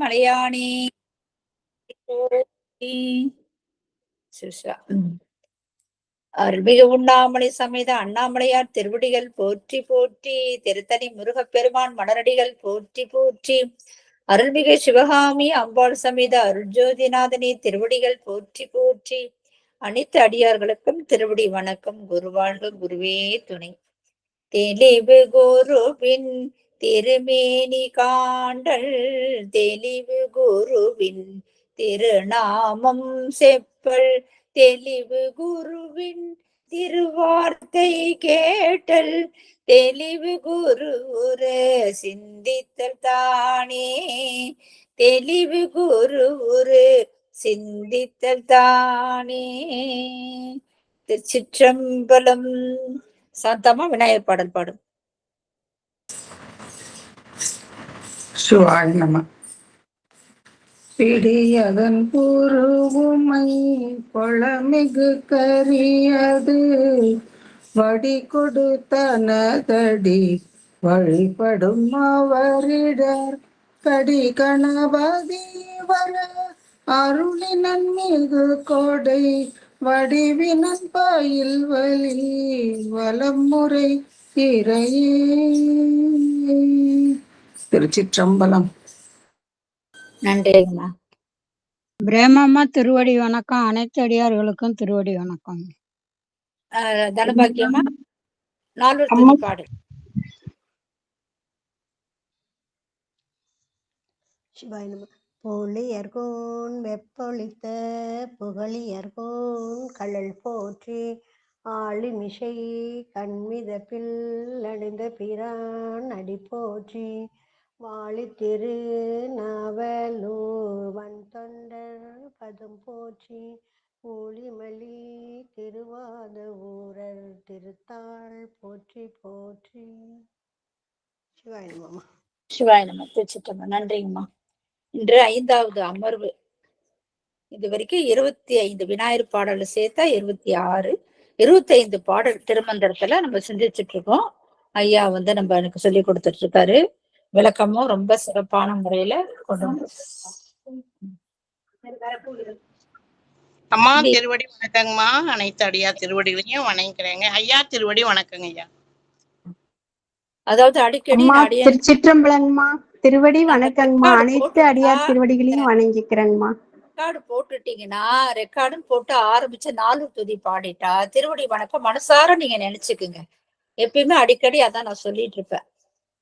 மலையானே அருள்மிகு உண்ணாமலை சமேத அண்ணாமலையார் திருவடிகள் போற்றி போற்றி. திருத்தணி முருகப்பெருமான் மலரடிகள் போற்றி போற்றி. அருள்மிகு சிவகாமி அம்பாள் சமேத அருள்ஜோதிநாதனே திருவடிகள் போற்றி போற்றி. அனைத்து அடியார்களுக்கும் திருவடி வணக்கம். குருவாழ்க குருவே துணை. தெளிவு குருவின் திருமேனி காண்டல் தெளிவு குருவின் திருநாமம் செப்பல் தெளிவு குருவின் திருவார்த்தை கேட்டல் தெளிவு குருவுர சிந்தித்தல் தானே தெளிவு குருவுரு சிந்தித்தல் தானே. திருச்சிற்றம்பலம். சாந்தமா விநாயகர் பாடல் பாடும். சிவாய நம. பிடியதன் புருவுமை பொழமிகு கரியது வடி கொடுத்தனதடி வழிபடும் அவரிடர் கடி கணபதி வர அருளினன் மிகு கொடை வடிவினன் பயில் வலி வலமுறை இறையே. திருச்சிற்றம்பலம். நன்றிங்கம்மா. பிரேமம்மா திருவடி வணக்கம். அனைத்து அடியார்களுக்கும் திருவடி வணக்கம். தனபாக்கியம்மா நாலூர் பாடு. சிவாய நம. பொழியர்கோன் வெப்பொழித்த புகழியர்கோன் கழல் போற்றி ஆளிமிசை கண்மிதப்பில் அணிந்த பிரான் அடி போற்றி வாழி திரு நாவலூர் வன் தொண்டர் பதம் போற்றி ஊழிமலி திருவாத ஊரர் திருத்தாள் போற்றி போற்றி. சிவாய நம. சிவாய நம. திருச்சிற்றம்பலம். நன்றிங்கம்மா. இன்று 5வது அமர்வு. இது வரைக்கும் 25 விநாயகர் பாடல் சேர்த்தா 26, 25 பாடல் திருமந்திரத்துல நம்ம சிந்திச்சுட்டு இருக்கோம். ஐயா நம்ம எனக்கு சொல்லி கொடுத்துட்டு இருக்காரு. விளக்கமும் ரொம்ப சிறப்பான முறையில கொண்டு வந்து. அம்மா திருவடி வணக்கங்கம்மா. அனைத்து அடியா திருவடிகளையும் வணங்கிறேங்க. ஐயா திருவடி வணக்கங்க ஐயா. அதாவது அடிக்கடி திருச்சிற்றம்பலங்கம்மா. திருவடி வணக்கங்கம்மா. அனைத்து அடியார் திருவடிகளையும் வணங்கிக்கிறேங்கம்மா. ரெக்கார்டு போட்டுட்டீங்கன்னா ரெக்கார்டுன்னு போட்டு ஆரம்பிச்சு 4 துதி பாடிட்டா திருவடி வணக்கம் மனசார நீங்க நினைச்சுக்குங்க. எப்பயுமே அடிக்கடி அதான் நான் சொல்லிட்டு இருப்பேன்.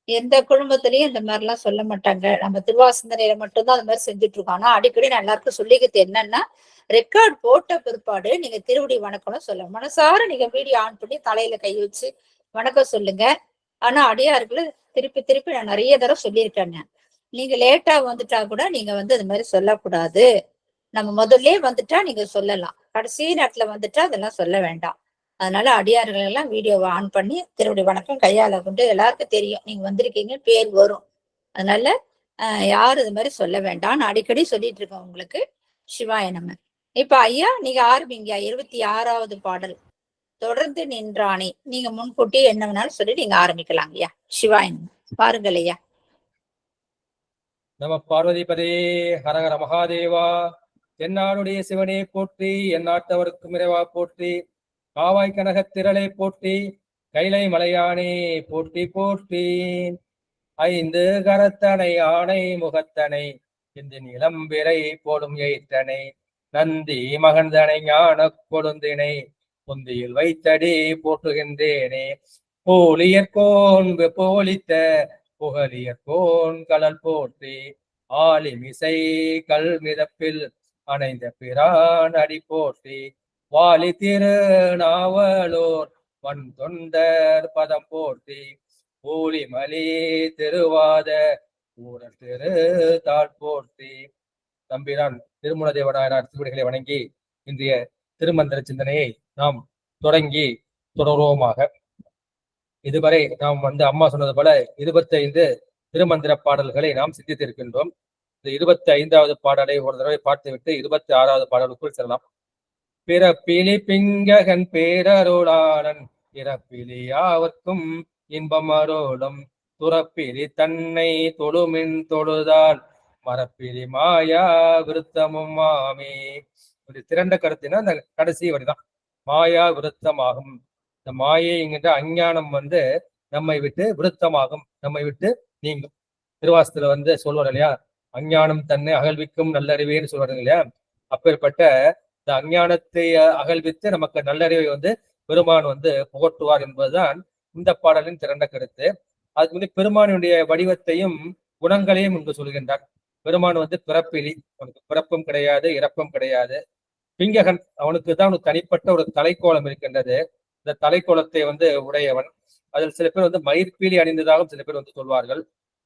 எந்த குடும்பத்திலயும் இந்த மாதிரி எல்லாம் சொல்ல மாட்டாங்க. நம்ம திருவாசந்தனையில மட்டும்தான் அந்த மாதிரி செஞ்சுட்டு இருக்கோம். ஆனா அடிக்கடி நான் எல்லாருக்கும் சொல்லிக்கிறது என்னன்னா, ரெக்கார்டு போட்ட பிற்பாடு நீங்க திருவடி வணக்கம்னு சொல்ல மனசார நீங்க வீடியோ ஆன் பண்ணி தலையில கை வச்சு வணக்கம் சொல்லுங்க. ஆனா அடியார்கள் திருப்பி திருப்பி நான் நிறைய தடவை சொல்லியிருக்கேன். நீங்க லேட்டா வந்துட்டா கூட நீங்க அது மாதிரி சொல்லக்கூடாது. நம்ம முதல்ல வந்துட்டா நீங்க சொல்லலாம், கடைசி நேரத்துல வந்துட்டா அதெல்லாம் சொல்ல வேண்டாம். அதனால அடியார்கள் எல்லாம் வீடியோவை ஆன் பண்ணி திருவடி வணக்கம் கையால கொண்டு எல்லாருக்கும் தெரியும் நீங்க வந்திருக்கீங்க, பேர் வரும். அதனால யாரும் இது மாதிரி சொல்ல வேண்டாம். நான் அடிக்கடி சொல்லிட்டு இருக்கேன் உங்களுக்கு. சிவாய நம. இப்ப ஐயா நீங்க ஆரம்பிங்க. 26வது பாடல் தொடர்ந்து நின்றானே. நீங்க முன்கூட்டி என்ன வேணாலும் சொல்லி நீங்க ஆரம்பிக்கலாம் ஐயா. சிவாய நம. பாருங்கள் ஐயா. நம பார்வதிபதே ஹரஹர மகாதேவா. தென்னாடுடைய சிவனே போற்றி, எந்நாட்டவருக்கும் இறைவா போற்றி, காவாய் கனகத் திரளை போற்றி, கைலை மலையானே போற்றி போற்றி. 5 கரத்தனை ஆணை முகத்தனை இந்த நிலம்பிரை போடும் எய்த்தனை நந்தி மகந்தனை ஞான கொழுந்தினை பொந்தியில் வைத்தடி போற்றுகின்றேனே. போலியற்கோன் போலித்த புகழியற்கோன் கடல் போற்றி ஆலிமிசை கல் மிதப்பில் அணைந்த பிரான் அடி போற்றி வாலி திரு நாவலோர் வன் தொண்டர் பதம் போற்றி ஊழிமலி திருவாத ஊரர் திரு தாழ் போற்றி. தம்பிரான் திருமூல தேவநாயனார் திருவடிகளை வணங்கி இன்றைய திருமந்திர சிந்தனையை நாம் தொடங்கி தொடர்வோமாக. இதுவரை நாம் அம்மா சொன்னது போல 25 திருமந்திர பாடல்களை நாம் சிந்தித்திருக்கின்றோம். இந்த 25வது பாடலை ஒரு தடவை பார்த்துவிட்டு 26வது பாடலுக்குள் செல்லலாம். பிறப்பிலி பிங்ககன் பேரருளாளன் இறப்பிலி யாவர்க்கும் இன்பம் அருளும் துறப்பிலி தன்னை தொழுமின் தொழுதால் மரப்பிலி மாயா விருத்தமும் மாமே. ஒரு திரண்ட கருத்துனா அந்த கடைசி வரிதான். மாயா விருத்தமாகும். இந்த மாயைங்கிற அஞ்ஞானம் வந்து நம்மை விட்டு விருத்தமாகும், நம்மை விட்டு நீங்கும். திருவாசத்துல வந்து சொல்வார் இல்லையா, அஞ்ஞானம் தன்னை அகழ்விக்கும் நல்லறிவேன்னு சொல்வாரு இல்லையா. அப்பேற்பட்ட இந்த அஞ்ஞானத்தை அகழ்வித்து நமக்கு நல்லறிவை வந்து பெருமான் வந்து புகட்டுவார் என்பதுதான் இந்த பாடலின் திரண்ட கருத்து. அதுக்கு வந்து பெருமானுடைய வடிவத்தையும் குணங்களையும் இங்கு சொல்கின்றார். பெருமான் வந்து பிறப்பிலி, அவனுக்கு பிறப்பும் கிடையாது, இறப்பும் கிடையாது. பிங்ககன், அவனுக்கு தான் ஒரு தனிப்பட்ட ஒரு தலைக்கோலம் இருக்கின்றது. இந்த தலைக்கோலத்தை வந்து உடையவன். அதில் சில பேர் வந்து மயிர்பீலி அணிந்ததாகவும் சில பேர் வந்து சொல்வார்கள்.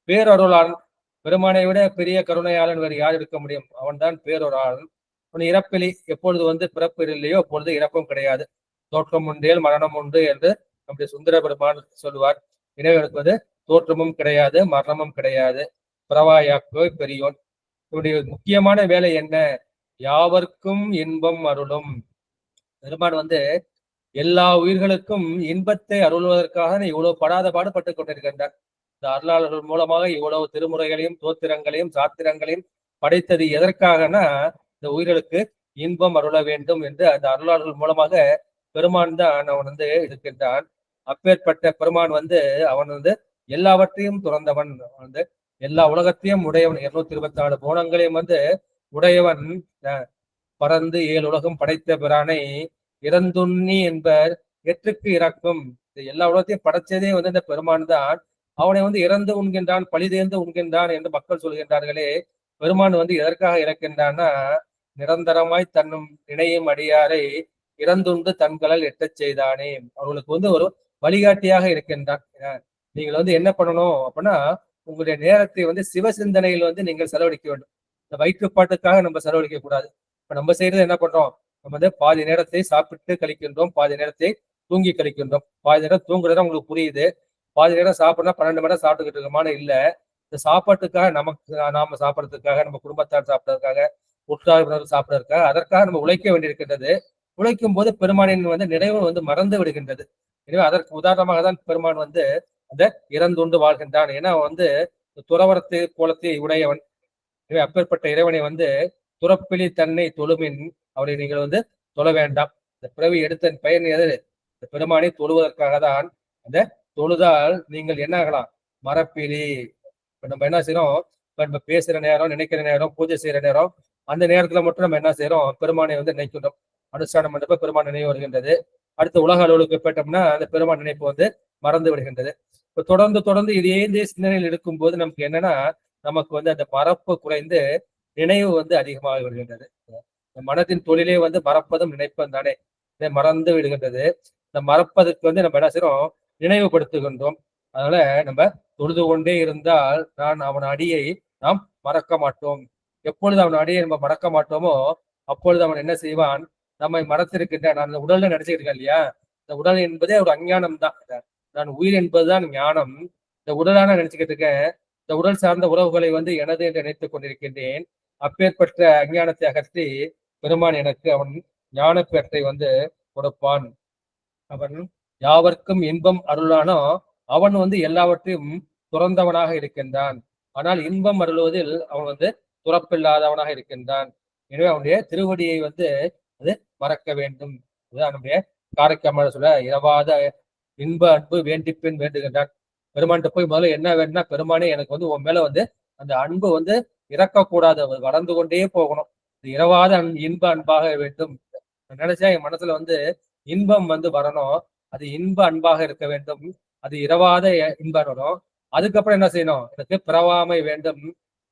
பேரொருளாளன், பெருமானை விட பெரிய கருணையாளன் வேறு யார் இருக்க முடியும்? அவன் தான் பேரொருளாளன். அவன் இறப்பிலி, எப்பொழுது வந்து பிறப்பு இல்லையோ அப்பொழுது இறப்பும் கிடையாது. தோற்றம் உண்டேல் மரணம் உண்டு என்று நம்முடைய சுந்தர பெருமான் சொல்லுவார். இறைவனுக்கு வந்து தோற்றமும் கிடையாது, மரணமும் கிடையாது. பிரவாயாக்கோ பெரியோன். இவருடைய முக்கியமான வேலை என்ன? யாவர்க்கும் இன்பம் அருளும். பெருமான் வந்து எல்லா உயிர்களுக்கும் இன்பத்தை அருள்வதற்காக இவ்வளவு படாத பாடுபட்டு கொண்டிருக்கின்றார். இந்த அருளாளர்கள் மூலமாக இவ்வளவு திருமுறைகளையும் தோத்திரங்களையும் சாத்திரங்களையும் படைத்தது எதற்காகனா, இந்த உயிர்களுக்கு இன்பம் அருள வேண்டும் என்று அந்த அருளாளர்கள் மூலமாக பெருமான் தான் அவன் வந்து இருக்கின்றான். அப்பேற்பட்ட பெருமான் வந்து அவன் வந்து எல்லாவற்றையும் துறந்தவன், வந்து எல்லா உலகத்தையும் உடையவன். 224 கோணங்களையும் வந்து உடையவன். பறந்து 7 உலகம் படைத்த பிரானை இறந்துண்ணி என்பர் எற்றுக்கு இறக்கும். எல்லா உலகத்தையும் படைச்சதே வந்து இந்த பெருமான் தான். அவனை வந்து இறந்து உண்கின்றான், பழிதேர்ந்து உண்கின்றான் என்று மக்கள் சொல்கின்றார்களே. பெருமான் வந்து எதற்காக இறக்கின்றான்னா, நிரந்தரமாய் தன்னும் இணையும் அடியாரை இறந்துண்டு தன்களால் எட்டச் செய்தானே. அவர்களுக்கு வந்து ஒரு வழிகாட்டியாக இருக்கின்றான். நீங்கள் வந்து என்ன பண்ணணும் அப்படின்னா, உங்களுடைய நேரத்தை வந்து சிவ சிந்தனையில் வந்து நீங்கள் செலவழிக்க வேண்டும். இந்த வயிற்றுப்பாட்டுக்காக நம்ம செலவழிக்க கூடாது. இப்ப நம்ம செய்யறது என்ன பண்றோம்? நம்ம வந்து பாதி நேரத்தை சாப்பிட்டு கழிக்கின்றோம், பாதி நேரத்தை தூங்கி கழிக்கின்றோம். பாதி நேரம் தூங்குறது உங்களுக்கு புரியுது, பாதி நேரம் சாப்பிடணும் 12 மணி நேரம் சாப்பிட்டுக்கிட்டு இருக்கமான இல்ல. இந்த சாப்பாட்டுக்காக, நமக்கு நாம சாப்பிட்றதுக்காக, நம்ம குடும்பத்தார் சாப்பிட்றதுக்காக, உற்றார் சாப்பிட்றதுக்காக, அதற்காக நம்ம உழைக்க வேண்டியிருக்கின்றது. உழைக்கும் போது பெருமானின் வந்து நினைவு வந்து மறந்து விடுகின்றது. எனவே அதற்கு உதாரணமாக தான் பெருமான் வந்து அந்த இறந்துண்டு வாழ்கின்றான். ஏன்னா வந்து துறவரத்து கோலத்தை உடையவன். எனவே அப்பேற்பட்ட இறைவனை வந்து துறப்பிலி தன்னை தொழுமின், அவரை நீங்கள் வந்து தொழ வேண்டாம். இந்த பிறவி எடுத்த பயன் எது? இந்த பெருமானை தொழுவதற்காக தான். அந்த தொழுதால் நீங்கள் என்ன ஆகலாம்? மரப்பிலி. இப்ப நம்ம என்ன செய்யறோம்? இப்ப நம்ம பேசுற நேரம், நினைக்கிற நேரம், பூஜை செய்யற நேரம், அந்த நேரத்துல மட்டும் நம்ம என்ன செய்யறோம்? பெருமானை வந்து நினைக்கின்றோம். அனுஷ்டானம் பண்றப்ப பெருமான் நினைவு வருகின்றது. அடுத்த உலக அளவுக்கு போயிட்டோம்னா அந்த பெருமான் நினைப்பு வந்து மறந்து விடுகின்றது. இப்ப தொடர்ந்து தொடர்ந்து இதே சிந்தனையில் இருக்கும் போது நமக்கு என்னன்னா, நமக்கு வந்து அந்த மறப்பு குறைந்து நினைவு வந்து அதிகமாக வருகின்றது. மனத்தின் தொழிலே வந்து மறப்பதும் நினைப்பதும் தானே. இதை மறந்து விடுகின்றது. இந்த மறப்பதற்கு வந்து நம்ம என்ன செய்யறோம்? நினைவுபடுத்துகின்றோம். அதனால நம்ம தொழுது கொண்டே இருந்தால் அவன் அடியை நாம் மறக்க மாட்டோம். எப்பொழுது அவன் அடியை நம்ம மறக்க மாட்டோமோ அப்பொழுது அவன் என்ன செய்வான்? நம்மை மறத்திருக்கின்ற, நான் இந்த உடல்ல நினைச்சுக்கிட்டு இருக்கேன் இல்லையா, இந்த உடல் என்பதே ஒரு அஞ்ஞானம் தான். நான் உயிர் என்பதுதான் ஞானம். இந்த உடலான நினைச்சுக்கிட்டு இருக்கேன். இந்த உடல் சார்ந்த உறவுகளை வந்து எனது என்று நினைத்துக் கொண்டிருக்கின்றேன். அப்பேற்பட்ட அஞ்ஞானத்தை அகற்றி பெருமான் எனக்கு அவன் ஞான பேற்றை வந்து கொடுப்பான். அவன் யாவர்க்கும் இன்பம் அருளானோ அவன் வந்து எல்லாவற்றையும் துறந்தவனாக இருக்கின்றான். ஆனால் இன்பம் அருளுவதில் அவன் வந்து துறப்பில்லாதவனாக இருக்கின்றான். எனவே அவனுடைய திருவடியை வந்து அது மறக்க வேண்டும். அதுதான் நம்முடைய காரைக்காம சொல்ல, இரவாத இன்ப அன்பு வேண்டிப்பின் வேண்டுகின்றான். பெருமான்கிட்ட போய் முதல்ல என்ன வேணும்னா, பெருமானே எனக்கு வந்து உன் மேல வந்து அந்த அன்பு வந்து இறக்கக்கூடாது, வளர்ந்து கொண்டே போகணும். இரவாத இன்ப அன்பாக வேண்டும். நினைச்சா என் மனசுல வந்து இன்பம் வந்து வரணும், அது இன்ப அன்பாக இருக்க வேண்டும், அது இரவாத இன்பம் வரும். அதுக்கப்புறம் என்ன செய்யணும்? எனக்கு பிறவாமை வேண்டும்.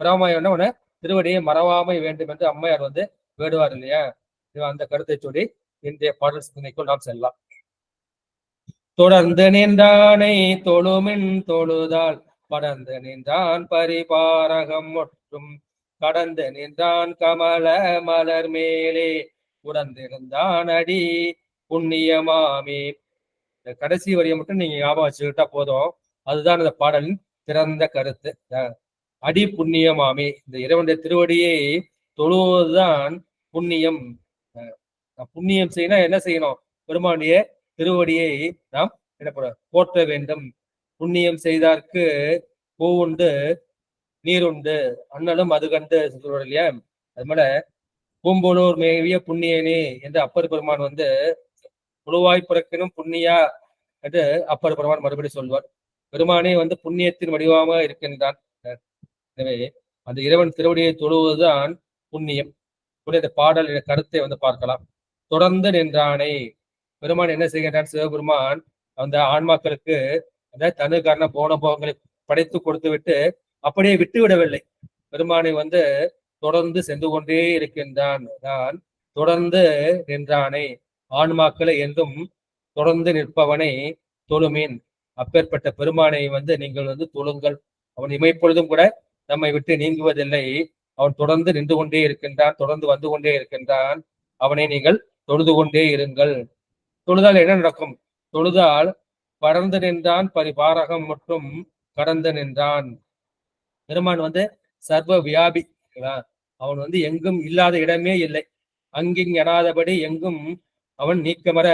பிறவாமை வேணும், உன திருவடியை மறவாமை வேண்டும் என்று அம்மையார் வந்து வேடுவார் இல்லையா. அந்த கருத்தை சொல்லி இன்றைய பாடல் சிந்தனைக்குள் நாம் செல்லலாம். தொடர்ந்து நின்றானை தொழுமின் தொழுதால் படர்ந்து நின்றான் பரிபாரகம் ஒற்றும் கடந்து நின்றான் கமல மலர் மேலே உடந்திருந்தான் அடி புண்ணியமாமே. இந்த கடைசி வரியை மட்டும் நீங்க ஞாபகம் வச்சுக்கிட்டா போதும். அதுதான் இந்த பாடலின் சிறந்த கருத்து. அடி புண்ணியமாமே, இந்த இறைவனுடைய திருவடியை தொழுவதுதான் புண்ணியம். புண்ணியம் செய்யணும், என்ன செய்யணும்? பெருமானுடைய திருவடியை நாம் என்ன போற்ற வேண்டும். புண்ணியம் செய்தார்க்கு பூவுண்டு நீருண்டு அண்ணலும் அது கண்டு சொல்றாரு இல்லையா? அது மேல பூம்புலூர் மேவிய புண்ணியனே என்று அப்பர் பெருமான் வந்து புழுவாய் பிறக்கினும் புண்ணியா என்று அப்பர் பெருமான் மறுபடியும் சொல்வார். பெருமானே வந்து புண்ணியத்தின் வடிவமாக இருக்கின்றான். எனவே அந்த இறைவன் திருவடியை தொழுவதுதான் புண்ணியம். இந்த பாடல் கருத்தை வந்து பார்க்கலாம். தொடர்ந்து நின்றானை பெருமான் என்ன செய்கின்றான்? சிவபெருமான் அந்த ஆன்மாக்களுக்கு அந்த தனு காரண போன போகங்களை படைத்து கொடுத்து விட்டு அப்படியே விட்டு விடவில்லை. பெருமானை வந்து தொடர்ந்து சென்று கொண்டே இருக்கின்றான். நான் தொடர்ந்து நின்றானை ஆன்மாக்களை என்றும் தொடர்ந்து நிற்பவனை தொழுமீன். அப்பேற்பட்ட பெருமானை வந்து நீங்கள் வந்து தொழுங்கள். அவன் இமைப்பொழுதும் கூட நம்மை விட்டு நீங்குவதில்லை. அவன் தொடர்ந்து நின்று கொண்டே இருக்கின்றான், தொடர்ந்து வந்து கொண்டே இருக்கின்றான். அவனை நீங்கள் தொழுது கொண்டே இருங்கள். தொழுதால் என்ன நடக்கும்? தொழுதால் பறந்து நின்றான், பரிபாரகம் மற்றும் கடந்து நின்றான். பெருமான் வந்து சர்வ வியாபி. அவன் வந்து எங்கும் இல்லாத இடமே இல்லை. அங்கிங் எனாதபடி எங்கும் அவன் நீக்கமர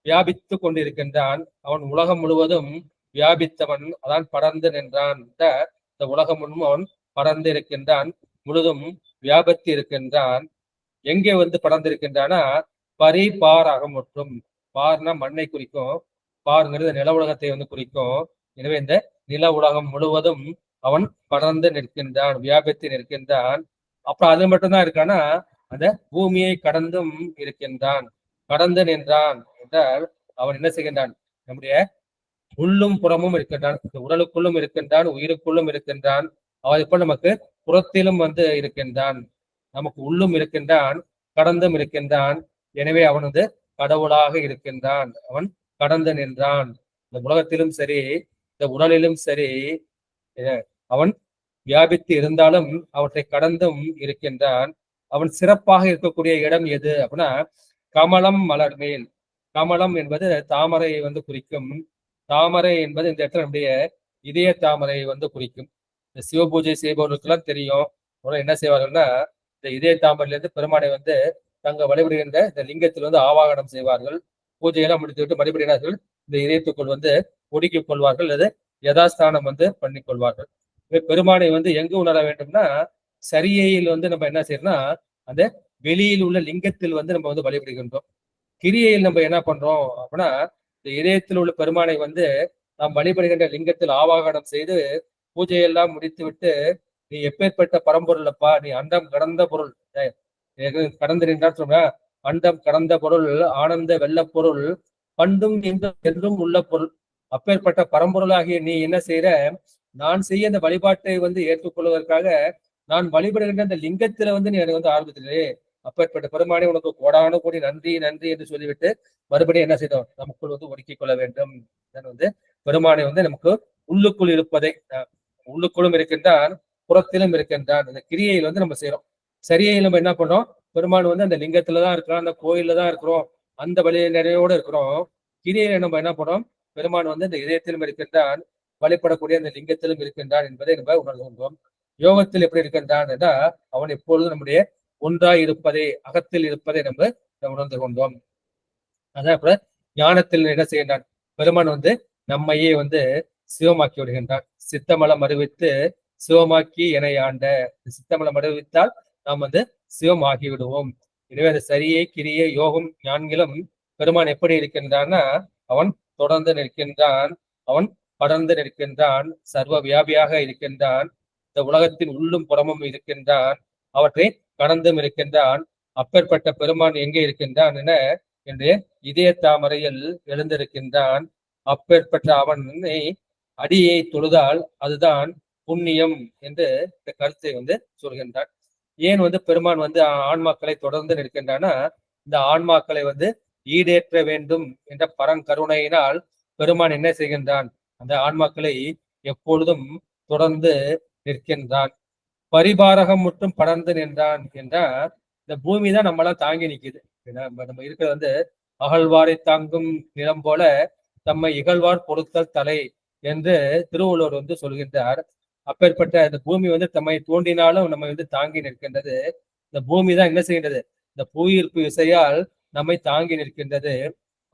வியாபித்து கொண்டிருக்கின்றான். அவன் உலகம் முழுவதும் வியாபித்தவன். அதான் பறந்து நின்றான். இந்த உலகம் முழுவதும் அவன் பறந்து இருக்கின்றான், முழுதும் வியாபத்து இருக்கின்றான். எங்கே வந்து பறந்திருக்கின்றானா பரிபாராக மற்றும் பார்னா மண்ணை குறிக்கும், பார்ங்கிறது நில உலகத்தை வந்து குறிக்கும். எனவே இந்த நில உலகம் முழுவதும் அவன் பறந்து நிற்கின்றான், வியாபித்து நிற்கின்றான். அப்புறம் அது மட்டும்தான் இருக்கானா அந்த பூமியை கடந்தும் இருக்கின்றான். கடந்து நின்றான் என்றால் அவன் என்ன செய்கின்றான்? நம்முடைய உள்ளும் புறமும் இருக்கின்றான். உடலுக்குள்ளும் இருக்கின்றான், உயிருக்குள்ளும் இருக்கின்றான். அவன் இப்ப நமக்கு புறத்திலும் வந்து இருக்கின்றான், நமக்கு உள்ளும் இருக்கின்றான், கடந்தும் இருக்கின்றான். எனவே அவன் வந்து கடவுளாக இருக்கின்றான். அவன் கடந்து நின்றான். இந்த உலகத்திலும் சரி, இந்த உடலிலும் சரி, அவன் வியாபித்து இருந்தாலும் அவற்றை கடந்தும் இருக்கின்றான். அவன் சிறப்பாக இருக்கக்கூடிய இடம் எது அப்படின்னா கமலம் மலர் மேல். கமலம் என்பது தாமரையை வந்து குறிக்கும். தாமரை என்பது இந்த இடத்துல நம்முடைய இதய தாமரை வந்து குறிக்கும். இந்த சிவ பூஜை செய்பவர்களுக்கெல்லாம் தெரியும். என்ன செய்வார்கள்னா இந்த இதய தாமரையிலிருந்து பெருமானை வந்து தங்க வழிபடுகின்ற இந்த லிங்கத்தில் வந்து ஆவாகனம் செய்வார்கள். பூஜையெல்லாம் முடித்து விட்டு மறுபடியும் இந்த இதயத்துக்குள் வந்து ஒடுக்கிக் கொள்வார்கள், அல்லது யதாஸ்தானம் வந்து பண்ணிக் கொள்வார்கள். பெருமானை வந்து எங்கு உணர வேண்டும்னா சரியையில் வந்து நம்ம என்ன செய்யறோம்னா அந்த வெளியில் உள்ள லிங்கத்தில் வந்து நம்ம வந்து வழிபடுகின்றோம். கிரியையில் நம்ம என்ன பண்றோம் அப்படின்னா இந்த இதயத்தில் உள்ள பெருமானை வந்து நாம் வழிபடுகின்ற லிங்கத்தில் ஆவாகனம் செய்து பூஜையெல்லாம் முடித்து விட்டு, நீ எப்பேற்பட்ட பரம்பொருளப்பா, நீ அண்டம் கடந்த பொருள், கடந்து நின்றான்னு சொன்னா அண்டம் கடந்த பொருள், ஆனந்த வெள்ள பொருள், பண்டும் என்றும் உள்ள பொருள், அப்பேற்பட்ட பரம்பொருளாகிய நீ என்ன செய்யற? நான் செய்ய இந்த வழிபாட்டை வந்து ஏற்றுக்கொள்வதற்காக நான் வழிபடுகின்ற அந்த லிங்கத்துல வந்து நீ எனக்கு வந்து ஆரம்பிச்சிரு. அப்பேற்பட்ட பெருமானே உனக்கு கோடான கோடி நன்றி நன்றி என்று சொல்லிவிட்டு மறுபடியும் என்ன செய்தோம்? நமக்குள் வந்து ஒடுக்கிக் கொள்ள வேண்டும். வந்து பெருமானை வந்து நமக்கு உள்ளுக்குள் இருப்பதை, உள்ளுக்குள்ளும் இருக்கின்றான், புறத்திலும் இருக்கின்றான். அந்த கிரியையில் வந்து நம்ம செய்யறோம். சரியை நம்ம என்ன பண்றோம்? பெருமான் வந்து அந்த லிங்கத்துலதான் இருக்கிறோம், அந்த கோயில்ல தான் இருக்கிறோம், அந்த வழி நிறையோட இருக்கிறோம். கிரியையில நம்ம என்ன பண்றோம்? பெருமான் வந்து இந்த இதயத்திலும் இருக்கின்றான், வழிபடக்கூடிய அந்த லிங்கத்திலும் இருக்கின்றான் என்பதை நம்ம உணர்கின்றோம். யோகத்தில் எப்படி இருக்கின்றான் என்றால் அவன் எப்பொழுதும் நம்முடைய ஒன்றாய் இருப்பதை, அகத்தில் இருப்பதை நம்ம உணர்ந்து கொண்டோம். அதான் அப்புறம் ஞானத்தில் என்ன செய்கின்றான்? பெருமான் வந்து நம்மையே வந்து சிவமாக்கி விடுகின்றான். சித்தமலம் அறிவித்து சிவமாக்கி என ஆண்ட. சித்தமலம் அறிவித்தால் நாம் வந்து சிவமாகி விடுவோம். எனவே அந்த சரியை கிரியை யோகம் ஞான்களும் பெருமான் எப்படி இருக்கின்றான்னா அவன் தொடர்ந்து நிற்கின்றான், அவன் படர்ந்து நிற்கின்றான், சர்வ வியாபியாக இருக்கின்றான், இந்த உலகத்தின் உள்ளும் புறமும் இருக்கின்றான், அவற்றை கடந்தும் இருக்கின்றான். அப்பேற்பட்ட பெருமான் எங்கே இருக்கின்றான் என என்று இதய தாமரையில் எழுந்திருக்கின்றான். அப்பேற்பட்ட அவனை அடியை தொழுதால் அதுதான் புண்ணியம் என்று இந்த கருத்தை வந்து சொல்கின்றான். ஏன் வந்து பெருமான் வந்து ஆன்மாக்களை தொடர்ந்து நிற்கின்றான்னா இந்த ஆன்மாக்களை வந்து ஈடேற்ற வேண்டும் என்ற பரங்கருணையினால் பெருமான் என்ன செய்கின்றான்? அந்த ஆன்மாக்களை எப்பொழுதும் தொடர்ந்து நிற்கின்றான். பரிபாரகம் மட்டும் படர்ந்து நின்றான் என்றால் இந்த பூமி தான் நம்மளாம் தாங்கி நிற்குது. நம்ம இருக்கிறது வந்து அகழ்வாரை தாங்கும் நிலம் போல தம்மை இகழ்வார் பொறுத்தல் தலை என்று திருவள்ளுவர் வந்து சொல்கின்றார். அப்பேற்பட்ட இந்த பூமி வந்து தம்மை தோண்டினாலும் நம்ம வந்து தாங்கி நிற்கின்றது. இந்த பூமி தான் என்ன செய்கின்றது? இந்த புவியீர்ப்பு விசையால் நம்மை தாங்கி நிற்கின்றது.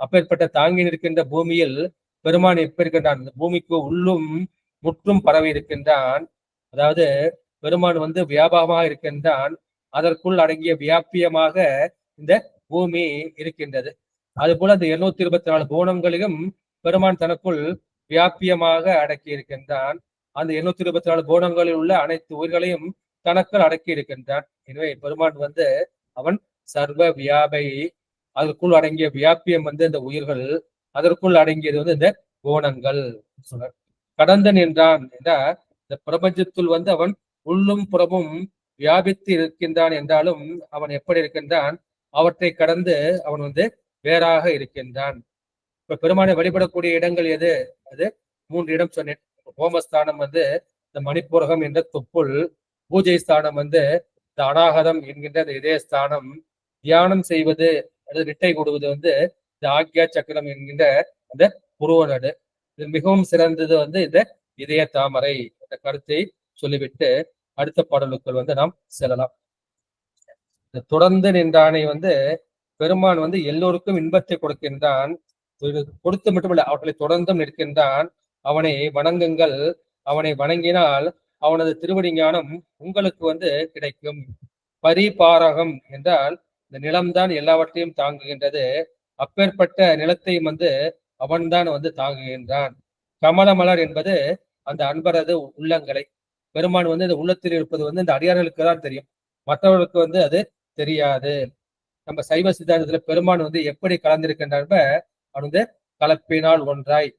அப்பேற்பட்ட தாங்கி நிற்கின்ற பூமியில் பெருமான் எப்ப இருக்கின்றான்? இந்த பூமிக்கு உள்ளும் முற்றும் பரவி இருக்கின்றான். அதாவது பெருமான் வந்து வியாபகமாக இருக்கின்றான், அதற்குள் அடங்கிய வியாபியமாக இந்த பூமி இருக்கின்றது. அது போல அந்த 224 கோணங்களிலும் பெருமான் தனக்குள் வியாபியமாக அடக்கி இருக்கின்றான். அந்த 224 கோணங்களில் உள்ள அனைத்து உயிர்களையும் தனக்குள் அடக்கி இருக்கின்றான். எனவே பெருமான் வந்து அவன் சர்வ வியாபை. அதற்குள் அடங்கிய வியாபியம் வந்து இந்த உயிர்கள், அதற்குள் அடங்கியது வந்து இந்த கோணங்கள் சொல்றார். கடந்து நின்றான் என்றால் இந்த பிரபஞ்சத்துள் வந்து அவன் உள்ளும் புறமும் வியாபித்து இருக்கின்றான் என்றாலும் அவன் எப்படி இருக்கின்றான், அவற்றை கடந்து அவன் வந்து வேறாக இருக்கின்றான். இப்ப பெருமானை வழிபடக்கூடிய இடங்கள் எது? அது 3 இடம் சொன்னேன். ஹோமஸ்தானம் வந்து இந்த மணிப்பூரகம் என்ற தொப்புள், பூஜை ஸ்தானம் வந்து இந்த அநாகதம் என்கின்ற இந்த இதயஸ்தானம், தியானம் செய்வது அல்லது நிட்டை கூடுவது வந்து இந்த ஆக்யா சக்கரம் என்கின்ற அந்த புருவநடு. இது மிகவும் சிறந்தது வந்து இந்த இதய தாமரை என்ற கருத்தை சொல்லிவிட்டு அடுத்த பாடலுக்குள் வந்து நாம் செல்லலாம். இந்த தொடர்ந்து நின்றானை வந்து பெருமான் வந்து எல்லோருக்கும் இன்பத்தை கொடுக்கின்றான். கொடுத்து மட்டுமல்ல, அவர்களை தொடர்ந்தும் நிற்கின்றான். அவனை வணங்குங்கள், அவனை வணங்கினால் அவனது திருவடி ஞானம் உங்களுக்கு வந்து கிடைக்கும். பரிபாரகம் என்றால் இந்த நிலம்தான் எல்லாவற்றையும் தாங்குகின்றது. அப்பேற்பட்ட நிலத்தையும் வந்து அவன்தான் வந்து தாங்குகின்றான். கமலமலர் என்பது அந்த அன்பரது உள்ளங்களை. பெருமான் வந்து இந்த உள்ளத்தில் இருப்பது வந்து இந்த அடியார்களுக்கு தான் தெரியும், மற்றவர்களுக்கு வந்து அது தெரியாது. நம்ம சைவ சித்தாந்தத்துல பெருமான் வந்து எப்படி கலந்திருக்கின்றார், அவன் வந்து கலப்பினால் ஒன்றாய்,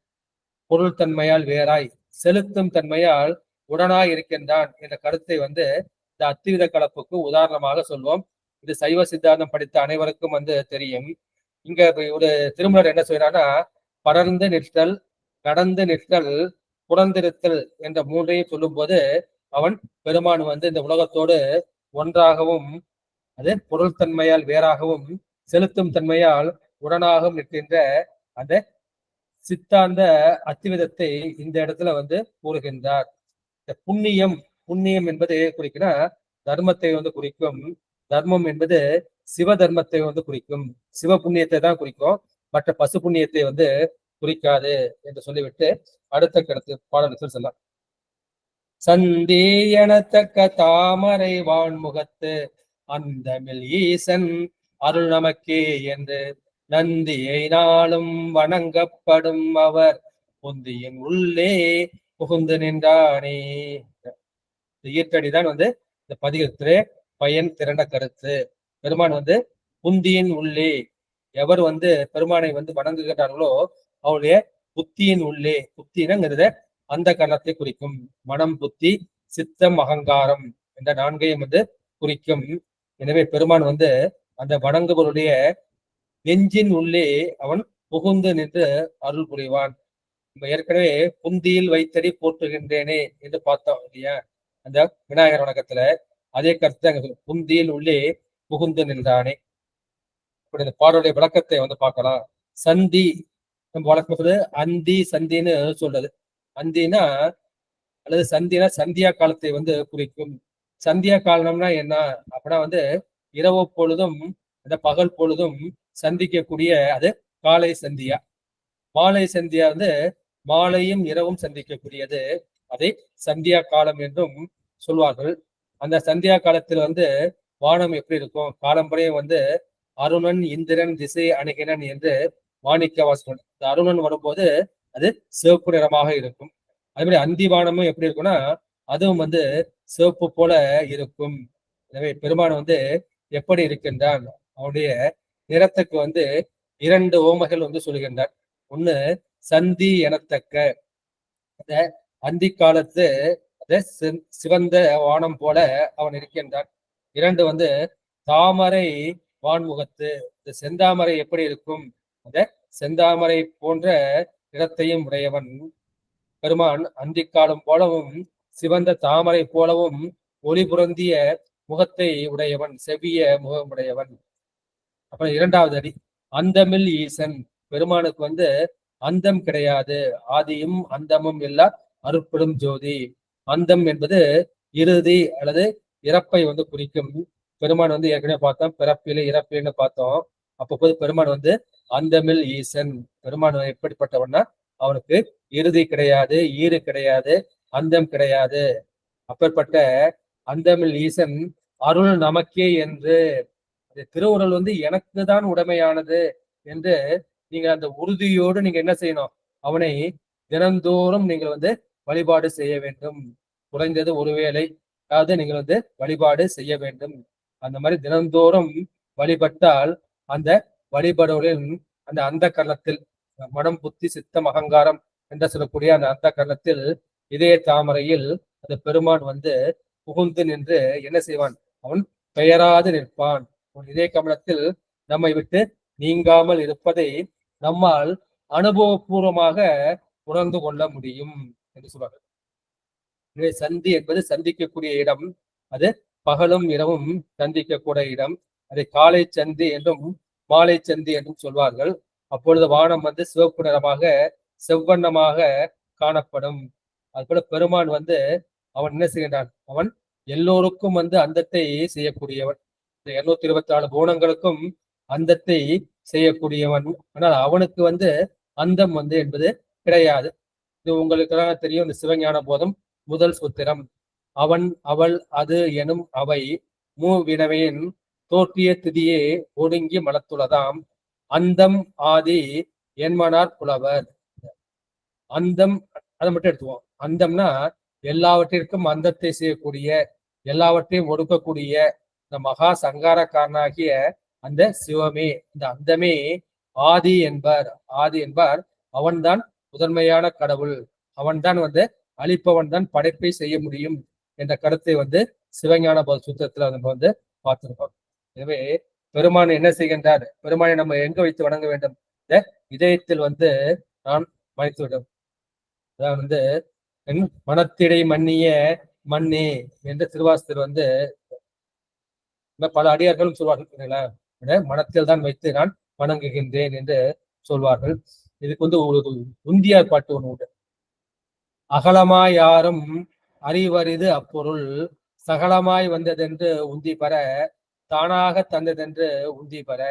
பொருள் தன்மையால் வேறாய், செலுத்தும் தன்மையால் உடனாய் இருக்கின்றான் என்ற கருத்தை வந்து இந்த அத்வித கலப்புக்கு உதாரணமாக சொல்வோம். இது சைவ சித்தாந்தம் படித்த அனைவருக்கும் வந்து தெரியும். இங்க ஒரு திருமலர் என்ன சொல்றான்னா, படர்ந்து நிற்றல், கடந்து நிற்றல், புறந்திருத்தல் என்ற 3ஐயும் சொல்லும் போது அவன் பெருமான் வந்து இந்த உலகத்தோடு ஒன்றாகவும், அது பொருள் தன்மையால் வேறாகவும், செலுத்தும் தன்மையால் உடனாகவும் நிற்கின்ற அந்த சித்தாந்த அத்திவிதத்தை இந்த இடத்துல வந்து கூறுகின்றார். இந்த புண்ணியம், புண்ணியம் என்பது குறிக்கிற தர்மத்தை வந்து குறிக்கும். தர்மம் என்பது சிவ தர்மத்தை வந்து குறிக்கும். சிவ புண்ணியத்தை தான் குறிக்கும், மற்ற பசு புண்ணியத்தை வந்து குறிக்காது என்று சொல்லிவிட்டு அடுத்த கருத்து பாடலுக்கு செல்லலாம். சந்தி எனத்தக்க தாமரை வான்முகத்து அந்தமில் ஈசன் அருள் நமக்கே என்று நந்தியை நாளும் வணங்கப்படும் அவர் புந்தியின் உள்ளே புகுந்து நின்றானே. ஈர்த்தடிதான் வந்து இந்த பதிகத்திலே பயன் திரண்ட கருத்து. பெருமான் வந்து புந்தியின் உள்ளே, எவர் வந்து பெருமானை வந்து வணங்குகிறார்களோ அவருடைய புத்தியின் உள்ளே, புத்தினங்கிறத அந்த கரணத்தை குறிக்கும். மனம், புத்தி, சித்தம், அகங்காரம் என்ற 4ஐயும் வந்து குறிக்கும். எனவே பெருமான் வந்து அந்த வணங்குபவருடைய நெஞ்சின் உள்ளே அவன் புகுந்து நின்று அருள் புரிவான். நம்ம ஏற்கனவே புந்தியில் வைத்தடி போற்றுகின்றேனே என்று பார்த்தோம் இல்லையா, அந்த விநாயகர் வணக்கத்துல. அதே கருத்து அங்க புந்தியில் உள்ளே புகுந்து நின்றானே. இப்படி இந்த பாடலுடைய விளக்கத்தை வந்து பார்க்கலாம். சந்தி நம்ம வழக்கம் சொல்றது அந்தி சந்தின்னு சொல்றது. அந்தினா அல்லது சந்தினா சந்தியா காலத்தை வந்து குறிக்கும். சந்தியா காலம்னா என்ன அப்படின்னா வந்து இரவு பொழுதும் அந்த பகல் பொழுதும் சந்திக்கக்கூடிய அது காலை சந்தியா. மாலை சந்தியா வந்து மாலையும் இரவும் சந்திக்கக்கூடியது, அதை சந்தியா காலம் என்றும் சொல்வார்கள். அந்த சந்தியா காலத்தில் வந்து வானம் எப்படி இருக்கும், காலம்பரையும் வந்து அருணன், இந்திரன், திசை அணுகினன் என்று மாணிக்க வாசகன். இந்த அருணன் வரும்போது அது சிவப்பு நிறமாக இருக்கும். அதே மாதிரி அந்தி வானமும் எப்படி இருக்கும்னா அதுவும் வந்து சிவப்பு போல இருக்கும். எனவே பெருமான் வந்து எப்படி இருக்கின்றான், அவனுடைய நிறத்துக்கு வந்து 2 ஓமைகள் வந்து சொல்கின்றார். ஒண்ணு சந்தி எனத்தக்க, அந்த அந்தி காலத்து சிவந்த வானம் போல அவன் இருக்கின்றான். 2 வந்து தாமரை வான்முகத்து, இந்த செந்தாமரை எப்படி இருக்கும், அந்த செந்தாமரை போன்ற இடத்தையும் உடையவன் பெருமான். அந்தி காலம் போலவும் சிவந்த தாமரை போலவும் ஒளி புரந்திய முகத்தை உடையவன், செவ்விய முகம் உடையவன். அப்புறம் 2வது அடி அந்தமில் ஈசன். பெருமானுக்கு வந்து அந்தம் கிடையாது, ஆதியும் அந்தமும் இல்லா அருட்பெரும் ஜோதி. அந்தம் என்பது இறுதி அல்லது இறப்பை வந்து குறிக்கும். பெருமான் வந்து ஏற்கனவே பார்த்தோம், பிறப்பிலே இறப்பிலேன்னு பார்த்தோம். அப்போது பெருமான் வந்து அந்தமில் ஈசன். பெருமான் எப்படிப்பட்டவன்னா அவனுக்கு இறுதி கிடையாது, ஈறு கிடையாது, அந்தம் கிடையாது. அப்பேற்பட்ட அந்தமில் ஈசன் அருள் நமக்கே என்று அந்த திருவுருள் வந்து எனக்கு தான் உடைமையானது என்று நீங்க அந்த உறுதியோடு நீங்க என்ன செய்யணும்? அவனை தினந்தோறும் நீங்கள் வந்து வழிபாடு செய்ய வேண்டும். குறைந்தது ஒருவேளை அதாவது நீங்கள் வந்து வழிபாடு செய்ய வேண்டும். அந்த மாதிரி தினந்தோறும் வழிபட்டால் அந்த வழிபடுவரின் அந்த கரணத்தில் மனம், புத்தி, சித்தம், அகங்காரம் என்று சொல்லக்கூடிய அந்த கரணத்தில் இதய தாமரையில் அந்த பெருமான் வந்து புகுந்து நின்று என்ன செய்வான்? அவன் பெயராது நிற்பான். இதய கமலத்தில் நம்மை விட்டு நீங்காமல் இருப்பதை நம்மால் அனுபவபூர்வமாக உணர்ந்து கொள்ள முடியும் என்று சொல்வார்கள். எனவே சந்தி என்பது சந்திக்கக்கூடிய இடம். அது பகலும் இரவும் சந்திக்கக்கூடிய இடம். அதை காலை சந்தி என்றும் மாலை சந்தி என்றும் சொல்வார்கள். அப்பொழுது வானம் வந்து சிவப்பு நிறமாக செவ்வண்ணமாக காணப்படும். அதுபோல பெருமான் வந்து அவன் என்ன செய்கின்றான்? அவன் எல்லோருக்கும் வந்து அந்தத்தை செய்யக்கூடியவன். இந்த 224 குணங்களுக்கும் அந்தத்தை செய்யக்கூடியவன். ஆனால் அவனுக்கு வந்து அந்தம் வந்து என்பது கிடையாது. இது உங்களுக்கு தெரியும். இந்த சிவஞான போதம் முதல் சூத்திரம். அவன், அவள், அது எனும் அவை மூவினவையின் தோற்றிய திதியே ஒடுங்கி மலத்துளதாம் அந்தம் ஆதி என்மனார் புலவர். அந்தம் அதை மட்டும் எடுத்துவோம். அந்தம்னா எல்லாவற்றிற்கும் அந்தத்தை செய்யக்கூடிய, எல்லாவற்றையும் ஒடுக்கக்கூடிய இந்த மகா சங்காரக்காரனாகிய அந்த சிவமே, இந்த அந்தமே ஆதி என்பார். ஆதி என்பார் அவன்தான் முதன்மையான கடவுள். அவன்தான் வந்து அழிப்பவன் தான் படைப்பை செய்ய முடியும் என்ற கருத்தை வந்து சிவஞான போத சூத்திரத்துல நம்ம வந்து பார்த்திருக்கோம். எனவே பெருமான் என்ன செய்கின்றார்? பெருமானை நம்ம எங்க வைத்து வணங்க வேண்டும்? இந்த இதயத்தில் வந்து நான் வைத்து விடும். அதான் வந்து மனத்திடை மன்னிய மன்னே என்ற திருவாசகர் வந்து பல அடியார்களும் சொல்வார்கள், மனத்தில் தான் வைத்து நான் வணங்குகின்றேன் என்று சொல்வார்கள். இதுக்கு வந்து ஒரு உந்தியார் பாட்டு ஒண்ணு உண்டு. அகலமாய் யாரும் அறிவறிது அப்பொருள் சகலமாய் வந்ததென்று உந்தி பெற தானாக தந்ததென்று உந்தி பெற.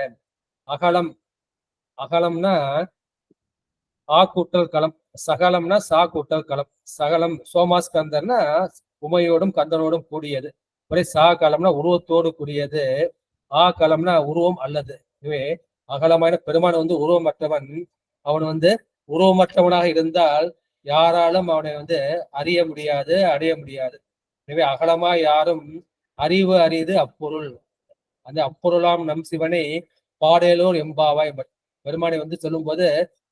அகலம், அகலம்னா ஆ கூட்டல் களம், சகலம்னா சா கூட்டல் களம். சகலம் சோமாஸ்கந்தர்னா உமையோடும் கந்தனோடும் கூடியது. ஒரே சா களம்னா உருவத்தோடு கூடியது. ஆ களம்னா உருவம் அல்லது. எனவே அகலமான பெருமான் வந்து உருவமற்றவன். அவன் வந்து உருவமற்றவனாக இருந்தால் யாராலும் அவனை வந்து அறிய முடியாது, அடைய முடியாது. எனவே அகலமாய் யாரும் அறிவு அறிது அப்பொருள். அந்த அப்பொருளாம் நம் சிவனை பாடேலோர் எம்பாவாய். பெருமானை வந்து சொல்லும் போது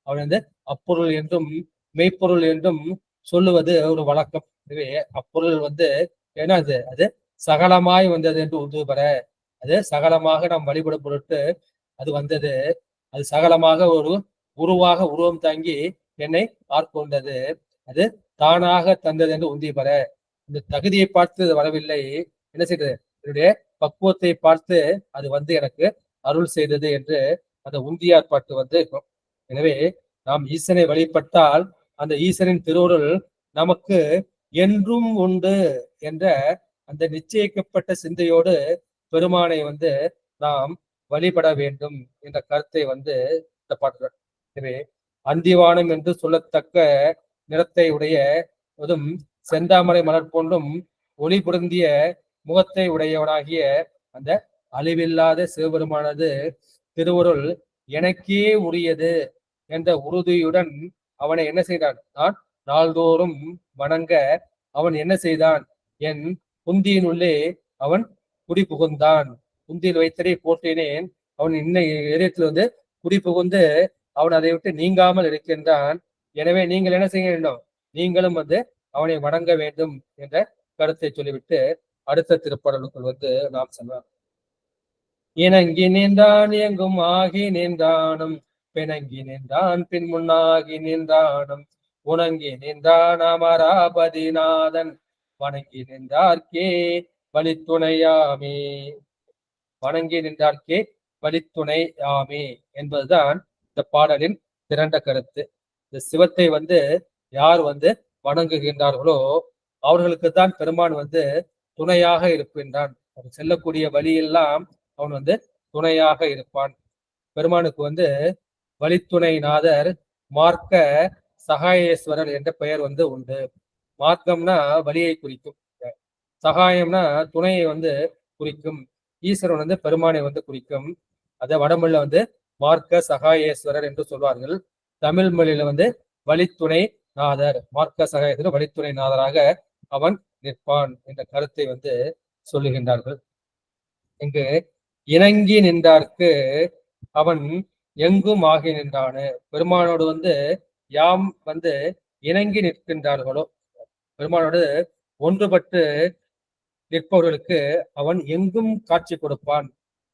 அவன் வந்து அப்பொருள் என்றும் மெய்ப்பொருள் என்றும் சொல்லுவது ஒரு வழக்கம். எனவே அப்பொருள் வந்து ஏன்னா அது சகலமாய் வந்தது என்று உது பெற. அது சகலமாக நாம் வழிபடும் பொருட்டு அது வந்தது. அது சகலமாக ஒரு உருவாக உருவம் தாங்கி என்னை ஆட்கொண்டது. அது தானாக தந்தது என்று உந்தி பெற. இந்த தகுதியை பார்த்து அது வரவில்லை, என்ன செய்தது? என்னுடைய பக்குவத்தை பார்த்து அது வந்து எனக்கு அருள் செய்தது என்று அந்த உந்தியார் பாட்டு வந்து இருக்கும். எனவே நாம் ஈசனை வழிபட்டால் அந்த ஈசனின் திருவுருள் நமக்கு என்றும் உண்டு என்ற அந்த நிச்சயிக்கப்பட்ட சிந்தையோடு பெருமானை வந்து நாம் வழிபட வேண்டும் என்ற கருத்தை வந்து இந்த பாட்டு. எனவே அந்திவானம் என்று சொல்லத்தக்க நிறத்தை உடைய அதுவும் செந்தாமரை மலர் போன்றும் ஒளி பொருந்திய முகத்தை உடையவனாகிய அந்த அழிவில்லாத சிவபெருமானது திருவுருள் எனக்கே உரியது என்ற உறுதியுடன் அவனை என்ன செய்தான்? நான் நாள்தோறும் வணங்க அவன் என்ன செய்தான்? என் புந்தியினுள்ளே அவன் குடி புகுந்தான். புந்தியில் வைத்ததை போற்றினேன். அவன் இன்ன இதயத்தில் வந்து குடி புகுந்து அவன் அதை விட்டு நீங்காமல் இருக்கின்றான். எனவே நீங்கள் என்ன செய்ய வேண்டும்? நீங்களும் வந்து அவனை வணங்க வேண்டும் என்ற கருத்தை சொல்லிவிட்டு அடுத்த திருப்பாடலுக்குள் வந்து நாம் செல்வோம். இணங்கி நின்றான் எங்கும் ஆகி நின்றானும் பிணங்கி நின்றான் பின் முன்னாகி நின்றானும் உணங்கி நின்றான் அமராபதிநாதன் வணங்கி நின்றார்க்கே வழித்துணையாமே. வணங்கி நின்றார்க்கே வழித்துணையாமே என்பதுதான் இந்த பாடலின் திரண்ட கருத்து. இந்த சிவத்தை வந்து யார் வந்து வணங்குகின்றார்களோ அவர்களுக்கு தான் பெருமான் வந்து துணையாக இருக்கின்றான். அவன் செல்லக்கூடிய வழியெல்லாம் அவன் வந்து துணையாக இருப்பான். பெருமானுக்கு வந்து வழித்துணைநாதர் மார்க்க சகாயேஸ்வரர் என்ற பெயர் வந்து உண்டு. மார்க்கம்னா வழியை குறிக்கும். சகாயம்னா துணையை வந்து குறிக்கும். ஈஸ்வரன் வந்து பெருமானை வந்து குறிக்கும். அத வடமொழியில வந்து மார்க்க சகாயேஸ்வரர் என்று சொல்வார்கள். தமிழ் மொழியில வந்து வழித்துணை நாதர், மார்க்க சகாயத்தில் வழித்துணை நாதராக அவன் நிற்பான் என்ற கருத்தை வந்து சொல்லுகின்றார்கள். இங்கு இணங்கி நின்றார்க்கு அவன் எங்கும் ஆகி நின்றானு. பெருமானோடு வந்து யாம் வந்து இணங்கி நிற்கின்றார்களோ, பெருமானோடு ஒன்றுபட்டு நிற்பவர்களுக்கு அவன் எங்கும் காட்சி கொடுப்பான்.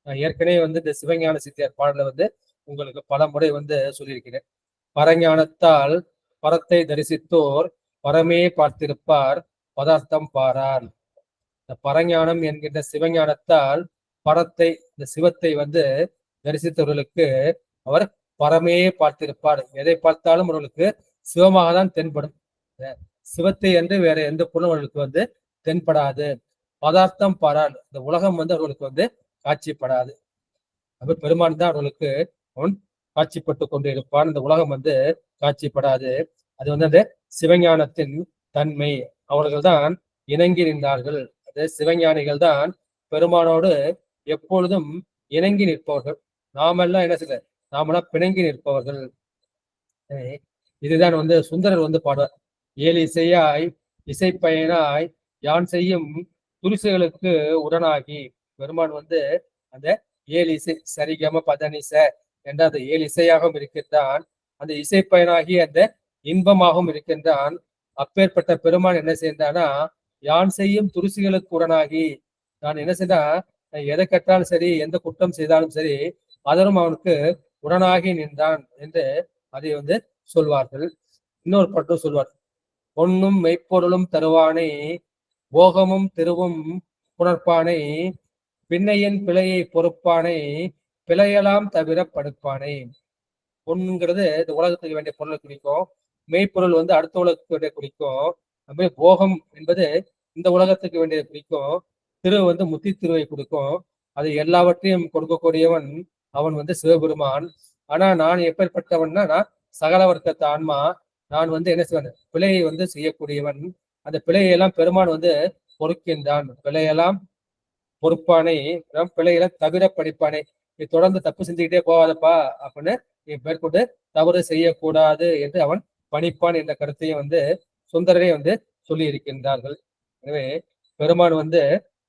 நான் ஏற்கனவே வந்து இந்த சிவஞான சித்தியார் பாடல வந்து உங்களுக்கு பல முறை வந்து சொல்லியிருக்கிறேன். பரஞானத்தால் பரத்தை தரிசித்தோர் பரமே பார்த்திருப்பார், பதார்த்தம் பாரார். இந்த பரஞானம் என்கின்ற சிவஞானத்தால் பரத்தை, இந்த சிவத்தை வந்து தரிசித்தவர்களுக்கு அவர் பரமே பார்த்திருப்பார். எதை பார்த்தாலும் அவர்களுக்கு சிவமாக தான் தென்படும். சிவத்தை என்று வேற எந்த பொருளும் அவர்களுக்கு வந்து தென்படாது. பதார்த்தம் பாரார், இந்த உலகம் வந்து அவர்களுக்கு வந்து காட்சிப்படாது. அப்ப பெருமான் தான் அவர்களுக்கு அவன் காட்சிப்பட்டு கொண்டு இருப்பான். இந்த உலகம் வந்து காட்சிப்படாது. அது வந்து அந்த சிவஞானத்தின் தன்மை. அவர்கள் தான் இணங்கி நின்றார்கள். அது சிவஞானிகள் தான் பெருமானோடு எப்பொழுதும் இணங்கி நிற்பவர்கள். நாமெல்லாம் என்ன செய்ய, நாமெல்லாம் பிணங்கி நிற்பவர்கள். இதுதான் வந்து சுந்தரர் வந்து பாடுவார். ஏழு இசையாய் இசைப்பயனாய் யான் செய்யும் துரிசுகளுக்கு உடனாகி. பெருமான் வந்து அந்த ஏழு இசை சரிகம பதனிச என்ற அந்த ஏழு இசையாகவும் இருக்கின்றான். அந்த இசைப்பயனாகி அந்த இன்பமாகவும் இருக்கின்றான். அப்பேற்பட்ட பெருமான் என்ன செய்தானா, யான் செய்யும் துரிசுகளுக்கு உடனாகி, நான் என்ன செய்தா, எதை கற்றாலும் சரி, எந்த குற்றம் செய்தாலும் சரி, அதனும் அவனுக்கு உடனாகி நின்றான் என்று அதை வந்து சொல்வார்கள். இன்னொரு பாட்டும் சொல்வார். பொன்னும் மெய்ப்பொருளும் தருவானை, போகமும் திருவும் புணர்ப்பானை, பின்னையின் பிழையை பொறுப்பானை, பிழையெல்லாம் தவிர படுப்பானை. பொண்ணுங்கிறது இந்த உலகத்துக்கு வேண்டிய பொருளை குறிக்கும். மெய்ப்பொருள் வந்து அடுத்த உலகத்துக்கு வேண்டிய குறிக்கும். அதுமாதிரி போகம் என்பது இந்த உலகத்துக்கு வேண்டியதை குறிக்கும். திரு வந்து முத்தி திருவை கொடுக்கும். அது எல்லாவற்றையும் கொடுக்கக்கூடியவன் அவன் வந்து சிவபெருமான். ஆனா நான் எப்பேற்பட்டவன்னா, நான் சகல வர்க்கத்து ஆன்மா. நான் வந்து என்ன செய்வேன், பிழையை வந்து செய்யக்கூடியவன். அந்த பிழையெல்லாம் பெருமான் வந்து பொறுக்கின்றான். பிழையெல்லாம் பொறுப்பானை, பிழையில தவிர படிப்பானை. நீ தொடர்ந்து தப்பு செஞ்சுக்கிட்டே போவாதப்பா அப்படின்னு நீ மேற்கொண்டு தவறு செய்யக்கூடாது என்று அவன் பணிப்பான் என்ற கருத்தையும் வந்து சுந்தரரே வந்து சொல்லி இருக்கின்றார்கள். எனவே பெருமான் வந்து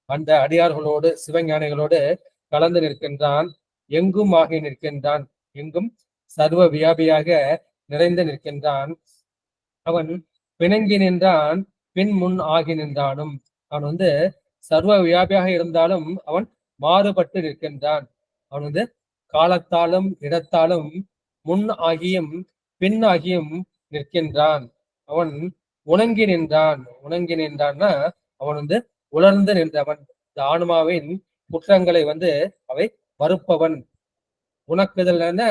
அந்த அடியார்களோடு சிவஞானிகளோடு கலந்து நிற்கின்றான். எங்கும் ஆகி நிற்கின்றான். எங்கும் சர்வ வியாபியாக நிறைந்து நிற்கின்றான். அவன் பிணங்கி நின்றான், பின் முன் ஆகி நின்றானும். அவன் வந்து சர்வ வியாபியாக இருந்தாலும் அவன் மாறுபட்டு நிற்கின்றான். அவன் வந்து காலத்தாலும் இடத்தாலும் முன் ஆகியும் பின் ஆகியும் நிற்கின்றான். அவன் உணங்கி நின்றான். உணங்கி நின்றான்னா அவன் வந்து உலர்ந்து நின்றவன். இந்த ஆன்மாவின் குற்றங்களை வந்து அவை மறுப்பவன். உனக்குதல்ன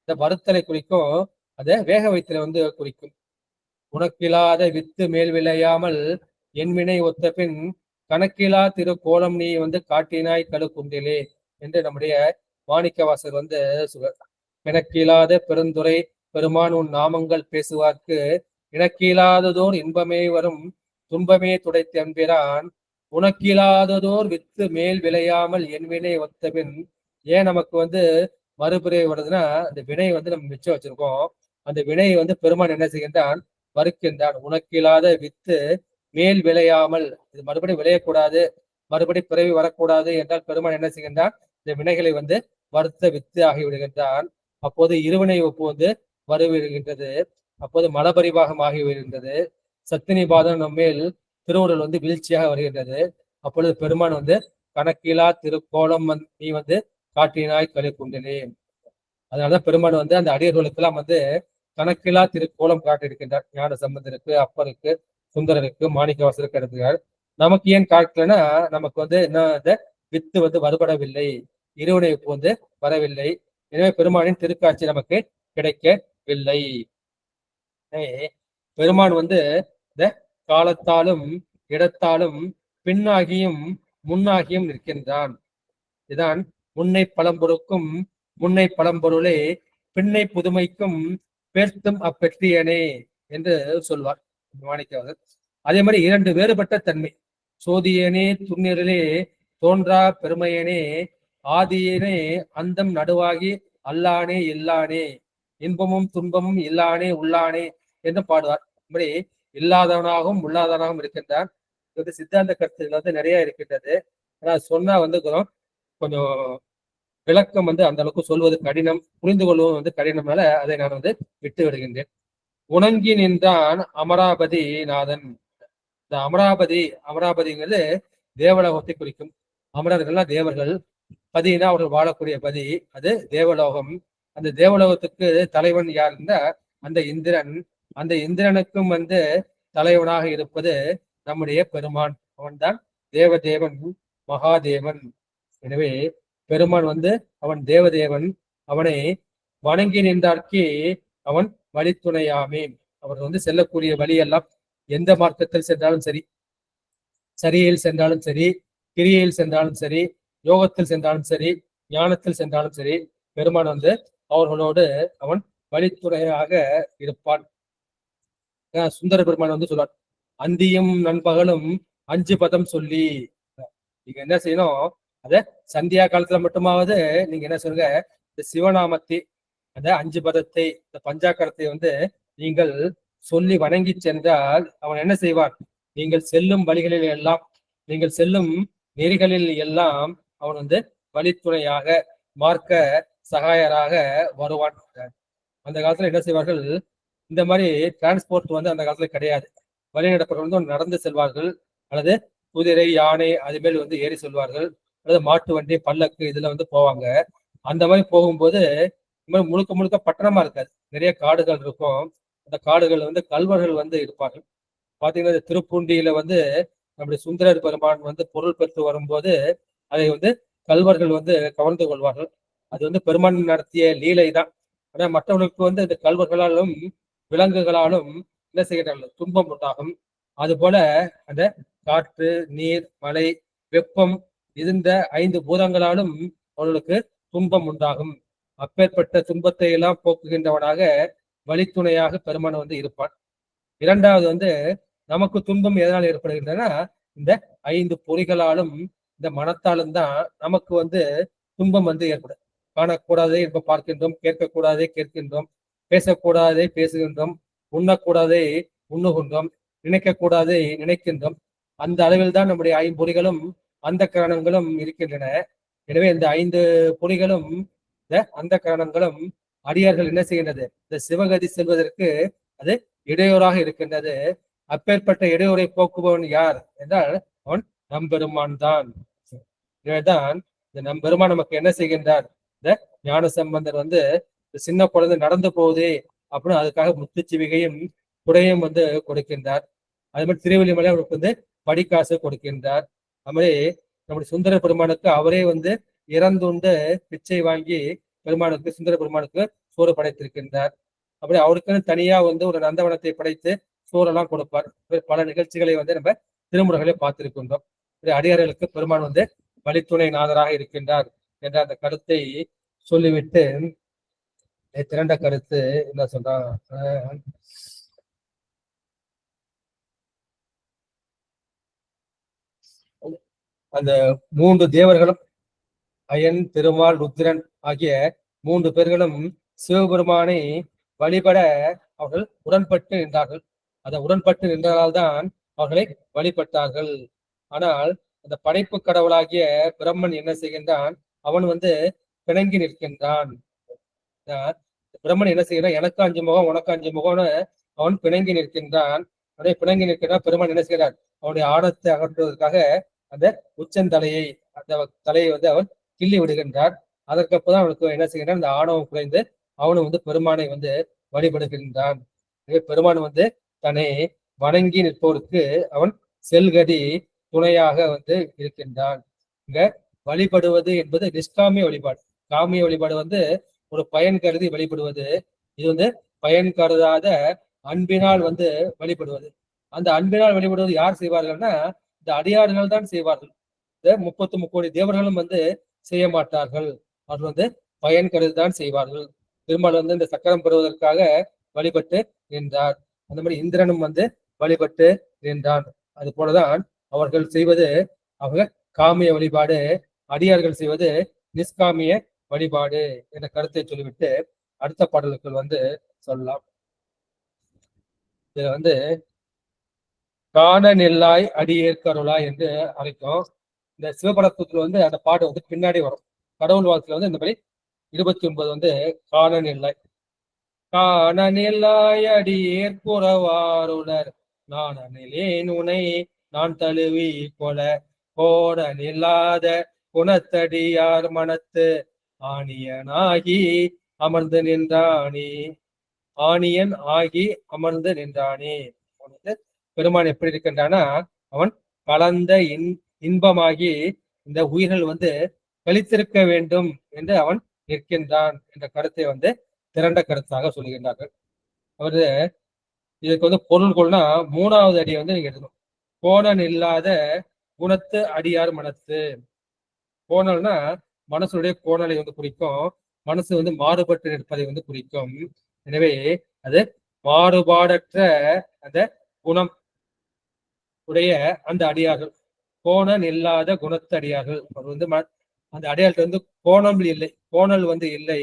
இந்த வருத்தலை குறிக்கும், அதை வேக வைத்தலை வந்து குறிக்கும். உனக்கில்லாத வித்து மேல் விளையாமல் என்வினை ஒத்த பின் கணக்கிலா திரு கோலம் நீ வந்து காட்டினாய் கழு குண்டிலே என்று நம்முடைய மாணிக்கவாசர் வந்து சொல்றார். பிணக்கில்லாத பெருந்துரை பெருமான் உன் நாமங்கள் பேசுவார்க்கு இணக்கில்லாததோர் இன்பமே வரும் துன்பமே துடைத்து என்பிரான். உனக்கில்லாததோர் வித்து மேல் விளையாமல் என் வினை ஒத்தபின். ஏன் நமக்கு வந்து மறுபிறவி வருதுன்னா, அந்த வினை வந்து நம்ம மிச்சம் வச்சிருக்கோம். அந்த வினையை வந்து பெருமான் என்ன செய்கின்றான், மறுக்கின்றான். உனக்கில்லாத வித்து மேல் விளையாமல், இது மறுபடியும் விளையக்கூடாது, மறுபடி பிறவி வரக்கூடாது என்றால் பெருமான் என்ன செய்கின்றான், இந்த வினைகளை வந்து வருத்த வித்து ஆகிவிடுகின்றான். அப்போது இருவினை ஒப்பு வந்து வருவிடுகின்றது. அப்போது மலபரிவாகம் ஆகிவிடுகின்றது. சத்தினி பாதம் நம்ம மேல் திருவுடல் வந்து வீழ்ச்சியாக வருகின்றது. அப்பொழுது பெருமான் வந்து கணக்கிலா திருக்கோலம் நீ வந்து காட்டினாய் கழு குண்டிலே. அதனாலதான் பெருமான் வந்து அந்த அடியர்களுக்கெல்லாம் வந்து கணக்கிலா திருக்கோலம் காட்டியிருக்கின்றார். ஞான சம்பந்தருக்கு, அப்பருக்கு, சுந்தரருக்கு, மாணிக்கவாசருக்கு எடுத்துக்கார். நமக்கு ஏன் காட்டலன்னா, நமக்கு வந்து என்ன, அந்த வித்து வந்து வருபடவில்லை, இருவினைப்பு வந்து வரவில்லை. எனவே பெருமானின் திருக்காட்சி நமக்கு கிடைக்கவில்லை. பெருமான் வந்து இந்த காலத்தாலும் இடத்தாலும் பின்னாகியும் முன்னாகியும் நிற்கின்றான். இதுதான் முன்னை பழம்பொருக்கும் முன்னை பழம்பொருளே பின்னை புதுமைக்கும் பேர்த்தும் அப்பெற்றியனே என்று சொல்வார் மாணிக்கவாசர். அதே மாதிரி இரண்டு வேறுபட்ட தன்மை சோதியனே துண்ணிரலே தோன்றா பெருமையனே ஆதியனே அந்தம் நடுவாகி அல்லானே இல்லானே இன்பமும் துன்பமும் இல்லானே உள்ளானே என்று பாடுவார். இப்படி இல்லாதவனாகவும் உள்ளாதவனாகவும் இருக்கின்றான். இது வந்து சித்தாந்த கருத்துகள் வந்து நிறைய இருக்கின்றது. ஆனா சொன்னா வந்து கொஞ்சம் விளக்கம் வந்து அந்த அளவுக்கு சொல்வது கடினம், புரிந்து கொள்வது வந்து கடினம்னால அதை நான் வந்து விட்டு விடுகின்றேன். உணங்கி நின்றான் அமராபதி நாதன். இந்த அமராபதிங்கிறது தேவலோகத்தை குறிக்கும். அமரர்கள்லாம் தேவர்கள், பதினா அவர்கள் வாழக்கூடிய பதி, அது தேவலோகம். அந்த தேவலோகத்துக்கு தலைவன் யாருன்னா அந்த இந்திரன். அந்த இந்திரனுக்கும் வந்து தலைவனாக இருப்பது நம்முடைய பெருமான். அவன்தான் தேவதேவன், மகாதேவன். எனவே பெருமான் வந்து அவன் தேவதேவன். அவனை வணங்கி நின்றார்க்கே அவன் வழித்துணையாமே. அவர் வந்து செல்லக்கூடிய வழியெல்லாம் எந்த மார்க்கத்தில் சென்றாலும் சரி, சரியில் சென்றாலும் சரி, கிரியையில் சென்றாலும் சரி, யோகத்தில் சென்றாலும் சரி, ஞானத்தில் சென்றாலும் சரி, பெருமான் வந்து அவர்களோடு அவன் வழித்துணையாக இருப்பான். சுந்தர பெருமான் வந்து சொல்றார், அந்தியும் நண்பகலும் 5 பதம் சொல்லி. நீங்க என்ன செய்யணும், அத சந்தியா காலத்துல மட்டுமாவது நீங்க என்ன சொல்லுங்க, இந்த சிவநாமத்தை, அந்த 5 பதத்தை, இந்த பஞ்சாக்கரத்தை வந்து நீங்கள் சொல்லி வணங்கி சென்றால் அவன் என்ன செய்வான், நீங்கள் செல்லும் வழிகளில் எல்லாம், நீங்கள் செல்லும் நெறிகளில் எல்லாம் அவன் வந்து வழித்துணையாக, மார்க்க சகாயராக வருவான். அந்த காலத்துல என்ன செய்வார்கள், இந்த மாதிரி டிரான்ஸ்போர்ட் வந்து அந்த காலத்துல கிடையாது. வழிநடப்பவர்கள் வந்து நடந்து செல்வார்கள், அல்லது குதிரை, யானை அது மேல் வந்து ஏறி செல்வார்கள், அல்லது மாட்டு வண்டி, பல்லக்கு இதுல வந்து போவாங்க. அந்த மாதிரி போகும்போது முழுக்க முழுக்க பட்டணமா இருக்காது, நிறைய காடுகள் இருக்கும். அந்த காடுகள் வந்து கல்வர்கள் வந்து இருப்பார்கள். பாத்தீங்கன்னா திருப்பூண்டியில வந்து நம்முடைய சுந்தரர் பெருமான் வந்து பொருள் பெற்று வரும்போது அதை வந்து கல்வர்கள் வந்து கவர்ந்து கொள்வார்கள். அது வந்து பெருமான் நடத்திய லீலை தான். ஆனா மற்றவர்களுக்கு வந்து இந்த கல்வர்களாலும் விலங்குகளாலும் என்ன செய்கிறார்கள், துன்பம் உண்டாகும். அது போல அந்த காற்று, நீர், மழை, வெப்பம் இருந்த 5 பூதங்களாலும் அவர்களுக்கு துன்பம் உண்டாகும். அப்பேற்பட்ட துன்பத்தை எல்லாம் போக்குகின்றவனாக வழித்துணையாக பெருமான் வந்து இருப்பான். இரண்டாவது வந்து நமக்கு துன்பம் எதனால் ஏற்படுகின்றன, இந்த 5 பொறிகளாலும் இந்த மனத்தாலும் தான் நமக்கு வந்து துன்பம் வந்து ஏற்படும். காணக்கூடாதே இப்ப பார்க்கின்றோம், கேட்கக்கூடாதே கேட்கின்றோம், பேசக்கூடாதே பேசுகின்றோம், உண்ணக்கூடாதே உண்ணுகின்றோம், நினைக்கக்கூடாதே நினைக்கின்றோம். அந்த அளவில் தான் நம்முடைய 5 பொறிகளும் அந்த கரணங்களும் இருக்கின்றன. எனவே இந்த 5 பொறிகளும் இந்த அந்த கரணங்களும் அடியார்கள் என்ன செய்கின்றது, இந்த சிவகதி செல்வதற்கு அது இடையூறாக இருக்கின்றது. அப்பேற்பட்ட இடையூரை போக்குபவன் யார் என்றால் அவன் நம்பெருமான் தான். எனவேதான் இந்த நம்பெருமான் நமக்கு என்ன செய்கின்றார், இந்த ஞான சம்பந்தர் வந்து சின்ன குழந்தை நடந்து போகுதே அப்படின்னு அதுக்காக முத்துச்சிவிகையும் குடையும் வந்து கொடுக்கின்றார். அது மாதிரி திருவள்ளிமலை அவருக்கு வந்து படிக்காசு கொடுக்கின்றார். அது மாதிரி நம்முடைய சுந்தர பெருமானுக்கு அவரே வந்து இறந்துண்டு பிச்சை வாங்கி பெருமானுக்கு, சுந்தர பெருமானுக்கு சோறு படைத்திருக்கின்றார். அப்படி அவருக்குன்னு தனியா வந்து ஒரு நந்தவனத்தை படைத்து சோறெல்லாம் கொடுப்பார். பல நிகழ்ச்சிகளை வந்து நம்ம திருமுறைகளை பார்த்திருக்கின்றோம். அடியார்களுக்கு பெருமான் வந்து வழித்துணை நாதராக இருக்கின்றார் என்ற அந்த கருத்தை சொல்லிவிட்டு திரண்ட கருத்து என்ன சொல்றான், அந்த 3 தேவர்களும் அயன், திருமால், ருத்ரன் ஆகிய 3 பேர்களும் சிவபெருமானை வழிபட அவர்கள் உடன்பட்டு நின்றார்கள். அந்த உடன்பட்டு நின்றதால் தான் அவர்களை வழிபட்டார்கள். ஆனால் அந்த படைப்பு கடவுளாகிய பிரம்மன் என்ன செய்கின்றான், அவன் வந்து பிணங்கி நிற்கின்றான். பிரம்மன் என்ன செய்கிறான், எனக்கு 5 முகம் உனக்கு 5 முகம்னு அவன் பிணங்கி நிற்கின்றான். அப்படியே பிணங்கி நிற்கின்றான். பெருமான் என்ன செய்கிறார், அவனுடைய ஆணத்தை அகற்றுவதற்காக அந்த உச்சந்தலையை, அந்த தலையை வந்து அவன் கிள்ளி விடுகின்றார். அதற்கப்புறம் அவனுக்கு என்ன செய்கின்றான், அந்த ஆணவம் குறைந்து அவனும் வந்து பெருமானை வந்து வழிபடுகின்றான். பெருமான் வந்து தன்னை வணங்கி நிற்போருக்கு அவன் செல்கதி துணையாக வந்து இருக்கின்றான். இங்க வழிபடுவது என்பது நிஷ்காமிய வழிபாடு. காமிய வழிபாடு வந்து ஒரு பயன் கருதி வழிபடுவது. இது வந்து பயன் கருதாத அன்பினால் வந்து வழிபடுவது. அந்த அன்பினால் வழிபடுவது யார் செய்வார்கள்னா இந்த அடியார்கள் தான் செய்வார்கள். இந்த 33 கோடி தேவர்களும் வந்து செய்ய மாட்டார்கள். அவர்கள் வந்து பயன் கருதி தான் செய்வார்கள். பெருமாள் வந்து இந்த சக்கரம் பெறுவதற்காக வழிபட்டு நின்றார். அந்த மாதிரி இந்திரனும் வந்து வழிபட்டு நின்றான். அது போலதான் அவர்கள் செய்வது அவங்க காமிய வழிபாடு, அடியார்கள் செய்வது நிஷ்காமிய வழிபாடு என்ற கருத்தை சொல்லிவிட்டு அடுத்த பாடலுக்குள் சொல்லலாம். இதுல காண நெல்லாய் அடியேற்கருளாய் என்று அழைக்கும். இந்த சிவபடத்துல அந்த பாட்டு பின்னாடி வரும். கடவுள் வாழ்த்துல இந்த மாதிரி 29 காண நெல்லாய். காண நெல்லாய் அடியேற்குறவாருணர் நாணனிலேன் உனை நான் தழுவி கொல கோட நில்லாத குணத்தடியார் மனத்து ஆணியனாகி அமர்ந்து நின்றானே. ஆணியன் ஆகி அமர்ந்து நின்றானே. பெருமான் எப்படி இருக்கின்றானா, அவன் கலந்த இன்பமாகி இந்த உயிர்கள் கழித்திருக்க வேண்டும் என்று அவன் நிற்கின்றான் என்ற கருத்தை திரண்ட கருத்தாக சொல்லுகின்றார்கள். அவரு இதுக்கு பொருள் கொள்னா 3வது அடியை நீங்க எழுதணும். கோணல் இல்லாத குணத்து அடியார் மனத்து. கோணல்னா மனசுடைய கோணலை குறிக்கும். மனசு மாறுபட்டு நிற்பதை குறிக்கும். எனவே அது மாறுபாடற்ற அந்த குணம் உடைய அந்த அடியார்கள், கோணல் இல்லாத குணத்து அடியார்கள். அவர் அந்த அடையாளத்துல கோணம் இல்லை, கோணல் இல்லை,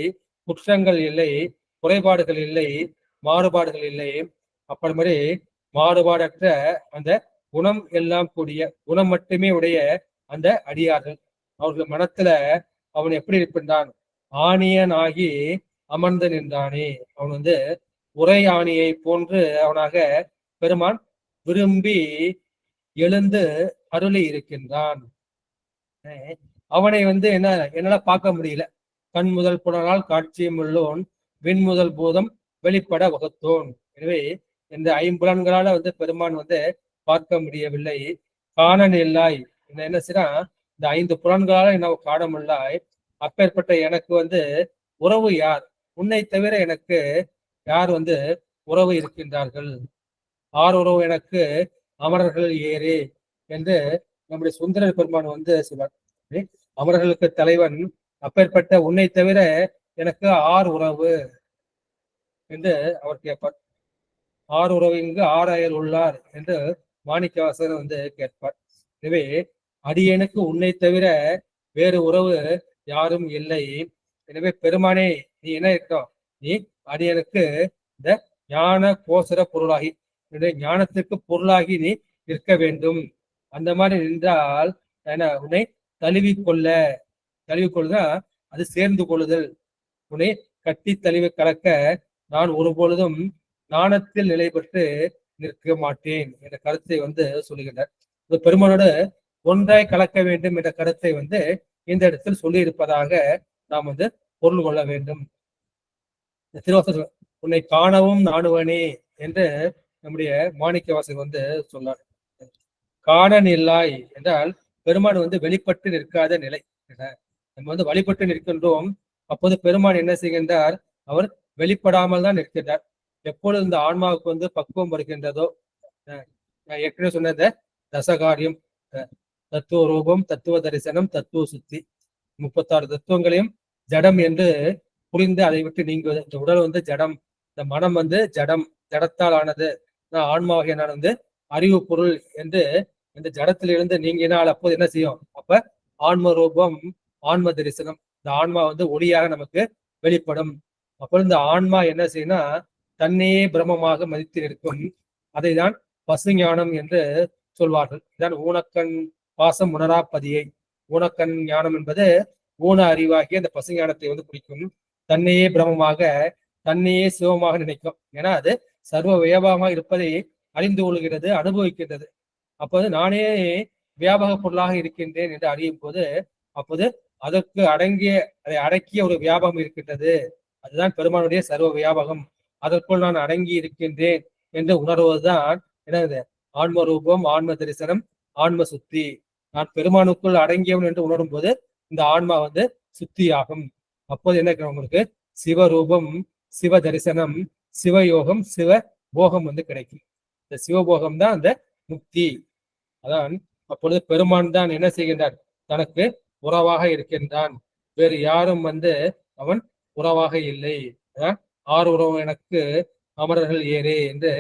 குற்றங்கள் இல்லை, குறைபாடுகள் இல்லை, மாறுபாடுகள் இல்லை. அப்படி மாதிரி மாறுபாடற்ற அந்த குணம் எல்லாம் கூடிய குணம் மட்டுமே உடைய அந்த அடியார்கள். அவர்கள் மனத்துல அவன் எப்படி இருக்கின்றான்? ஆணியன் ஆகி அமர்ந்து நின்றானே. அவன் உரை ஆணியை போன்று அவனாக பெருமான் விரும்பி எழுந்து அருளி இருக்கின்றான். அவனை என்னால பார்க்க முடியல. கண் முதல் புலனால் காட்சியும் உள்ளோன், விண் முதல் பூதம் வெளிப்பட வகுத்தோன். எனவே இந்த 5 புலன்களால பெருமான் பார்க்க முடியவில்லை. காணன் இல்லாய் என்ன செய்யறா, இந்த 5 புலன்களால என்ன காண முடியலாய். அப்பேற்பட்ட எனக்கு உறவு யார்? உன்னை தவிர எனக்கு யார் உறவு இருக்கின்றார்கள்? ஆர் உறவு எனக்கு அமரர்கள் ஏறே என்று நம்முடைய சுந்தரர் பெருமான் சொல்வார். அமரர்களுக்கு தலைவன் அப்பேற்பட்ட உன்னை தவிர எனக்கு ஆர் உறவு என்று அவர் கேட்பார். ஆர் உறவு இங்கு ஆராயர் உள்ளார் என்று மாணிக்கவாசகர் கேட்பார். எனவே அடியனுக்கு உன்னை தவிர வேறு உறவு யாரும் இல்லை. எனவே பெருமானே நீ என்ன இருக்கோம்? நீ அடியனுக்கு இந்த ஞான கோசர பொருளாகி, ஞானத்திற்கு பொருளாகி நீ நிற்க வேண்டும். அந்த மாதிரி நின்றால் உன்னை தழுவிக்கொள்ளுதான் அது சேர்ந்து கொள்ளுதல். உன்னை கட்டி தழுவி கலக்க நான் ஒருபொழுதும் ஞானத்தில் நிலை பெற்று நிற்க மாட்டேன் என்ற கருத்தை சொல்லுகின்றார். பெருமானோடு ஒன்றாய் கலக்க வேண்டும் என்ற கருத்தை இந்த இடத்தில் சொல்லி இருப்பதாக நாம் பொருள் கொள்ள வேண்டும். திருவாசகம் உன்னை காணவும் நாணுவனே என்று நம்முடைய மாணிக்கவாசகர் சொன்னார். காணன் இல்லாய் என்றால் பெருமான் வெளிப்பட்டு நிற்காத நிலை. நம்ம வழிபட்டு நிற்கின்றோம். அப்போது பெருமான் என்ன செய்கின்றார்? அவர் வெளிப்படாமல் தான் நிற்கின்றார். எப்பொழுது இந்த ஆன்மாவுக்கு பக்குவம் வருகின்றதோ, நான் ஏற்கனவே சொன்ன தசகாரியம், தத்துவ ரூபம், தத்துவ தரிசனம், தத்துவ சுத்தி, 36 தத்துவங்களையும் ஜடம் என்று புரிந்து அதை விட்டு நீங்குவது. இந்த உடல் ஜடம், இந்த மனம் ஜடம், ஜடத்தால் ஆனது. ஆன்மாவாகிய நான் அறிவு பொருள் என்று இந்த ஜடத்திலிருந்து நீங்கினால் அப்போது என்ன செய்யும்? அப்ப ஆன்ம ரூபம், ஆன்ம தரிசனம், இந்த ஆன்மா ஒளியாக நமக்கு வெளிப்படும். அப்பொழுது இந்த ஆன்மா என்ன செய்யணும்னா தன்னையே பிரம்மமாக மதித்து நிற்கும். அதை தான் பசுஞானம் என்று சொல்வார்கள். இதான் ஊனக்கண் பாசம் உணராப்பதியை. ஊனக்கண் ஞானம் என்பது ஊன அறிவாகிய அந்த பசுஞானத்தை குறிக்கும். தன்னையே பிரம்மமாக, தன்னையே சிவமாக நினைக்கும். ஏன்னா அது சர்வ வியாபகமாக இருப்பதை அறிந்து கொள்கிறது, அனுபவிக்கின்றது. அப்போது நானே வியாபக பொருளாக இருக்கின்றேன் என்று அறியும் போது அப்போது அதற்கு அதை அடக்கிய ஒரு வியாபகம் இருக்கின்றது. அதுதான் பெருமானுடைய சர்வ வியாபகம். அதற்குள் நான் அடங்கி இருக்கின்றேன் என்று உணர்வதுதான் என்னது? ஆன்ம ரூபம், ஆன்ம தரிசனம், ஆன்ம சுத்தி. நான் பெருமானுக்குள் அடங்கியவன் என்று உணரும் போது இந்த ஆன்மா சுத்தியாகும். அப்போது என்ன உங்களுக்கு? சிவரூபம், சிவ தரிசனம், சிவயோகம், சிவ போகம் கிடைக்கும். இந்த சிவபோகம் தான் அந்த முக்தி. அதான் அப்பொழுது பெருமான் தான் என்ன செய்கின்றார்? தனக்கு உறவாக இருக்கின்றான். வேறு யாரும் அவன் உறவாக இல்லை. அதான் ஆறு உறவு எனக்கு அமரர்கள் ஏறே என்று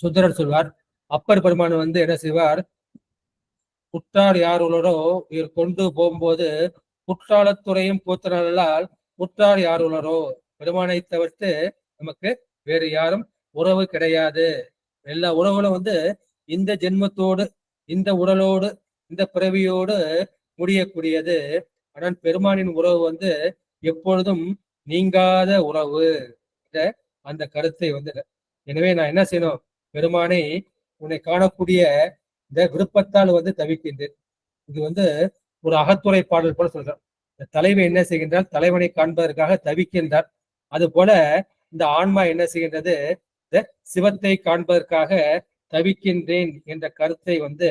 சுந்தரர் சொல்வார். அப்பர் பெருமான் என்ன செய்வார்? உற்றார் யார் உளரோ இவர் கொண்டு போகும்போது குற்றாலத்துறையும் கூத்தனல்லால் உற்றார் யார் உளரோ, பெருமானை தவிர்த்து நமக்கு வேறு யாரும் உறவு கிடையாது. எல்லா உறவுகளும் வந்து இந்த ஜென்மத்தோடு, இந்த உடலோடு, இந்த பிறவியோடு முடியக்கூடியது. ஆனால் பெருமானின் உறவு வந்து எப்பொழுதும் நீங்காத உறவு. அந்த கருத்தை வந்து, எனவே நான் என்ன செய்யணும், பெருமானை உன்னை காணக்கூடிய இந்த விருப்பத்தால் வந்து தவிக்கின்றேன். இது வந்து ஒரு அகத்துறை பாடல் போல சொல்றார். இந்த தலைவன் என்ன செய்கின்றால் தலைவனை காண்பதற்காக தவிக்கின்றார். அது போல இந்த ஆன்மா என்ன செய்கின்றது, இந்த சிவத்தை காண்பதற்காக தவிக்கின்றேன் என்ற கருத்தை வந்து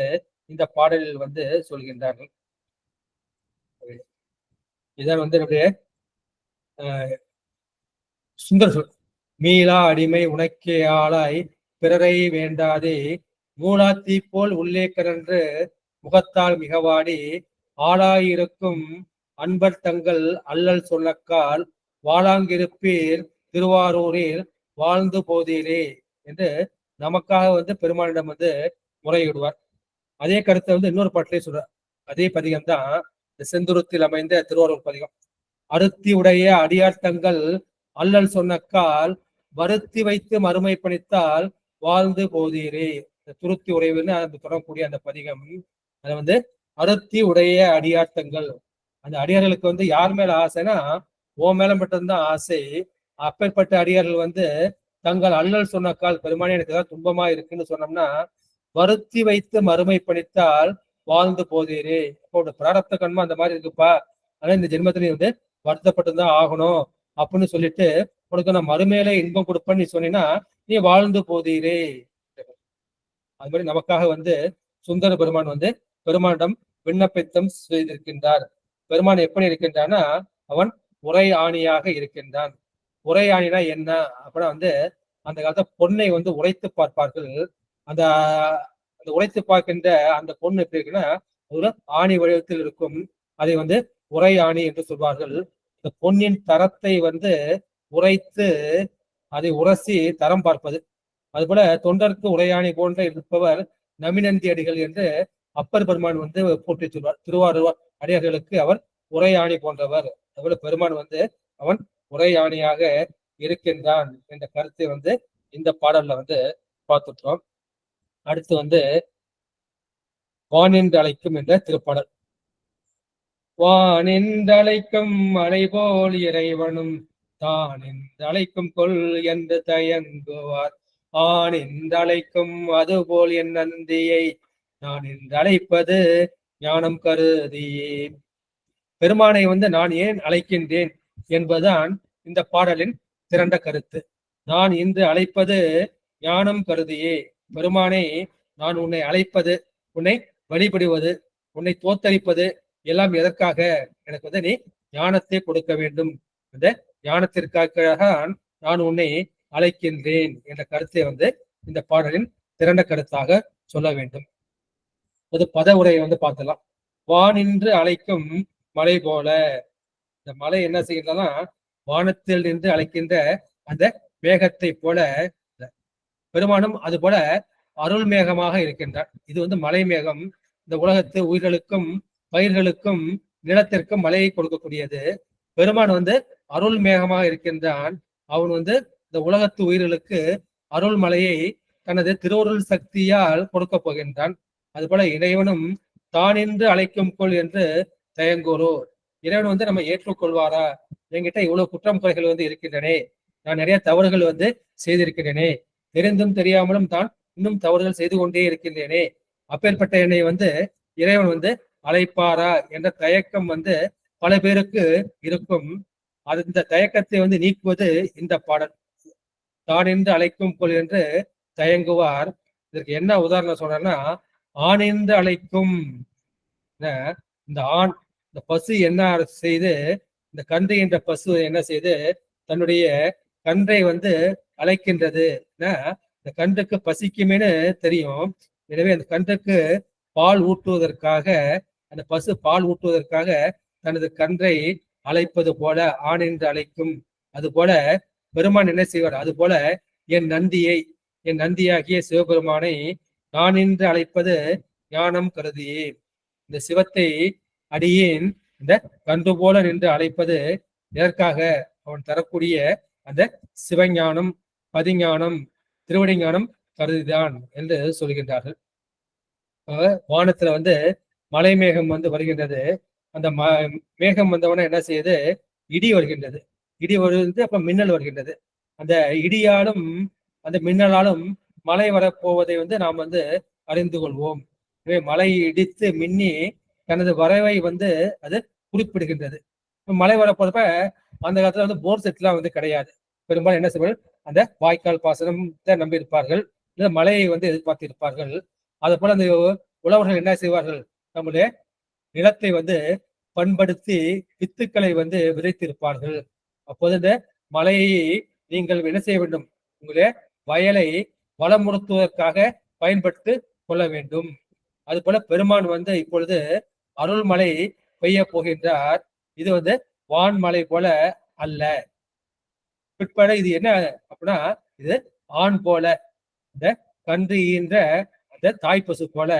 இந்த பாடலில் வந்து சொல்கின்றார்கள். இதான் வந்து நம்முடைய சுந்தர் சொல். மீளா அடிமை உனக்கே ஆளாய் பிறரை வேண்டாதே, மூலாத்தீ போல் உள்ளே கரன்று முகத்தால் மிகவாடி, ஆளாயிருக்கும் அன்பர் தங்கள் அல்லல் சொல்லக்கால், வாழாங்கிருப்பீர் திருவாரூரில் வாழ்ந்து போதீரே என்று நமக்காக வந்து பெருமானிடம் வந்து முறையிடுவார். அதே கருத்தை வந்து இன்னொரு பாட்டிலே சொல்றார். அதே பதிகம் தான் இந்த செந்துருத்தில் அமைந்த திருவாரூர் பதிகம். அருத்தி உடைய அடியார் தங்கள் அல்லல் சொன்னக்கால், வருத்தி வைத்து மறுமை பணித்தால் வாழ்ந்து போதீரே. இந்த துருத்தி உறைவுன்னு அந்த தொடரக்கூடிய அந்த பதிகம். அதை வந்து அருத்தி உடைய அடியார்த்தங்கள், அந்த அடியார்களுக்கு வந்து யார் மேல ஆசைன்னா ஓ மேல மட்டும்தான் ஆசை. அப்பேற்பட்ட அடியார்கள் வந்து தங்கள் அல்லல் சொன்னக்கால், பெருமானே எனக்கு ஏதாவது துன்பமா இருக்குன்னு சொன்னோம்னா, வருத்தி வைத்து மறுமை பணித்தால் வாழ்ந்து போதீரே. இப்போ பிராரப்த கண்மா அந்த மாதிரி இருக்குப்பா, ஆனா இந்த ஜென்மத்திலையும் வந்து வருத்தப்பட்டுதான் ஆகணும் அப்படின்னு சொல்லிட்டு உனக்கு நான் மறுமையில இன்பம் கொடுப்பேன்னு நீ சொன்னீங்கன்னா நீ வாழ்ந்து போதீரே. அது மாதிரி நமக்காக வந்து சுந்தர பெருமான் வந்து பெருமானிடம் விண்ணப்பித்தம் செய்திருக்கின்றார். பெருமான் எப்படி இருக்கின்றான்னா அவன் உரை ஆணியாக இருக்கின்றான். உரை ஆணினா என்ன அப்படின்னா வந்து அந்த காலத்துல பொன்னை வந்து உரைத்து பார்ப்பார்கள். அந்த அந்த உரைத்து பார்க்கின்ற அந்த பொண்ணு எப்படி இருக்குன்னா ஒரு ஆணி வடிவத்தில் இருக்கும். அதை வந்து உரை ஆணி என்று சொல்வார்கள். இந்த பொன்னின் தரத்தை வந்து உரைத்து அதை உரசி தரம் பார்ப்பது. அதுபோல தொண்டருக்கு உரையாணி போன்ற இருப்பவர் நமினந்தி அடிகள் என்று அப்பர் பெருமான் வந்து போற்றி சொல்வார். திருவாரூர் அடியார்களுக்கு அவர் உரையாணி போன்றவர். அதுபோல பெருமான் வந்து அவன் உரையாணியாக இருக்கின்றான் என்ற கருத்தை வந்து இந்த பாடல்ல வந்து பார்த்துட்டோம். அடுத்து வந்து வானின்று அழைக்கும் என்ற திருப்பாடல். வானின்றழைக்கும் மலை போல் இறைவனும் தானின்றழைக்கும் கொள் என்று தயங்குவார், ஆனின்றழைக்கும் அதுபோல் என் நந்தியை நான் என்றழைப்பது ஞானம் கருதியே. பெருமானை வந்து நான் ஏன் அழைக்கின்றேன் என்பதுதான் இந்த பாடலின் திரண்ட கருத்து. நான் இன்று அழைப்பது ஞானம் கருதியே. பெருமானை நான் உன்னை அழைப்பது, உன்னை வழிபடுவது, உன்னை தோத்தரிப்பது எல்லாம் எதற்காக, எனக்கு வந்து நீ ஞானத்தை கொடுக்க வேண்டும், அந்த ஞானத்திற்காக நான் உன்னை அழைக்கின்றேன் என்ற கருத்தை வந்து இந்த பாடலின் திரண்ட கருத்தாக சொல்ல வேண்டும். ஒரு பத உரையை வந்து பார்த்தலாம். வானின்று அழைக்கும் மலை போல, இந்த மலை என்ன செய்கின்றனா வானத்தில் நின்று அழைக்கின்ற அந்த மேகத்தை போல பெருமானும் அது போல அருள் மேகமாக இருக்கின்றார். இது வந்து மலை மேகம். இந்த உலகத்து உயிர்களுக்கும் பயிர்களுக்கும் நிலத்திற்கும் மழையை கொடுக்கக்கூடியது. பெருமான் வந்து அருள் மேகமாக இருக்கின்றான். அவன் வந்து இந்த உலகத்து உயிர்களுக்கு அருள் மலையை தனது திருவருள் சக்தியால் கொடுக்க போகின்றான். அதுபோல இறைவனும் தானின்று அழைக்கும் கொள் என்று தயங்கோரோ. இறைவன் வந்து நம்ம ஏற்றுக்கொள்வாரா, என்கிட்ட இவ்வளவு குற்றம் குறைகள் வந்து இருக்கின்றனே, நான் நிறைய தவறுகள் வந்து செய்திருக்கிறேனே, தெரிந்தும் தெரியாமலும் தான் இன்னும் தவறுகள் செய்து கொண்டே இருக்கின்றேனே, அப்பேற்பட்ட என்னை வந்து இறைவன் வந்து அழைப்பாரா என்ற தயக்கம் வந்து பல பேருக்கு இருக்கும். அது இந்த தயக்கத்தை வந்து நீக்குவது இந்த பாடல். தான் என்று அழைக்கும் கொள் என்று தயங்குவார். இதற்கு என்ன உதாரணம் சொல்றேன்னா, ஆணின்று அழைக்கும், இந்த ஆண், இந்த பசு என்ன செய்து, இந்த கன்று என்ற பசு என்ன செய்து தன்னுடைய கன்றை வந்து அழைக்கின்றது. இந்த கன்றுக்கு பசிக்குமேனு தெரியும். எனவே அந்த கன்றுக்கு பால் ஊட்டுவதற்காக, அந்த பசு பால் ஊட்டுவதற்காக தனது கன்றை அழைப்பது போல ஆண் என்று அழைக்கும். அது போல பெருமான் என்ன செய்வார், அது போல என் நந்தியை, என் நந்தியாகிய சிவபெருமானை நான் என்று அழைப்பது ஞானம் கருதியே. இந்த சிவத்தை அடியேன் இந்த கன்று போல நின்று அழைப்பது எதற்காக? அவன் தரக்கூடிய அந்த சிவஞானம், பதிஞானம், திருவடி ஞானம் கருதிதான் என்று சொல்கின்றார்கள். வானத்துல வந்து மலை மேகம் வந்து வருகின்றது. அந்த மேகம் வந்தவன என்ன செய்யுது? இடி வருகின்றது. இடி வருகிறது, அப்ப மின்னல் வருகின்றது. அந்த இடியாலும் அந்த மின்னலாலும் மழை வரப்போவதை வந்து நாம் வந்து அறிந்து கொள்வோம். எனவே மழை இடித்து மின்னி தனது வரவை வந்து அது குறிப்பிடுகின்றது. மழை வரப்போறப்ப அந்த காலத்துல வந்து போர் செட்லாம் வந்து கிடையாது. பெரும்பாலும் என்ன செய்வார்கள்? அந்த வாய்க்கால் பாசனம் நம்பி இருப்பார்கள், இல்லை மழையை வந்து எதிர்பார்த்து இருப்பார்கள். அது போல அந்த உழவர்கள் என்ன செய்வார்கள்? நம்முடைய நிலத்தை வந்து பண்படுத்தி வித்துக்களை வந்து விதைத்திருப்பார்கள். அப்போது இந்த மழையை நீங்கள் என்ன செய்ய வேண்டும்? உங்களுடைய வயலை வளமுறுத்துவதற்காக பயன்படுத்தி கொள்ள வேண்டும். அது போல பெருமான் வந்து இப்பொழுது அருள்மழை பெய்ய போகின்றார். இது வந்து வான்மலை போல அல்ல. பிற்பட இது என்ன அப்படின்னா, இது ஆண் போல, இந்த கன்று ஈன்ற அந்த தாய்ப்பசு போல.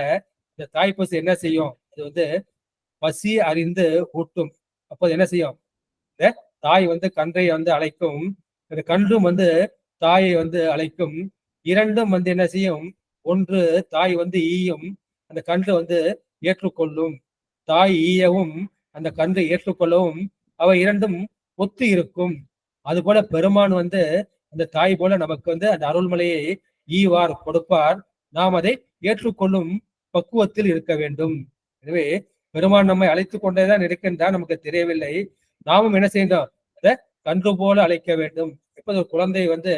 இந்த தாய்ப்பசு என்ன செய்யும்? இது வந்து பசி அறிந்து ஊட்டும். அப்போ என்ன செய்யும்? இந்த தாய் வந்து கன்றை வந்து அழைக்கும், இந்த கன்றும் வந்து தாயை வந்து அழைக்கும். இரண்டும் வந்து என்ன செய்யும்? ஒன்று தாய் வந்து ஈயும், அந்த கன்று வந்து ஏற்றுக்கொள்ளும். தாய் ஈயவும் அந்த கன்று ஏற்றுக்கொள்ளவும் அவை இரண்டும் ஒத்து இருக்கும். அது போல பெருமான் வந்து அந்த தாய் போல நமக்கு வந்து அந்த அருள்மலையை ஈவார், கொடுப்பார். நாம் அதை ஏற்றுக்கொள்ளும் பக்குவத்தில் இருக்க வேண்டும். எனவே பெருமான் நம்மை அழைத்து கொண்டேதான் இருக்கின்றான், நமக்கு தெரியவில்லை. நாமும் என்ன செய்யணும்? அதை கன்று போல அழைக்க வேண்டும். எப்போது ஒரு குழந்தை வந்து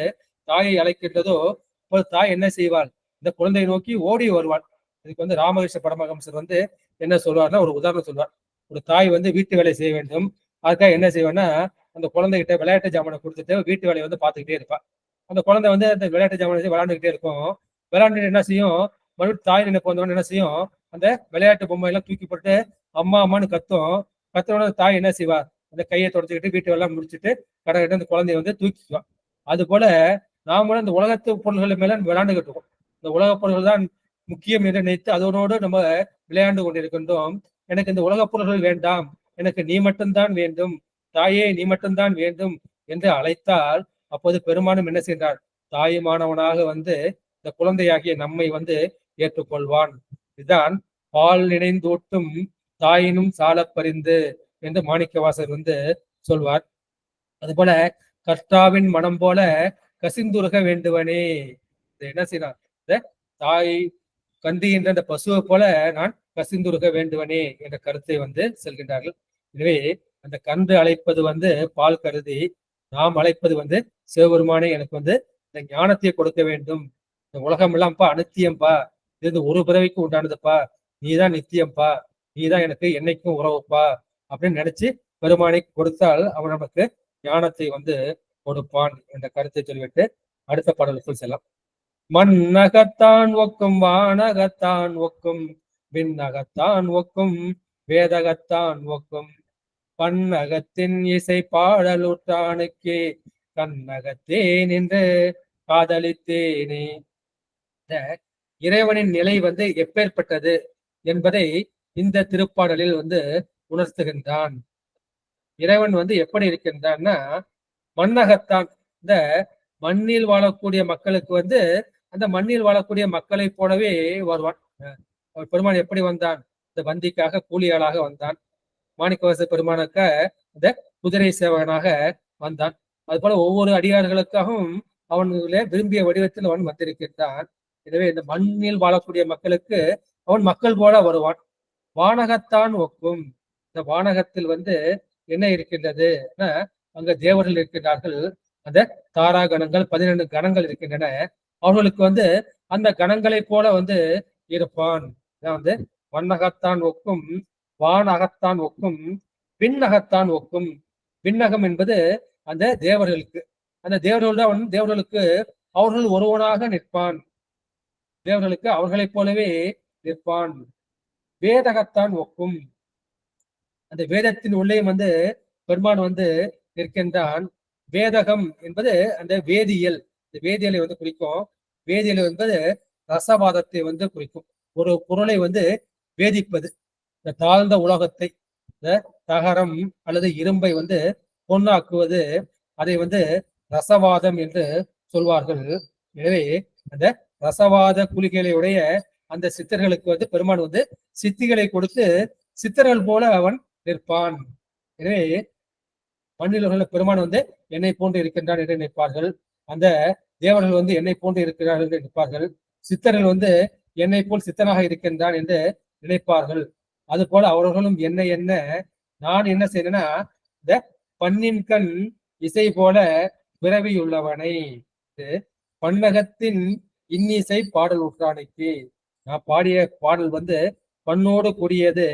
தாயை அழைக்கின்றதோ அப்போது தாய் என்ன செய்வாள்? இந்த குழந்தையை நோக்கி ஓடி வருவாள். இதுக்கு வந்து ராமகிருஷ்ண பரமஹம்சர் வந்து என்ன சொல்வார்னா, ஒரு உதாரணம் சொல்வார். ஒரு தாய் வந்து வீட்டு வேலை செய்ய வேண்டும். அதுக்காக என்ன செய்வான்னா, அந்த குழந்தைகிட்ட விளையாட்டு ஜாமானை கொடுத்துட்டு வீட்டு வேலையை வந்து பார்த்துக்கிட்டே இருப்பா. அந்த குழந்தை வந்து அந்த விளையாட்டு ஜாமானை விளையாண்டுக்கிட்டே இருக்கும். விளையாண்டு என்ன செய்யும்? மறுபடியும் தாய் நினைப்பு வந்தவொடனே என்ன செய்யும்? அந்த விளையாட்டு பொம்மை எல்லாம் தூக்கி போட்டு அம்மா அம்மான்னு கத்தும். கத்தோட தாய் என்ன செய்வா? அந்த கையை தொடச்சிக்கிட்டு வீட்டு வேலை முடிச்சுட்டு கடற்கிட்ட அந்த குழந்தைய வந்து தூக்கிக்குவான். அது போல நாமளும் இந்த உலகத்து பொருள்கள் மேல விளையாண்டுகிட்டு இருக்கோம். இந்த உலக பொருள்கள் தான் முக்கியம் என்று நினைத்து அதனோடு நம்ம விளையாண்டு கொண்டிருக்கின்றோம். எனக்கு இந்த உலக பொருள்கள் வேண்டாம், எனக்கு நீ மட்டும்தான் வேண்டும், தாயே நீ மட்டும்தான் வேண்டும் என்று அழைத்தால் அப்போது பெருமானும் என்ன செய்தார்? தாயுமானவனாக வந்து இந்த குழந்தையாகிய நம்மை வந்து ஏற்றுக்கொள்வான். இதுதான் பால் நினைந்தூட்டும் தாயினும் சால பறிந்து என்று மாணிக்கவாசர் வந்து சொல்வார். அது போல கர்த்தாவின் மனம் போல கசிந்துருக வேண்டுவனே. என்ன செய்யறான்? இந்த தாய் கந்திகின்ற அந்த பசுவை போல நான் கசிந்துருக வேண்டுவனே என்ற கருத்தை வந்து செல்கின்றார்கள். எனவே அந்த கன்று அழைப்பது வந்து பால் கருதி, நாம் அழைப்பது வந்து சிவபெருமானே எனக்கு வந்து இந்த ஞானத்தை கொடுக்க வேண்டும். இந்த உலகம் எல்லாம்ப்பா அனித்தியம்பா, இது ஒரு பிறவிக்கு உண்டானதுப்பா, நீதான் நித்தியம்பா, நீதான் எனக்கு என்னைக்கும் உறவுப்பா அப்படின்னு நினைச்சு பெருமானை கொடுத்தால் அவன் நமக்கு ஞானத்தை வந்து கொடுப்பான் என்ற கருத்தை சொல்லிவிட்டு அடுத்த பாடலுக்குள் செல்லாம். மண்ணகத்தான் ஒக்கும், வானகத்தான் ஒக்கும், விண்ணகத்தான் ஒக்கும், வேதகத்தான் ஒக்கும், பன்னகத்தின் இசை பாடலுற்றானுக்கே கண்ணகத்தே நின்று காதலித்தேனே. இந்த இறைவனின் நிலை வந்து எப்பேற்பட்டது என்பதை இந்த திருப்பாடலில் வந்து உணர்த்துகின்றான். இறைவன் வந்து எப்படி இருக்கின்றான்னா, மண்ணகத்தான், இந்த மண்ணில் வாழக்கூடிய மக்களுக்கு வந்து அந்த மண்ணில் வாழக்கூடிய மக்களை போலவே வருவான். பெருமான் எப்படி வந்தான்? இந்த வந்திக்காக கூலியாளாக வந்தான். மாணிக்கவாச பெருமானுக்க இந்த குதிரை சேவகனாக வந்தான். அது போல ஒவ்வொரு அடியார்களுக்காகவும் அவனுடைய விரும்பிய வடிவத்தில் அவன் வந்திருக்கின்றான். எனவே இந்த மண்ணில் வாழக்கூடிய மக்களுக்கு அவன் மக்கள் போல வருவான். வானகத்தான் ஒக்கும், இந்த வானகத்தில் வந்து என்ன இருக்கின்றது? அங்க தேவர்கள் இருக்கின்றார்கள். அந்த தாரா கணங்கள் 12 கணங்கள் இருக்கின்றன. அவர்களுக்கு வந்து அந்த கணங்களை போல வந்து இருப்பான். வந்து வண்ணகத்தான் ஒக்கும், வானகத்தான் ஒக்கும், விண்ணகத்தான் ஒக்கும். விண்ணகம் என்பது அந்த தேவர்களுக்கு, அந்த தேவர்களுக்கு அவர்கள் ஒருவனாக நிற்பான். தேவர்களுக்கு அவர்களைப் போலவே நிற்பான். வேதகத்தான் ஒக்கும், அந்த வேதத்தின் உள்ளே வந்து பெருமான் வந்து நிற்கின்றான். வேதகம் என்பது அந்த வேதியியல், இந்த வேதியியலை வந்து குறிக்கும். வேதியியல் என்பது ரசவாதத்தை வந்து குறிக்கும். ஒரு பொருளை வந்து வேதிப்பது. இந்த தாழ்ந்த உலோகத்தை, இந்த தகரம் அல்லது இரும்பை வந்து பொன்னாக்குவது, அதை வந்து ரசவாதம் என்று சொல்வார்கள். எனவே அந்த ரசவாத குளிகையுடைய அந்த சித்தர்களுக்கு வந்து பெருமான் வந்து சித்திகளை கொடுத்து சித்தர்கள் போல அவன் நிற்பான். எனவே மண்ணில் உள்ள பெருமான் வந்து என்னை போன்று இருக்கின்றான் என்று நிற்பார்கள். அந்த தேவர்கள் வந்து என்னை போன்று இருக்கிறார்கள் என்று நிற்பார்கள். சித்தர்கள் வந்து என்னை போல் சித்தனாக இருக்கின்றான் என்று நினைப்பார்கள். அது போல அவர்களும் என்ன நான் என்ன செய்யறேன்னா, இந்த பண்ணின் கண் இசை போல பிறவியுள்ளவனை, பன்னகத்தின் இன்னிசை பாடல் உற்றானைக்கு. நான் பாடிய பாடல் வந்து பண்ணோடு கூடியது,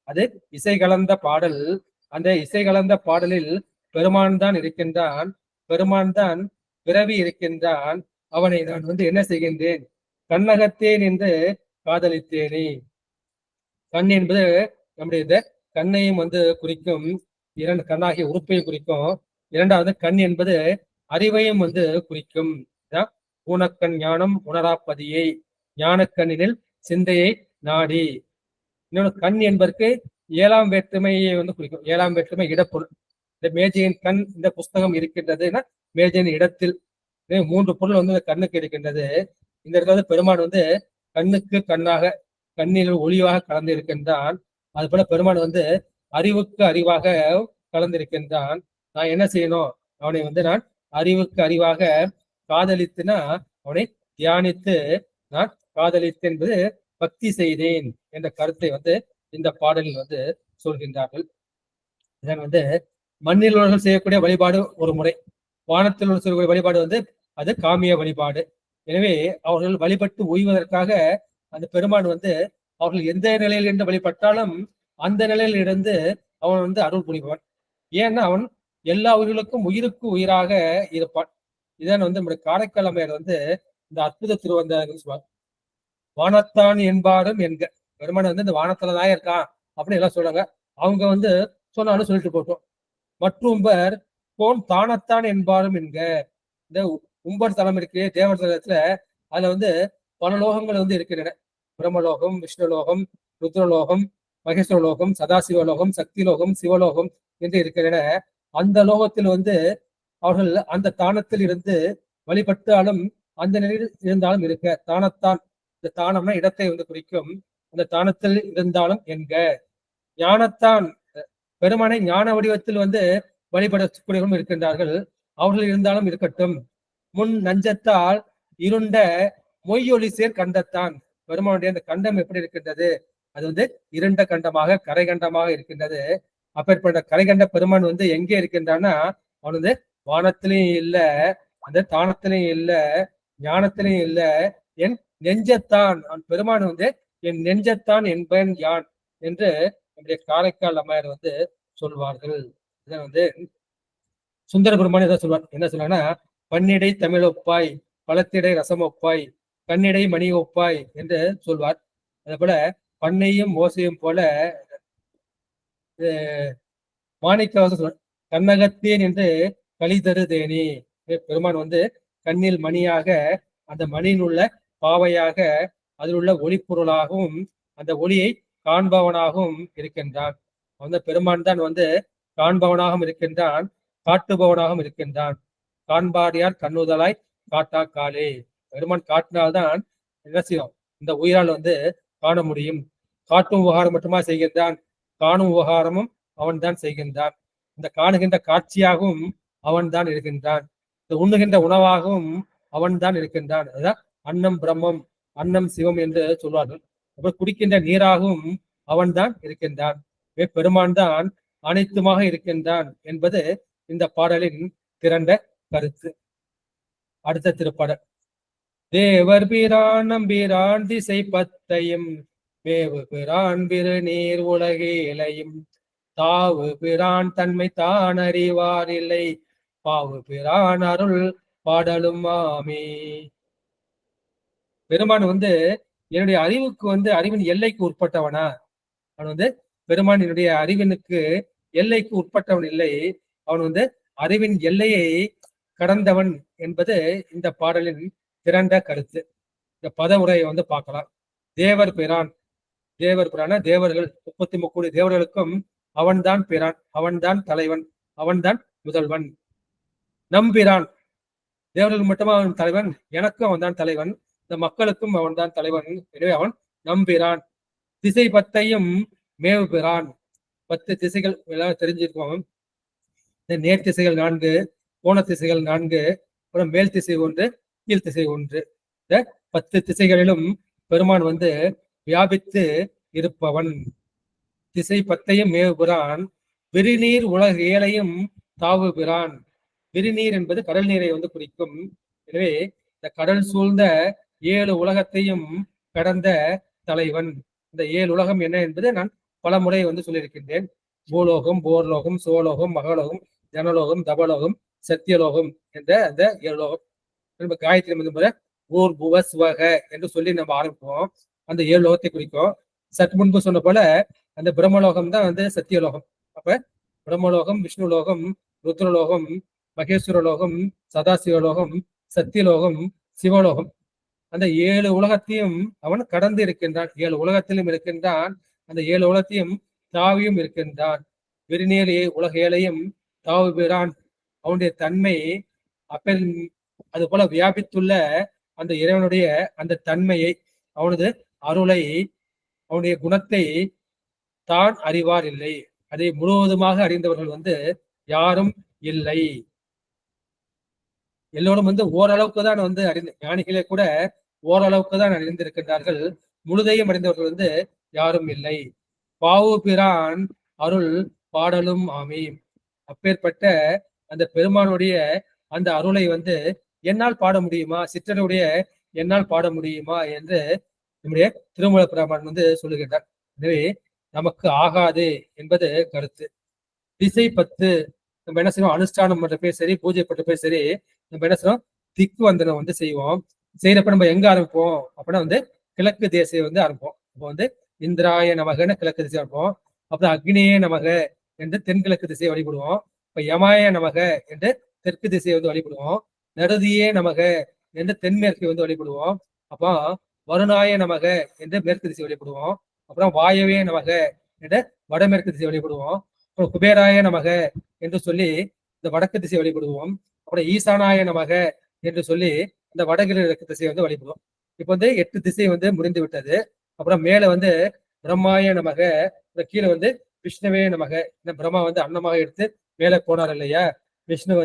அது இசை கலந்த பாடல். அந்த இசை கலந்த பாடலில் பெருமான் தான் இருக்கின்றான், பெருமான் தான் பிறவி இருக்கின்றான். அவனை நான் வந்து என்ன செய்கின்றேன், கண்ணகத்தேன் என்று காதலித்தேனே. கண் என்பது நம்முடைய இந்த கண்ணையும் வந்து குறிக்கும், இரண்டு கண்ணாகிய உறுப்பையும் குறிக்கும். இரண்டாவது கண் என்பது அறிவையும் வந்து குறிக்கும். ஊனக்கண் ஞானம் உணராப்பதியை, ஞானக்கண்ணினில் சிந்தையை நாடி. இன்னொன்று கண் என்பதற்கு 7ஆம் வேற்றுமையை வந்து குறிக்கும். 7ஆம் வேற்றுமை இடப்பொருள். இந்த மேஜையின் கண் இந்த புஸ்தகம் இருக்கின்றதுன்னா மேஜையின் இடத்தில் 3 பொருள் வந்து இந்த கண்ணுக்கு இருக்கின்றது. இந்த இடத்துல பெருமான் வந்து கண்ணுக்கு கண்ணாக, கண்ணில் ஒளிவாக கலந்து இருக்கின்றான். அது போல பெருமான் வந்து அறிவுக்கு அறிவாக கலந்திருக்கின்றான். நான் என்ன செய்யணும், அவனை வந்து நான் அறிவுக்கு அறிவாக காதலித்துனா, அவனை தியானித்து நான் காதலித்து என்பது பக்தி செய்தேன் என்ற கருத்தை வந்து இந்த பாடலில் வந்து சொல்கின்றார்கள். இதன் வந்து மண்ணில் உள்ளவர்கள் செய்யக்கூடிய வழிபாடு ஒரு முறை, வானத்தில் உள்ள செய்யக்கூடிய வழிபாடு வந்து அது காமிய வழிபாடு. எனவே அவர்கள் வழிபட்டு ஓய்வதற்காக அந்த பெருமான் வந்து அவர்கள் எந்த நிலையில் இருந்து வழிபட்டாலும் அந்த நிலையில் இருந்து அவன் வந்து அருள் புரிபவன். ஏன்னா அவன் எல்லா உயிர்களுக்கும் உயிருக்கு உயிராக இருப்பான். இதான் வந்து நம்முடைய காரைக்கால் அம்மையார் வந்து இந்த அற்புத திருவந்தார் சொல்வார். வானத்தான் என்பாரும் என்க, பெருமான் வந்து இந்த வானத்துலதான் இருக்கான் அப்படின்னு எல்லாம் சொல்றாங்க. அவங்க வந்து சொன்னாலும் சொல்லிட்டு போட்டோம். மற்றும்பர் கோன் தானத்தான் என்பாரும் என்க. இந்த உம்பர் தலம் இருக்கு தேவர் தலத்துல, அதுல வந்து பல லோகங்கள் வந்து இருக்கின்றன. பிரம்மலோகம், விஷ்ணுலோகம், ருத்ரலோகம், மகேஸ்வரலோகம், சதாசிவலோகம், சக்திலோகம், சிவலோகம் என்று இருக்கின்றன. அந்த லோகத்தில் வந்து அவர்கள் அந்த தானத்தில் இருந்து வழிபட்டாலும் அந்த நிலையில் இருந்தாலும் இருக்க. தானத்தான், இந்த தானம்னா இடத்தை வந்து குறிக்கும். அந்த தானத்தில் இருந்தாலும் என்க. ஞானத்தான், பெருமானை ஞான வடிவத்தில் வந்து வழிபடக்கூடியவர்களும் இருக்கின்றார்கள். அவர்கள் இருந்தாலும் இருக்கட்டும். முன் நஞ்சத்தால் இருண்ட மொய்யொலி சேர் கண்டத்தான், பெருமானுடைய அந்த கண்டம் எப்படி இருக்கின்றது, அது வந்து இருண்ட கண்டமாக கரை கண்டமாக இருக்கின்றது. அப்பேற்பட்ட கரை கண்ட பெருமான் வந்து எங்கே இருக்கின்றான்னா, அவன் வந்து வானத்திலையும் இல்ல, அந்த தானத்திலையும் இல்ல, ஞானத்திலையும் இல்ல, என் நெஞ்சத்தான். அவன் பெருமான் வந்து என் நெஞ்சத்தான் என்பன் யான் என்று நம்முடைய காரைக்கால் அம்மையார் வந்து சொல்வார்கள். இதை வந்து சுந்தர பெருமான் இதை சொல்வார். என்ன சொல்றாங்கன்னா, பன்னிடை தமிழ் ஒப்பாய், பழத்திடை ரசம் ஒப்பாய், கண்ணிடை மணி ஒப்பாய் என்று சொல்வார். அதே போல பண்ணையும் மோசையும் போல மாணிக்கவாசகர் சொல்வார், கண்ணகத்தேன் என்று களி தரு தேனி. பெருமான் வந்து கண்ணில் மணியாக, அந்த மணியில் உள்ள பாவையாக, அதில் உள்ள ஒளிப்பொருளாகவும் அந்த ஒளியை காண்பவனாகவும் இருக்கின்றான். அந்த பெருமான் தான் வந்து காண்பவனாகவும் இருக்கின்றான், காட்டுபவனாகவும் இருக்கின்றான். காண்பாடியார் கண்ணுதலாய் காட்டா காலே. பெருமான் காட்டினால்தான் என்ன செய்யும், இந்த உயிரால் வந்து காண முடியும். காட்டும் உபகாரம் மட்டுமா செய்கின்றான், காணும் உபகாரமும் அவன் தான் செய்கின்றான். இந்த காணுகின்ற காட்சியாகவும் அவன் தான் இருக்கின்றான். இந்த உண்ணுகின்ற உணவாகவும் அவன் தான் இருக்கின்றான். அதுதான் அன்னம் பிரம்மம், அன்னம் சிவம் என்று சொல்வார்கள். அப்புறம் குடிக்கின்ற நீராகவும் அவன் தான் இருக்கின்றான். பெருமான் தான் அனைத்துமாக இருக்கின்றான் என்பது இந்த பாடலின் திரண்ட கருத்து. அடுத்த திருப்பாடல். தேவர் பிரான் நம்பிரான் திசை பத்தையும், மேவு பிரான் பிற நீர் உலகே இலையும், தாவு பிரான் தன்மை தான் அறிவார் இல்லை, பாவு பிரான் அருள் பாடலும் ஆமே. பெருமான் வந்து என்னுடைய அறிவுக்கு வந்து அறிவின் எல்லைக்கு உட்பட்டவனா? அவன் வந்து பெருமான் என்னுடைய அறிவினுக்கு எல்லைக்கு உட்பட்டவன் இல்லை, அவன் வந்து அறிவின் எல்லையை கடந்தவன் என்பது இந்த பாடலின் திரண்ட கருத்து. இந்த பத உரையை வந்து பார்க்கலாம். தேவர் பிரான், தேவர் பிரான தேவர்கள் 33 தேவர்களுக்கும் அவன்தான் பிரான், அவன்தான் தலைவன், அவன்தான் முதல்வன். நம்பிரான் தேவர்கள் மட்டுமா அவன் தலைவன், எனக்கும் அவன் தான் தலைவன், இந்த மக்களுக்கும் அவன் தான் தலைவன். எனவே அவன் நம்பிரான். திசை 10ஐயும் மேவுபிரான். 10 திசைகள் எல்லாம் தெரிஞ்சிருக்கோம். இந்த நேர் திசைகள் 4, கோண திசைகள் 4, அப்புறம் மேல் திசை 1, கீழ் திசை 1. இந்த 10 திசைகளிலும் பெருமான் வியாபித்து இருப்பவன். திசை 10ஐயும் மேவுபிரான். விரிநீர் உலக ஏழையும் தாவுபிரான். விரிநீர் என்பது கடல் நீரை குறிக்கும். எனவே இந்த கடல் சூழ்ந்த 7 உலகத்தையும் கடந்த தலைவன். இந்த 7 உலகம் என்ன என்பது நான் பல முறை சொல்லியிருக்கின்றேன். பூலோகம், போர்லோகம், சோலோகம், மகலோகம், ஜனலோகம், தபலோகம், சத்தியலோகம் என்ற அந்த 7 லோகம். நம்ம காயத்ரி ஊர் புவ சுவக என்று சொல்லி நம்ம ஆரம்பிப்போம். அந்த 7 லோகத்தை குறிக்கும். சற்று முன்பு சொன்ன போல அந்த பிரம்மலோகம் தான் சத்தியலோகம். அப்ப பிரம்மலோகம், விஷ்ணுலோகம், ருத்ரலோகம், மகேஸ்வரலோகம், சதாசிவலோகம், சத்தியலோகம், சிவலோகம். அந்த 7 உலகத்தையும் அவன் கடந்து இருக்கின்றான். 7 உலகத்திலும் இருக்கின்றான். அந்த 7 உலகத்தையும் தாவியும் இருக்கின்றான். விரிநீர் உலக ஏழையும் தாவுபிரான். அவனுடைய தன்மை அப்பல் அது போல வியாபித்துள்ள அந்த இறைவனுடைய அந்த தன்மையை, அவனது அருளை, அவனுடைய குணத்தை தான் அறிவார் இல்லை. அதை முழுவதுமாக அறிந்தவர்கள் யாரும் இல்லை. எல்லோரும் ஓரளவுக்கு தான் அறிந்த ஞானிகளே கூட ஓரளவுக்கு தான் அறிந்திருக்கின்றார்கள். முழுதையும் அறிந்தவர்கள் யாரும் இல்லை. பாவு பிரான் அருள் பாடலும் ஆமி. அப்பேற்பட்ட அந்த பெருமானுடைய அந்த அருளை என்னால் பாட முடியுமா, சிற்றருடைய என்னால் பாட முடியுமா என்று நம்முடைய திருமூல பிராமணன் சொல்லுகின்றார். எனவே நமக்கு ஆகாது என்பது கருத்து. திசை 10 நம்ம என்ன செய்வோம், அனுஷ்டானம் பண்றப்பே சரி, பூஜை பண்றப்பே சரி, நம்ம என்ன செய்வோம், திக்கு வந்தனம் செய்வோம். செய்யறப்ப நம்ம எங்க ஆரம்பிப்போம் அப்படின்னா கிழக்கு திசையை ஆரம்பிப்போம். இப்போ இந்திராய நமகன்னு கிழக்கு திசை ஆரம்பிப்போம். அப்புறம் அக்னியே நமக என்று தென்கிழக்கு திசையை வழிபடுவோம். இப்ப யமாய நமக என்று தெற்கு திசையை வழிபடுவோம். நடுதியே நமக என்று தென்மேற்கை வழிபடுவோம். அப்போ வருணாய நமக என்று மேற்கு திசை வழிபடுவோம். அப்புறம் வாயவே நமக என்ற வடமேற்கு திசை வழிபடுவோம். அப்புறம் குபேராய நமக என்று சொல்லி இந்த வடக்கு திசை வழிபடுவோம். அப்புறம் ஈசானாய நமக என்று சொல்லி இந்த வடகிழக்கு திசையை வழிபடுவோம். இப்போ 8 திசை முடிந்து விட்டது. அப்புறம் மேல பிரம்மாய நமக, கீழே விஷ்ணுவே நமக. இந்த பிரம்மா அன்னமாக எடுத்து மேல போனார் இல்லையா, விஷ்ணு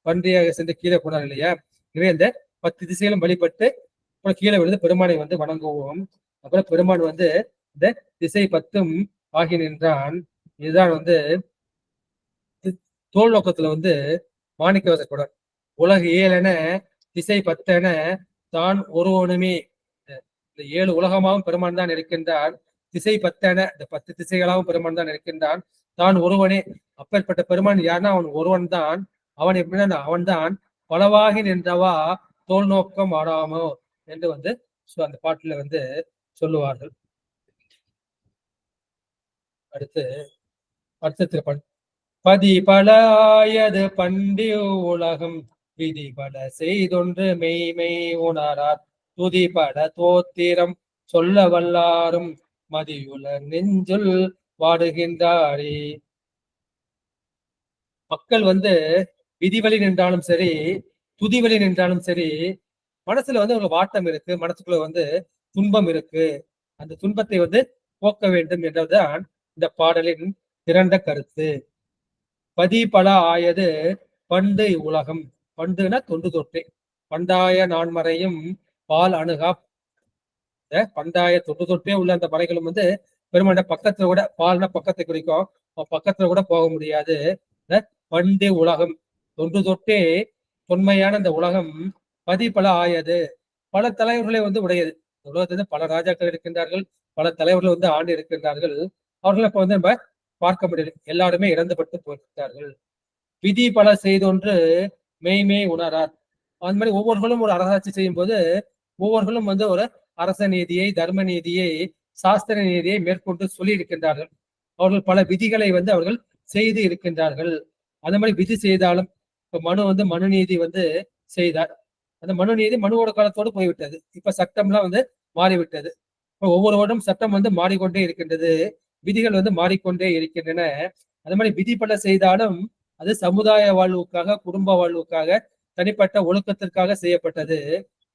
பன்றியாக சென்று கீழே போனார் இல்லையா. எனவே இந்த 10 திசைகளும் வழிபட்டு அப்புறம் கீழே விழுந்து பெருமானை வணங்குவோம். அப்புறம் பெருமான் இந்த திசை 10ம் ஆகி நின்றான். இதுதான் தோல் நோக்கத்துல மாணிக்கவாசகர் உலக 7 திசை 10 தான் ஒருவனுமே. இந்த 7 உலகமாகவும் பெருமான் தான் இருக்கின்றான். திசை 10 இந்த 10 திசைகளாகவும் பெருமான் தான் இருக்கின்றான். தான் ஒருவனே. அப்பேற்பட்ட பெருமான் யாருன்னா அவன் ஒருவன் தான். அவன் எப்படின்னா அவன் தான் பலவாகி நின்றவா தோல் நோக்கம் ஆடாமோ என்று அந்த பாட்டுல சொல்லுவார்கள். அடுத்த திருப்பன் பதி பலாயது பண்டி உலகம் விதி பல செய்தொன்று மெய்மை உணரார் துதி பல தோத்திரம் சொல்ல வல்லாரும் மதியுல நெஞ்சுள் வாடுகின்றாரே. மக்கள் விதிவழி நின்றாலும் சரி, துதிவழி நின்றாலும் சரி, மனசுல ஒரு வாட்டம் இருக்கு, மனசுக்குள்ள துன்பம் இருக்கு. அந்த துன்பத்தை போக்க வேண்டும் என்றதுதான் இந்த பாடலின் திரண்ட கருத்து. பதி பல ஆயது பண்டு உலகம். பண்டுனா தொண்டு தொட்டே. பண்டாய நான்மறையும் பால் அணுகா. பண்டாய தொண்டு தொட்டே உள்ள அந்த மறைகளும் பெருமாண்ட பக்கத்துல கூட, பால்னா பக்கத்தை குறிக்கும், பக்கத்துல கூட போக முடியாது. பண்டு உலகம் தொண்டு தொட்டே தொன்மையான இந்த உலகம் பதி பல ஆயது பல தலைவர்களை உடையது. உலகத்துல பல ராஜாக்கள் இருக்கின்றார்கள், பல தலைவர்கள் ஆண்டு இருக்கின்றார்கள். அவர்களை இப்ப நம்ம பார்க்க முடியல, எல்லாருமே இறந்துபட்டு போயிருக்கிறார்கள். விதி பல செய்தொன்று மெய்மே உணரார். அந்த மாதிரி ஒவ்வொருவர்களும் ஒரு அரசாட்சி செய்யும் போது ஒவ்வொருவர்களும் ஒரு அரச நீதியை, தர்ம நீதியை, சாஸ்திர நீதியை மேற்கொண்டு சொல்லி இருக்கின்றார்கள். அவர்கள் பல விதிகளை அவர்கள் செய்து இருக்கின்றார்கள். அந்த மாதிரி விதி செய்தாலும் இப்ப மனு மனு நீதி செய்தார். அந்த மனு நீதி மனுவோட காலத்தோடு போய்விட்டது. இப்ப சட்டம்லாம் மாறிவிட்டது. ஒவ்வொரு வருடம் சட்டம் வந்து மாறிக்கொண்டே இருக்கின்றது, விதிகள் வந்து மாறிக்கொண்டே இருக்கின்றன. அது மாதிரி விதி பல செய்தாலும் அது சமுதாய வாழ்வுக்காக, குடும்ப வாழ்வுக்காக, தனிப்பட்ட ஒழுக்கத்திற்காக செய்யப்பட்டது.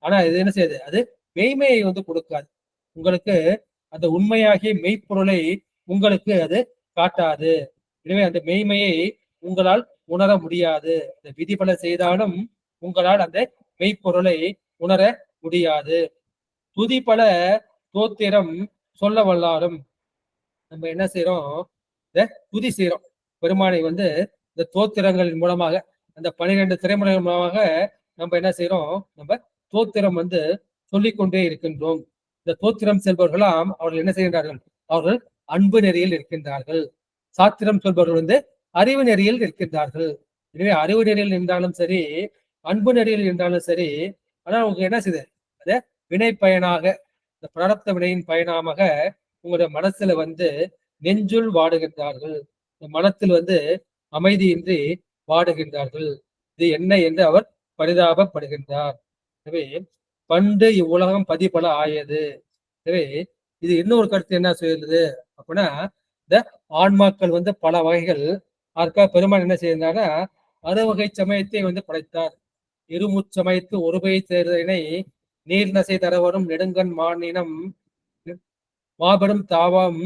ஆனா இது என்ன செய்யுது, அது மெய்மையை வந்து கொடுக்காது. உங்களுக்கு அந்த உண்மையாகிய மெய்ப்பொருளை உங்களுக்கு அது காட்டாது. எனவே அந்த மெய்மையை உங்களால் உணர முடியாது. அந்த விதி பல செய்தாலும் உங்களால் அந்த மெய்ப்பொருளை உணர முடியாது. துதி பல தோத்திரம் சொல்ல வல்லாரும். நம்ம என்ன செய்யறோம், இந்த துதி செய்யறோம். பெருமானை வந்து இந்த தோத்திரங்களின் மூலமாக, அந்த 12 திரைமுறைகள் மூலமாக நம்ம என்ன செய்யறோம், நம்ம தோத்திரம் வந்து சொல்லிக்கொண்டே இருக்கின்றோம். இந்த தோத்திரம் செல்பவர்களாம் அவர்கள் என்ன செய்கின்றார்கள், அவர்கள் அன்பு நெறியில் இருக்கின்றார்கள். சாத்திரம் சொல்பவர்கள் வந்து அறிவு நெறியில் இருக்கின்றார்கள். எனவே அறிவு நெறியில் இருந்தாலும் சரி, அன்பு நெறியில் இருந்தாலும் சரி, ஆனா உங்களுக்கு என்ன செய்யுது, அத வினை பயனாக, இந்த பிராரப்த வினையின் பயனாக உங்களுடைய மனசுல வந்து நெஞ்சுள் வாடுகின்றார்கள். இந்த மனத்தில் வந்து அமைதியின்றி வாடுகின்றார்கள். இது என்ன என்று அவர் பரிதாபப்படுகின்றார். எனவே பண்டு இவ்வுலகம் பதிபல ஆயது. எனவே இது இன்னொரு கருத்து என்ன சொல்லுது அப்படின்னா, இந்த ஆன்மாக்கள் வந்து பல வகைகள். அதற்காக பெருமான் என்ன செய்தார்னா, அறுவகை சமயத்தை வந்து படைத்தார். இருமுச்சமயத்து ஒருபை தேர்தலினை நீர் நசை தரவரும் நெடுங்கண் மானினம் மாபெரும் தாவம்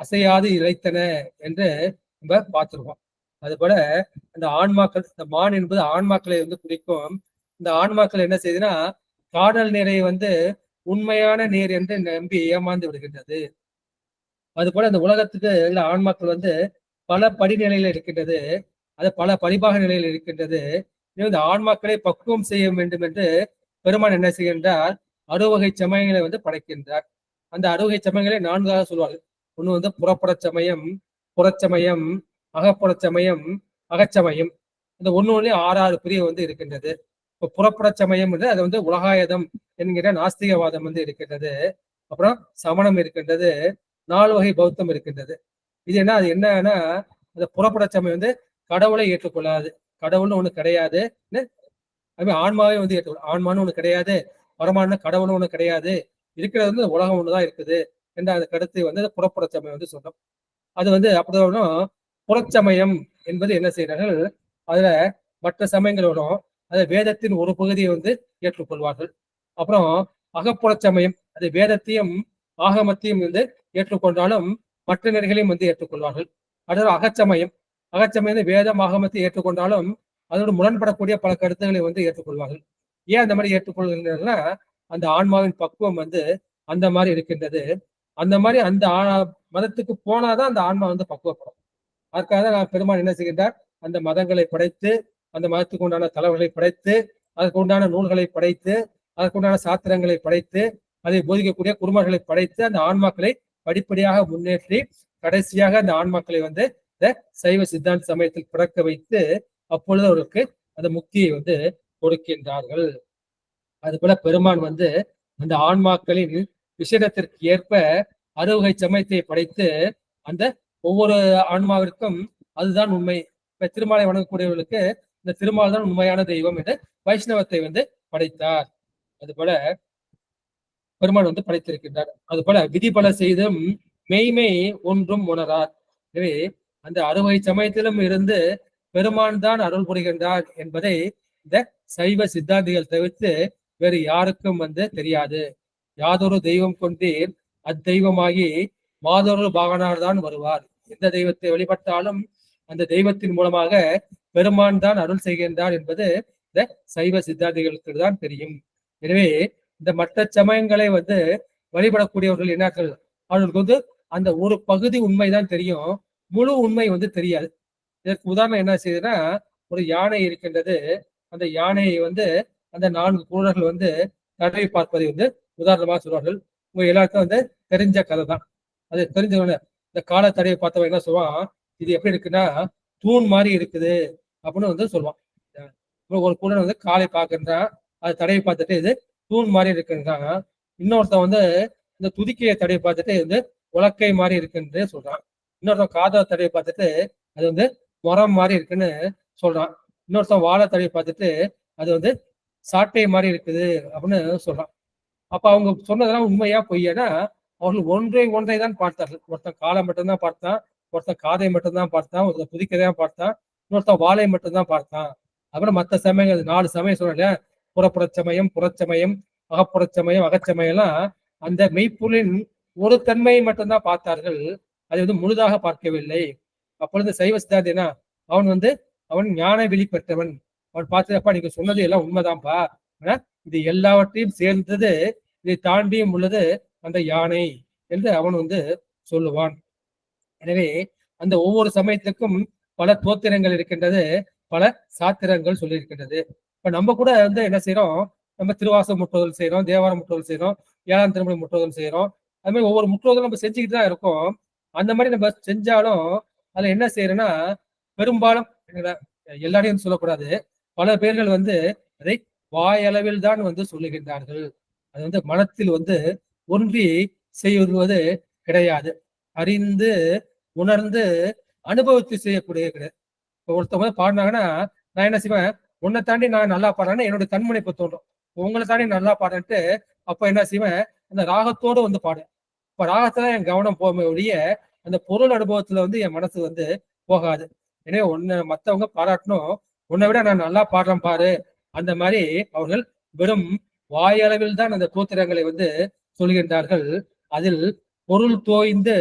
அசையாது இழைத்தன என்று நம்ம பார்த்திருக்கோம். அது போல அந்த ஆன்மாக்கள், இந்த மான் என்பது ஆன்மாக்களை வந்து குறிக்கும். இந்த ஆன்மாக்கள் என்ன செய்யுதுன்னா, காடல் நீரை வந்து உண்மையான நீர் என்று நம்பி ஏமாந்து விடுகின்றது. அது போல இந்த உலகத்துக்கு உள்ள ஆன்மாக்கள் வந்து பல படிநிலையில இருக்கின்றது, அது பல பரிபாக நிலையில் இருக்கின்றது. இந்த ஆன்மாக்களை பக்குவம் செய்ய வேண்டும் என்று பெருமான் என்ன செய்கின்றார், அறுவகை சமயங்களை வந்து படைக்கின்றார். அந்த அறுவகை சமயங்களை 4ஆக சொல்வார்கள். ஒண்ணு வந்து புறப்புறச் சமயம், புறச்சமயம், அகப்புறச் சமயம், அகச்சமயம். இந்த ஒண்ணு 6 பிரிவு வந்து இருக்கின்றது. இப்போ புறப்புறச் சமயம் வந்து அது வந்து உலகாயதம் என்கிற நாஸ்திகவாதம் வந்து இருக்கின்றது. அப்புறம் சமணம் இருக்கின்றது, 4 வகை பௌத்தம் இருக்கின்றது. இது என்ன, அது என்னன்னா, அந்த புறப்புறச் சமயம் வந்து கடவுளை ஏற்றுக்கொள்ளாது, கடவுள்னு ஒண்ணு கிடையாது, அது ஆன்மாவே வந்து ஏற்றுக்கொள்ளும். ஆன்மான்னு ஒண்ணு கிடையாது, பரமான்னு கடவுள்னு ஒண்ணு கிடையாது, இருக்கிறது வந்து உலகம் ஒண்ணுதான் இருக்குது என்ற அந்த கருத்தை வந்து புறப்புற சமயம் வந்து சொல்லும். அது வந்து அப்படிதான். புறச்சமயம் என்பது என்ன செய்யறார்கள், அதுல மற்ற சமயங்களோடும் அது வேதத்தின் ஒரு பகுதியை வந்து ஏற்றுக்கொள்வார்கள். அப்புறம் அகப்புற சமயம், அது வேதத்தையும் ஆகமத்தையும் வந்து ஏற்றுக்கொண்டாலும் மற்ற நெறிகளையும் வந்து ஏற்றுக்கொள்வார்கள். அடுத்த அகச்சமயம், அகச்சமயம் வேதம் ஆகமத்தை ஏற்றுக்கொண்டாலும் அதோடு முரண்படக்கூடிய பல கருத்துக்களை வந்து ஏற்றுக்கொள்வார்கள். ஏன் அந்த மாதிரி ஏற்றுக்கொள்கின்றதுன்னா, அந்த ஆன்மாவின் பக்குவம் வந்து அந்த மாதிரி இருக்கின்றது. அந்த மாதிரி அந்த மதத்துக்கு போனாதான் அந்த ஆன்மா வந்து பக்குவப்படும். அதற்காக நான் பெருமான் என்ன செய்கின்றார், அந்த மதங்களை படைத்து, அந்த மதத்துக்கு உண்டான தலைவர்களை படைத்து, அதற்கு உண்டான நூல்களை படைத்து, அதற்கு உண்டான சாத்திரங்களை படைத்து, அதை போதிக்கக்கூடிய குருமார்களை படைத்து அந்த ஆன்மாக்களை படிப்படியாக முன்னேற்றி கடைசியாக அந்த ஆன்மாக்களை வந்து இந்த சைவ சித்தாந்த சமயத்தில் பிறக்க வைத்து அப்பொழுது அவர்களுக்கு அந்த முக்தியை வந்து கொடுக்கின்றார்கள். அது போல பெருமான் வந்து அந்த ஆன்மாக்களின் விசேடத்திற்கு ஏற்ப அறுவகை சமயத்தை படைத்து அந்த ஒவ்வொரு ஆன்மாவிற்கும் அதுதான் உண்மை. இப்ப திருமாலை வணங்கக்கூடியவர்களுக்கு இந்த திருமால் தான் உண்மையான தெய்வம் என்று வைஷ்ணவத்தை வந்து படைத்தார். அது போல பெருமான் வந்து படைத்திருக்கின்றார். அது போல விதி பல செய்தும் மெய்மை ஒன்றும் உணரார். எனவே அந்த அறுவகை சமயத்திலும் இருந்து பெருமான் தான் அருள் புரிகின்றார் என்பதை இந்த சைவ சித்தாந்திகள் தவிர்த்து வேறு யாருக்கும் வந்து தெரியாது. யாதொரு தெய்வம் கொண்டீர் அத்தெய்வமாகி மாதொரு பாகனார் தான் வருவார். எந்த தெய்வத்தை வழிபட்டாலும் அந்த தெய்வத்தின் மூலமாக பெருமான் தான் அருள் செய்கின்றார் என்பது இந்த சைவ சித்தாந்திகளுக்கு தான் தெரியும். எனவே இந்த மற்ற சமயங்களை வந்து வழிபடக்கூடியவர்கள் என்னார்கள், அவர்களுக்கு வந்து அந்த ஒரு பகுதி உண்மைதான் தெரியும், முழு உண்மை வந்து தெரியாது. இதற்கு உதாரணம் என்ன செய்யுதுன்னா, ஒரு யானை இருக்கின்றது, அந்த யானையை வந்து அந்த 4 குருடர்கள் வந்து தடவி பார்ப்பதை வந்து உதாரணமாக சொல்வார்கள். உங்க எல்லாருக்கும் வந்து தெரிஞ்ச கதை தான். அது தெரிஞ்சவன இந்த காலை தடவை பார்த்தவன் என்ன சொல்லுவான், இது எப்படி இருக்குன்னா தூண் மாதிரி இருக்குது அப்படின்னு வந்து சொல்லுவான். ஒரு குருடன் வந்து காலை பார்க்கின்றான், அது தடவை பார்த்துட்டு இது தூண் மாதிரி இருக்குன்றாங்க. இன்னொருத்தன் வந்து இந்த துதிக்கையை தடவை பார்த்துட்டு வந்து உலக்கை மாதிரி இருக்குன்னு சொல்றான். இன்னொருத்தன் காதை தடவை பார்த்துட்டு அது வந்து முறம் மாதிரி இருக்குன்னு சொல்றான். இன்னொருத்தன் வாழை தடவை பார்த்துட்டு அது வந்து சாட்டை மாதிரி இருக்குது அப்படின்னு சொல்றான். அப்ப அவங்க சொன்னதெல்லாம் உண்மையா பொய்யானா அவர்கள் ஒன்றை தான் பார்த்தார்கள். ஒருத்தன் காலை மட்டும்தான் பார்த்தான், ஒருத்தன் காதை மட்டும்தான் பார்த்தான், ஒருத்தன் துதிக்கதான் பார்த்தான், இன்னொருத்தன் வாளை மட்டும்தான் பார்த்தான். அப்புறம் மற்ற சமயங்கள் 4 சமயம் சொன்ன புறப்புறச்சமயம், புறச்சமயம், அகப்புறச்சமயம், அகச்சமயம் எல்லாம் அந்த மெய்ப்பொருளின் ஒரு தன்மையை மட்டும்தான் பார்த்தார்கள். அதை வந்து முழுதாக பார்க்கவில்லை. அப்பொழுது சைவ சித்தாந்தினா அவன் ஞான வெளி பெற்றவன். அவன் பார்த்துப்பா நீங்க சொன்னது எல்லாம் உண்மைதான்ப்பா, இது எல்லாவற்றையும் சேர்ந்தது, இதை தாண்டியும் உள்ளது அந்த யானை என்று அவன் சொல்லுவான். எனவே அந்த ஒவ்வொரு சமயத்துக்கும் பல தோத்திரங்கள் இருக்கின்றது, பல சாத்திரங்கள் சொல்லி இருக்கின்றது. இப்ப நம்ம கூட என்ன செய்யறோம், நம்ம திருவாச முற்றோதல் செய்யறோம், தேவார முற்றோதல் செய்யறோம், 7ஆம் திருமுறை முற்றோதல் செய்யறோம். அது மாதிரி ஒவ்வொரு முற்றோதலும் நம்ம செஞ்சுக்கிட்டு தான் இருக்கோம். அந்த மாதிரி நம்ம செஞ்சாலும் அதுல என்ன செய்யறோம்னா, பெரும்பாலும் எல்லாரையும் சொல்லக்கூடாது, பல பேர்கள் அதை வாயளவில் தான் சொல்லுகின்றார்கள். அது மனத்தில் ஒன்றி செய்வது கிடையாது. அறிந்து உணர்ந்து அனுபவித்து செய்யக்கூடிய கிடையாது. இப்போ ஒருத்தவங்க பாடினாங்கன்னா நான் என்ன செய்வேன், உன்னை தாண்டி நான் நல்லா பாடுறேன்னா என்னுடைய தன்முனைப்பு தோன்றும். உங்களை தாண்டி நல்லா பாடுறேன்ட்டு அப்ப என்ன செய்வேன், அந்த ராகத்தோடு பாடுவேன். இப்ப ராகத்துல என் கவனம் போக ஒழிய அந்த பொருள் அனுபவத்துல என் மனசு போகாது. எனவே மத்தவங்க பாராட்டணும், உன்னை விட நான் நல்லா பாடுறேன் பாரு, அந்த மாதிரி அவர்கள் வெறும் வாயளவில் தான் அந்த தோத்திரங்களை சொல்கின்றார்கள். அதில் பொருள் தோய்ந்து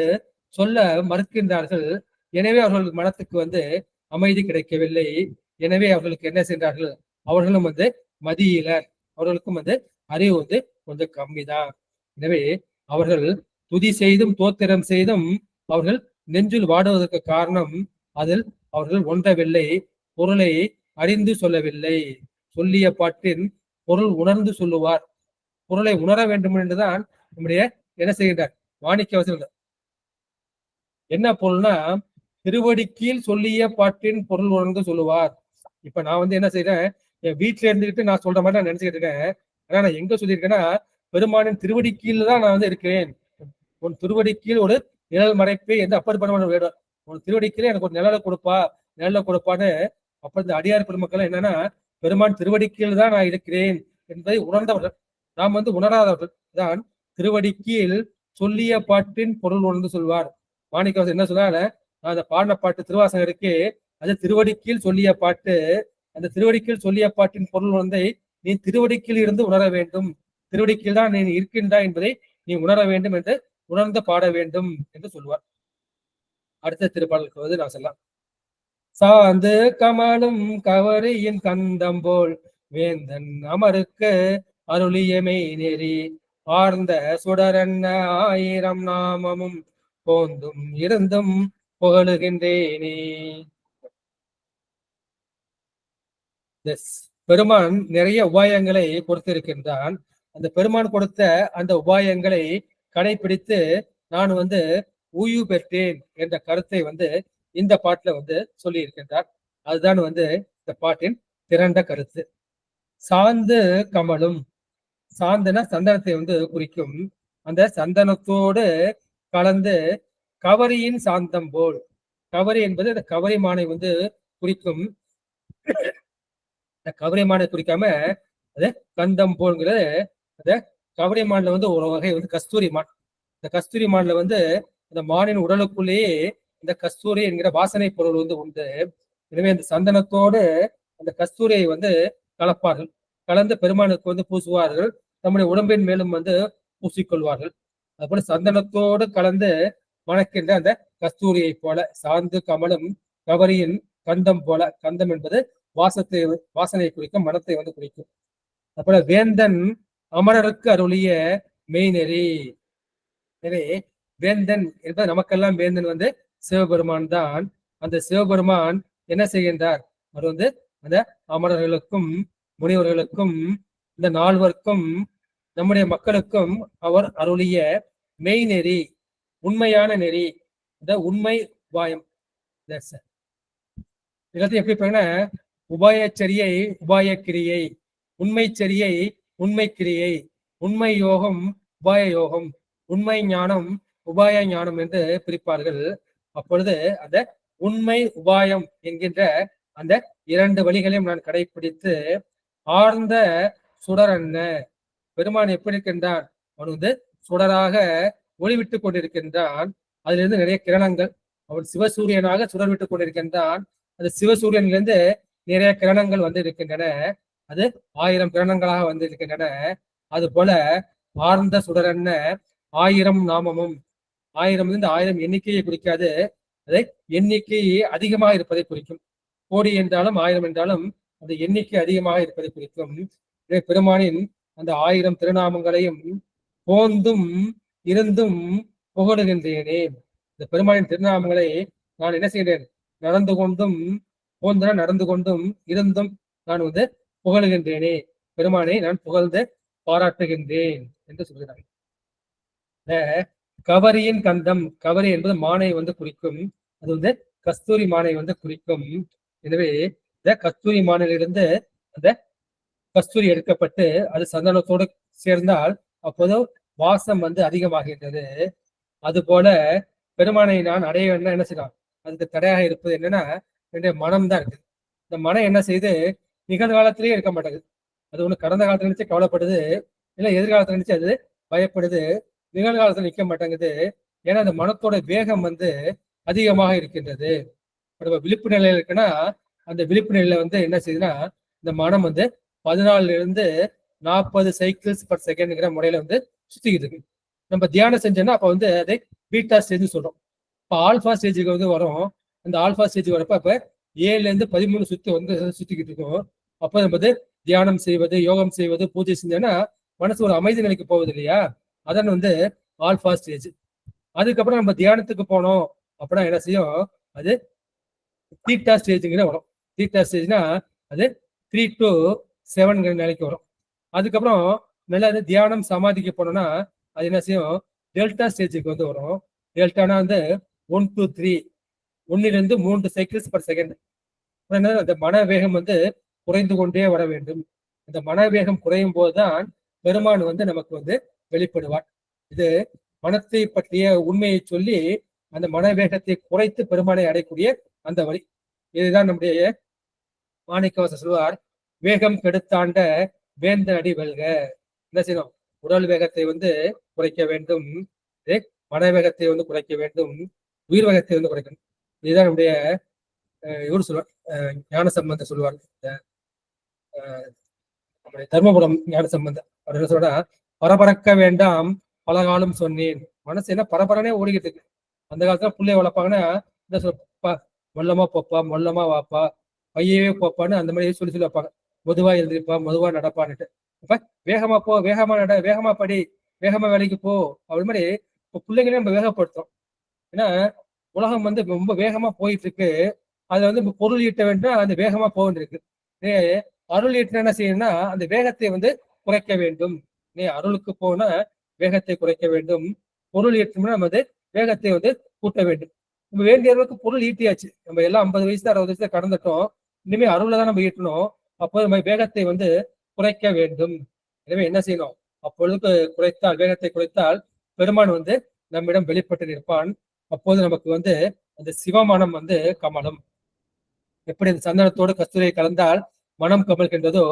சொல்ல மறுக்கின்றார்கள். எனவே அவர்கள் மனத்துக்கு அமைதி கிடைக்கவில்லை. எனவே அவர்களுக்கு என்ன செய்கிறார்கள், அவர்களும் மதியிலர், அவர்களுக்கும் அறிவு கொஞ்சம் கம்மிதான். எனவே அவர்கள் துதி செய்தும் தோத்திரம் செய்தும் அவர்கள் நெஞ்சில் வாடுவதற்கு காரணம், அதில் அவர்கள் ஒன்றவில்லை, பொருளை அறிந்து சொல்லவில்லை. சொல்லிய பாட்டின் பொருள் உணர்ந்து சொல்லுவார். பொருளை உணர வேண்டும் என்றுதான் நம்முடைய என்ன செய்கின்றார் மாணிக்கவாசகர். என்ன பொருள்னா, திருவடி கீழ் சொல்லிய பாட்டின் பொருள் உணர்ந்து சொல்லுவார். இப்ப நான் என்ன செய்யறேன், என் வீட்டுல இருந்துகிட்டு நான் சொல்ற மாதிரி நான் நினைச்சுக்கிட்டு இருக்கேன். ஆனா நான் எங்க சொல்லியிருக்கேன்னா, பெருமானின் திருவடி கீழ் தான் நான் இருக்கிறேன். உன் திருவடி கீழ் ஒரு நிழல் மறைப்பே அப்பர் பெருமான் வேணும். உன் திருவடி கீழே எனக்கு ஒரு நிழலை கொடுப்பான்னு அப்ப இந்த அடியார் பெருமக்கள் என்னன்னா, பெருமான் திருவடி கீழ் தான் நான் இருக்கிறேன் என்பதை உணர்ந்தவர்கள். நாம் உணராதவர்கள் தான் திருவடி கீழ் சொல்லிய பாட்டின் பொருள் உணர்ந்து சொல்வார். மாணிக்கவாசகர் என்ன சொன்னால, நான் அந்த பாடின பாட்டு திருவாசகம் இருக்கு, அது திருவடி கீழ் சொல்லிய பாட்டு. அந்த திருவடி கீழ் சொல்லிய பாட்டின் பொருள் நீ திருவடி கீழ் இருந்து உணர வேண்டும். திருவடி கீழ் தான் நீ இருக்கின்றா என்பதை நீ உணர வேண்டும் என்று உணர்ந்து பாட வேண்டும் என்று சொல்லுவார். அடுத்த திருப்பாடலுக்கு நான் சொல்லலாம். சாந்து கமலும் கவரியின் கந்தம் போல் வேந்தன் அமருக்கு அருளியமை நெறி ஆர்ந்த சுடரன்ன 1000 நாமமும் போந்தும் இருந்தும் புகழுகின்றேனே. பெருமான் நிறைய உபாயங்களை கொடுத்திருக்கின்றான். அந்த பெருமான் கொடுத்த அந்த உபாயங்களை கடைபிடித்து நான் ஊய்வு பெற்றேன் என்ற கருத்தை இந்த பாட்டுல சொல்லி இருக்கின்றார். அதுதான் இந்த பாட்டின் திரண்ட கருத்து. சாந்து கமலும், சாந்தன சந்தனத்தை குறிக்கும். அந்த சந்தனத்தோடு கலந்து கவரியின் சாந்தம் போல், கவரி என்பது அந்த கவரிமானை குறிக்கும். கவரிமானை குறிக்காம அது கந்தம் போல்ங்கிறது அந்த கவரிமான்ல ஒரு வகை கஸ்தூரி மான். இந்த கஸ்தூரி மான்ல அந்த மானின் உடலுக்குள்ளேயே இந்த கஸ்தூரி என்கிற வாசனை பொருள் உண்டு. எனவே அந்த சந்தனத்தோடு அந்த கஸ்தூரியை கலப்பார்கள். கலந்து பெருமானுக்கு பூசுவார்கள். நம்முடைய உடம்பின் மேலும் பூசிக்கொள்வார்கள். அதுபோல சந்தனத்தோடு கலந்து மணக்கின்ற அந்த கஸ்தூரியை போல சாந்து கமலும் கவரியின் கந்தம் போல. கந்தம் என்பது வாசனை குறிக்கும், மனத்தை குறிக்கும். அதுபோல வேந்தன் அமரருக்கு அருளிய மெய்நெறி. எனவே வேந்தன் என்பது நமக்கெல்லாம் வேந்தன் சிவபெருமான் தான். அந்த சிவபெருமான் என்ன செய்கின்றார், அவர் அந்த அமரர்களுக்கும் முனிவர்களுக்கும் இந்த 4வர்க்கும் நம்முடைய மக்களுக்கும் அவர் அருளிய மெய்நெறி, உண்மையான நெறி, இந்த உண்மை உபாயம். எல்லாத்தையும் எப்படி பண்ண, உபாயச்சரியை உபாய கிரியை, உண்மை சரியை உண்மை கிரியை, உண்மை யோகம் உபாய யோகம், உண்மை ஞானம் உபாய ஞானம் என்று பிரிப்பார்கள். அப்பொழுது அந்த உண்மை உபாயம் என்கின்ற அந்த 2 வழிகளையும் நான் கடைபிடித்து ஆர்ந்த சுடரன்ன, பெருமான் எப்படி இருக்கின்றான்? அவன் வந்து சுடராக ஒளிவிட்டுக் கொண்டிருக்கின்றான். அதிலிருந்து நிறைய கிரணங்கள், அவன் சிவசூரியனாக சுடர் விட்டுக் கொண்டிருக்கின்றான். அந்த சிவசூரியனிலிருந்து நிறைய கிரணங்கள் வந்து இருக்கின்றன. அது 1000 கிரணங்களாக வந்து இருக்கின்றன. அது போல ஆர்ந்த சுடரன்ன 1000 நாமமும், 1000 வந்து 1000 எண்ணிக்கையை குறிக்காது, அதை எண்ணிக்கை அதிகமாக இருப்பதை குறிக்கும். கோடி என்றாலும் 1000 என்றாலும் அந்த எண்ணிக்கை அதிகமாக இருப்பதை குறிக்கும். பெருமானின் அந்த 1000 திருநாமங்களையும் போந்தும் இருந்தும் புகழுகின்றேனே. இந்த பெருமானின் திருநாமங்களை நான் என்ன செய்கிறேன்? நடந்து கொண்டும், போந்தன நடந்து கொண்டும் இருந்தும் நான் வந்து புகழுகின்றேனே. பெருமானை நான் புகழ்ந்து பாராட்டுகின்றேன் என்று சொல்கிறார். கவரியின் கந்தம், கவரி என்பது மானை வந்து குறிக்கும். அது வந்து கஸ்தூரி மானை வந்து குறிக்கும். எனவே இந்த கஸ்தூரி மானிலிருந்து அந்த கஸ்தூரி எடுக்கப்பட்டு அது சந்தனத்தோடு சேர்ந்தால் அப்போது வாசம் வந்து அதிகமாகின்றது. அது போல பெருமானை நான் அடைய வேண்டாம் என்ன செய்யலாம்? அதுக்கு தடையாக இருப்பது என்னன்னா என்னுடைய மனம் தான் இருக்கு. இந்த மனம் என்ன செய்து நிகழ்காலத்திலேயே இருக்க மாட்டேங்குது. அது ஒண்ணு கடந்த காலத்துல நினைச்சு கவலைப்படுது, இல்லை எதிர்காலத்துல நினைச்சு அது பயப்படுது. நிகழ்காலத்துல நிற்க மாட்டேங்குது. ஏன்னா அந்த மனத்தோட வேகம் வந்து அதிகமாக இருக்கின்றது. நம்ம விழிப்பு நிலையில இருக்குன்னா அந்த விழிப்பு நிலையில வந்து என்ன செய்யுதுன்னா இந்த மனம் வந்து 14 இருந்து 40 சைக்கிள்ஸ் பர் செகண்ட்ங்கிற முறையில வந்து சுத்திக்கிட்டு இருக்கு. நம்ம தியானம் செஞ்சோம்னா அப்ப வந்து அதை பீட்டா ஸ்டேஜ் சொல்றோம். இப்ப ஆல்பா ஸ்டேஜுக்கு வந்து வரும். அந்த ஆல்பா ஸ்டேஜ் வரப்ப அப்ப 7ல இருந்து 13 சுத்தி வந்து சுத்திக்கிட்டு இருக்கும். அப்ப நம்ம வந்து தியானம் செய்வது, யோகம் செய்வது, பூஜை செஞ்சோம்னா மனசு ஒரு அமைதி நிலைக்கு போகுது இல்லையா? அதான் வந்து ஆல்பா ஸ்டேஜ். அதுக்கப்புறம் நம்ம தியானத்துக்கு போனோம் அப்படின்னா என்ன செய்யும்? அது தீட்டா ஸ்டேஜுங்கிற வரும். தீட்டா ஸ்டேஜ்னா அது 3 to 7 நிலைக்கு வரும். அதுக்கப்புறம் நல்லா அது தியானம் சமாதிக்கு போனோம்னா அது என்ன செய்யும்? டெல்டா ஸ்டேஜுக்கு வந்து வரும். டெல்டானா வந்து 1 to 3, 1லிருந்து 3 சைக்கிள்ஸ் பர் செகண்ட். அந்த மன வேகம் வந்து குறைந்து கொண்டே வர வேண்டும். அந்த மன வேகம் குறையும் போதுதான் பெருமான் வந்து நமக்கு வந்து வெளிப்படுவார். இது மனத்தை பற்றிய உண்மையை சொல்லி அந்த மன வேகத்தை குறைத்து பெருமானை அடையக்கூடிய அந்த வழி. இதுதான் நம்முடைய மாணிக்கவாசகர் சொல்வார், வேகம் கெடுத்தாண்ட வேந்த அடி வெல்க. என்ன செய்யணும்? உடல் வேகத்தை வந்து குறைக்க வேண்டும், மன வேகத்தை வந்து குறைக்க வேண்டும், உயிர் வேகத்தை வந்து குறைக்கணும். இதுதான் நம்முடைய இவர் சொல்லுவார், ஞான சம்பந்தர் சொல்லுவார். நம்முடைய தர்மபுரம் ஞான சம்பந்தர் அவர் என்ன சொல்றா, பரபரக்க வேண்டாம் பலகாலம் சொன்னேன். மனசு என்ன பரபரனே ஓடிக்கிட்டு இருக்கு. அந்த காலத்துல பிள்ளைய வளர்ப்பாங்கன்னா என்ன சொல்ப்பா, மொல்லமா போப்பா, மொல்லமா வாப்பா, பையவே போப்பான்னு அந்த மாதிரி சொல்லி வைப்பாங்க. மெதுவா எழுந்திருப்பா, மெதுவா நடப்பான்னுட்டு. அப்ப வேகமா போ, வேகமா நட, வேகமா படி, வேகமா வேலைக்கு போ, அப்படி மாதிரி இப்போ பிள்ளைங்களே நம்ம வேகப்படுத்துறோம். ஏன்னா உலகம் வந்து ரொம்ப வேகமா போயிட்டு இருக்கு. அதுல வந்து பொருள் ஈட்ட வேண்டும், அந்த வேகமா போக வேண்டியிருக்கு. அருள் ஈட்ட என்ன செய்யணும்னா அந்த வேகத்தை வந்து குறைக்க வேண்டும். அருளுக்கு போனா வேகத்தை குறைக்க வேண்டும். பொருள் ஈட்டணும்னா நம்ம வந்து வேகத்தை வந்து கூட்ட வேண்டும். நம்ம வேண்டிய அளவுக்கு பொருள் ஈட்டியாச்சு. நம்ம எல்லாம் 50 வயசு 60 வயசுல கடந்துட்டோம். இனிமே அருளை தான் நம்ம ஈட்டணும். அப்போ நம்ம வேகத்தை வந்து குறைக்க வேண்டும். எனவே என்ன செய்யணும்? அப்பொழுது குறைத்தால், வேகத்தை குறைத்தால் பெருமான் வந்து நம்மிடம் வெளிப்பட்டு நிற்பான். அப்போது நமக்கு வந்து அந்த சிவமனம் வந்து கமலம். எப்படி அந்த சந்தனத்தோடு கஸ்தூரியை கலந்தால் மனம் கமல்கின்றதோ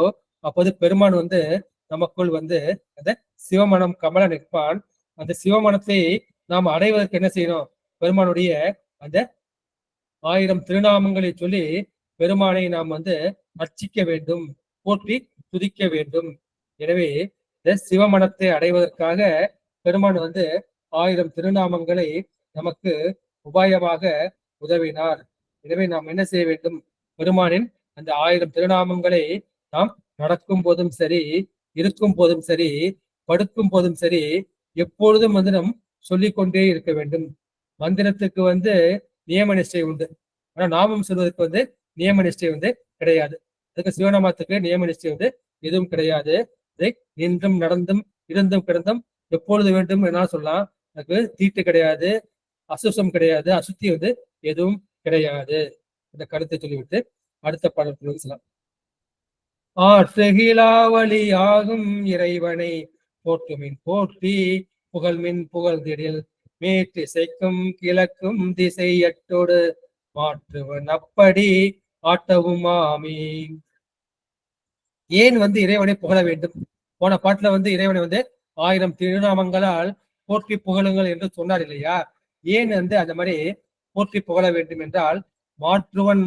அப்போது பெருமான் வந்து நமக்குள் வந்து அந்த சிவமனம் கமல நிற்பான். அந்த சிவமனத்தை நாம் அடைவதற்கு என்ன செய்யணும்? பெருமானுடைய அந்த 1000 திருநாமங்களை சொல்லி பெருமானை நாம் வந்து அர்ச்சிக்க வேண்டும், போற்றி துதிக்க வேண்டும். எனவே இந்த சிவமனத்தை அடைவதற்காக பெருமான் வந்து 1000 திருநாமங்களை நமக்கு உபாயமாக உதவினார். எனவே நாம் என்ன செய்ய வேண்டும்? பெருமானின் அந்த 1000 திருநாமங்களை நாம் நடக்கும் போதும் சரி, இருக்கும் போதும் சரி, படுக்கும் போதும் சரி, எப்பொழுதும் வந்து நாம் சொல்லிக்கொண்டே இருக்க வேண்டும். மந்திரத்துக்கு வந்து நியம நிஷ்டை உண்டு, ஆனா நாமம் சொல்வதற்கு வந்து நியம நிஷ்டை வந்து கிடையாது. அதுக்கு சிவநாமத்துக்கு நியம நிஷ்டை வந்து எதுவும் கிடையாது. இதை நின்றும் நடந்தும் இருந்தும் கிடந்தும் எப்பொழுது வேண்டும் என்னால் சொல்லலாம். அதுக்கு தீட்டு கிடையாது, அசுசம் கிடையாது, அசுத்தி வந்து எதுவும் கிடையாது. இந்த கருத்தை சொல்லிவிட்டு அடுத்த பாடத்தில் சொல்லலாம். ஆற்றுகிலாவளி ஆகும் இறைவனை போற்றுமின் போற்றி, புகழ்மின் புகழ்திடில் மேற்றிசைக்கும் கிழக்கும் திசையட்டோடு மாற்றுவன் அப்படி ஆட்டவும் ஆமி. ஏன் வந்து இறைவனை புகழ வேண்டும்? போன பாட்டுல வந்து இறைவனை வந்து 1000 திருநாமங்களால் போற்றி புகழுங்கள் என்று சொன்னார் இல்லையா? ஏன் வந்து அந்த மாதிரி போற்றி புகழ வேண்டும் என்றால், மாற்றுவன்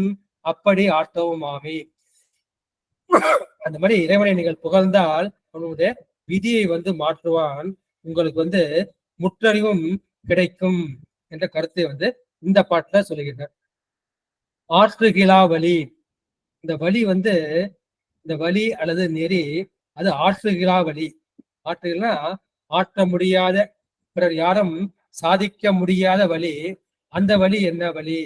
அப்படி ஆட்டவும் ஆமி. அந்த மாதிரி இறைவனை நீங்கள் புகழ்ந்தால் உங்களுடைய விதியை வந்து மாற்றுவான், உங்களுக்கு வந்து முற்றறிவும் கிடைக்கும் என்ற கருத்தை வந்து இந்த பாட்டுல சொல்லுகின்றார். ஆற்றுகிலா வழி, இந்த வழி வந்து இந்த வழி அல்லது நெறி அது ஆற்றுகிலா வழி. ஆற்றுகள்னா ஆற்ற முடியாத, பிறர் யாரும் சாதிக்க முடியாத வழி. அந்த வழி என்ன வழி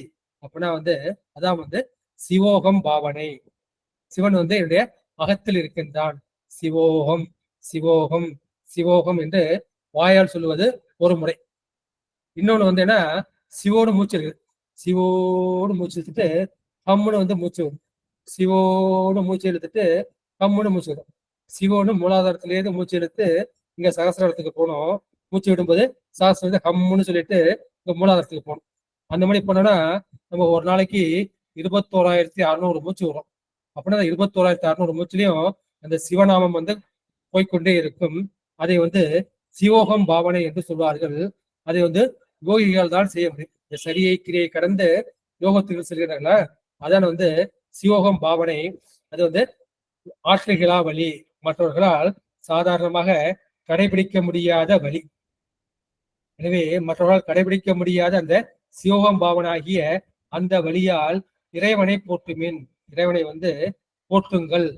அப்படின்னா வந்து அதான் வந்து சிவோகம் பாவனை. சிவன் வந்து என்னுடைய அகத்தில் இருக்கின்றான். சிவோகம் சிவோகம் சிவோகம் என்று வாயால் சொல்லுவது ஒரு முறை. இன்னொன்னு வந்து என்ன, சிவோடு மூச்சு இருக்கு. சிவோடு மூச்சு இழுத்துட்டு ஹம்முன்னு வந்து மூச்சு வரும். சிவோடு மூச்சு இழுத்துட்டு ஹம்முன்னு மூச்சு வரும். சிவோன்னு மூலாதாரத்திலேருந்து மூச்சு இழுத்து இங்க சகசிரத்துக்கு போனோம். மூச்சு விடும்போது சகசிரத்தை ஹம்முன்னு சொல்லிட்டு இங்க மூலாதாரத்துக்கு போகணும். அந்த மாதிரி போனோம்னா நம்ம ஒரு நாளைக்கு 21,600 மூச்சு வரும். அப்படின்னா 21,600 மூச்சுலையும் அந்த சிவநாமம் வந்து போய்கொண்டே இருக்கும். அதை வந்து சிவோகம் பாவனை என்று சொல்வார்கள். அதை வந்து யோகிகள் தான் செய்ய முடியும். இந்த சரியை கிரியை கடந்து யோகத்துக்கு செல்கிறார்களா, அதான் வந்து சிவோகம் பாவனை. அது வந்து ஆற்றுகிலா வழி, மற்றவர்களால் சாதாரணமாக கடைபிடிக்க முடியாத வழி. எனவே மற்றவர்களால் கடைபிடிக்க முடியாத அந்த சிவோகம் பாவனாகிய அந்த வழியால் இறைவனை போற்றுமீன். இறைவனை வந்து போற்றுங்கள்,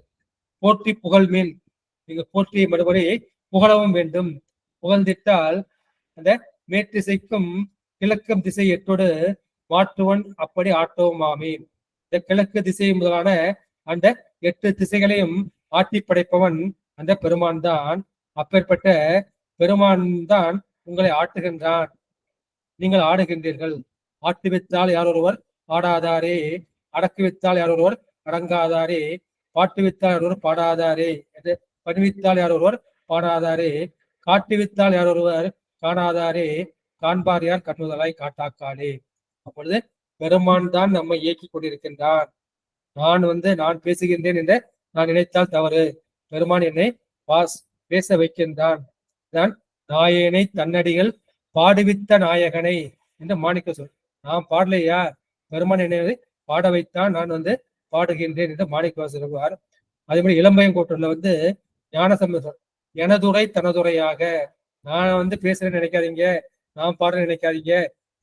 போற்றி புகழ்மீன். நீங்க போற்றி மறுபடி புகழவும் வேண்டும். புகழ்ந்திட்டால் அந்த மேற்றிசைக்கும் கிழக்கும் திசை எட்டோடு மாற்றுவன் அப்படி ஆட்டவும் ஆமி. இந்த கிழக்கு திசை முதலான அந்த 8 திசைகளையும் ஆட்டி படைப்பவன் அந்த பெருமான் தான். அப்பேற்பட்ட பெருமான் தான் உங்களை ஆட்டுகின்றான், நீங்கள் ஆடுகின்றீர்கள். ஆட்டுவித்தால் யாரொருவர் ஆடாதாரே, அடக்குவித்தால் யாரொருவர் அடங்காதாரே, பாட்டுவித்தால் யாரொருவர் பாடாதாரே, பணிவித்தால் யாரொருவர் பாடாதாரே, காட்டுவித்தால் யாரொருவர் காணாதாரே, காண்பார் யார் கண்ணுதலாய் காட்டாக்காளே. அப்பொழுது பெருமான் தான் நம்மை இயக்கி கொண்டிருக்கின்றான். நான் பேசுகின்றேன் என்று நான் நினைத்தால் தவறு. பெருமான் என்னை பேச வைக்கின்றான். தான் நாயேனை தன்னடிகள் பாடுவித்த நாயகனை என்று மாணிக்க சொல். நான் பாடலையா, பெருமான் என்னை பாட வைத்தான், நான் வந்து பாடுகின்றேன் என்று மாணிக்க சொல்லுவார். அதே மாதிரி இளம்பயம் கூட்டத்துல வந்து ஞானசம்பந்தர் எனதுரை தனதுரையாக, நான் வந்து பேசுறேன்னு நினைக்காதீங்க, நான் பாடுறேன்னு நினைக்காதீங்க,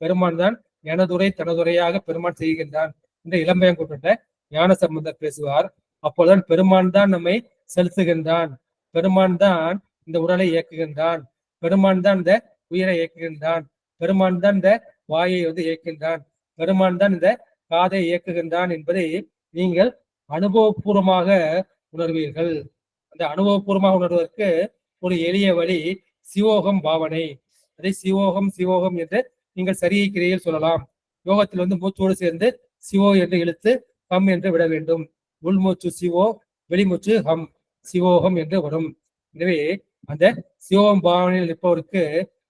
பெருமான் தான் எனதுரை தனதுரையாக பெருமான் செய்கின்றான் என்று இளம்பயம் கூட்டத்துல ஞான சம்பந்தர் பேசுவார். அப்போதுதான் பெருமான் தான் நம்மை செலுத்துகின்றான், பெருமான் தான் இந்த உடலை இயக்குகின்றான், பெருமான் தான் இந்த உயிரை இயக்குகின்றான், பெருமான் தான் இந்த வாயை வந்து இயக்குகின்றான், பெருமான் தான் இந்த காதை இயக்குகின்றான் என்பதை நீங்கள் அனுபவபூர்வமாக உணர்வீர்கள். அந்த அனுபவபூர்வமாக உணர்வதற்கு ஒரு எளிய வழி சிவோகம் பாவனை. அதை சிவோகம் என்று நீங்கள் சரியை கிரையில் சொல்லலாம். யோகத்தில் வந்து மூச்சோடு சேர்ந்து சிவோ என்று இழுத்து ஹம் என்று விட வேண்டும். உள்மூச்சு சிவோ, வெளிமூச்சு ஹம், சிவோகம் என்று வரும். எனவே அந்த சிவோகம் பாவனையில் நிற்பவருக்கு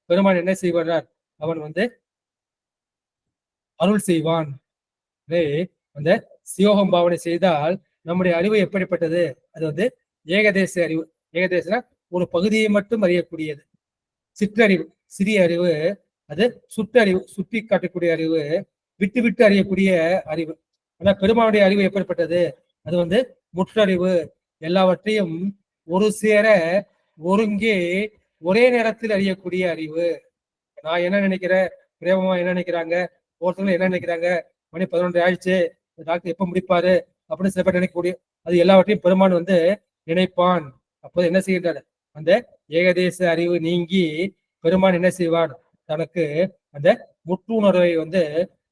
பெருமான் என்ன செய்வார், அவன் வந்து அருள் செய்வான். அந்த சிவோகம் பாவனை செய்தால் நம்முடைய அறிவு எப்படிப்பட்டது, அது வந்து ஏகதேச அறிவு. ஏகதேசனா ஒரு பகுதியை மட்டும் அறியக்கூடியது. சிற்றறிவு சிறிய அறிவு, அது சுற்றறிவு சுட்டி காட்டக்கூடிய அறிவு, விட்டு விட்டு அறியக்கூடிய அறிவு. ஆனா பெருமானுடைய அறிவு எப்படிப்பட்டது, அது வந்து முற்றறிவு. எல்லாவற்றையும் ஒரு சேர ஒருங்கே ஒரே நேரத்தில் அறியக்கூடிய அறிவு. நான் என்ன நினைக்கிறேன், பிரேமமா என்ன நினைக்கிறாங்க, ஒருத்தவங்க என்ன நினைக்கிறாங்க, மணி 11 ஆயிடுச்சு, டாக்டர் எப்ப முடிப்பாரு அப்படின்னு சில பேர் நினைக்கக்கூடிய, அது எல்லாவற்றையும் பெருமான் வந்து நினைப்பான். அப்போது என்ன செய்கின்றார், அந்த ஏகதேச அறிவு நீங்கி பெருமான் என்ன செய்வான், தனக்கு அந்த முற்றுணர்வை வந்து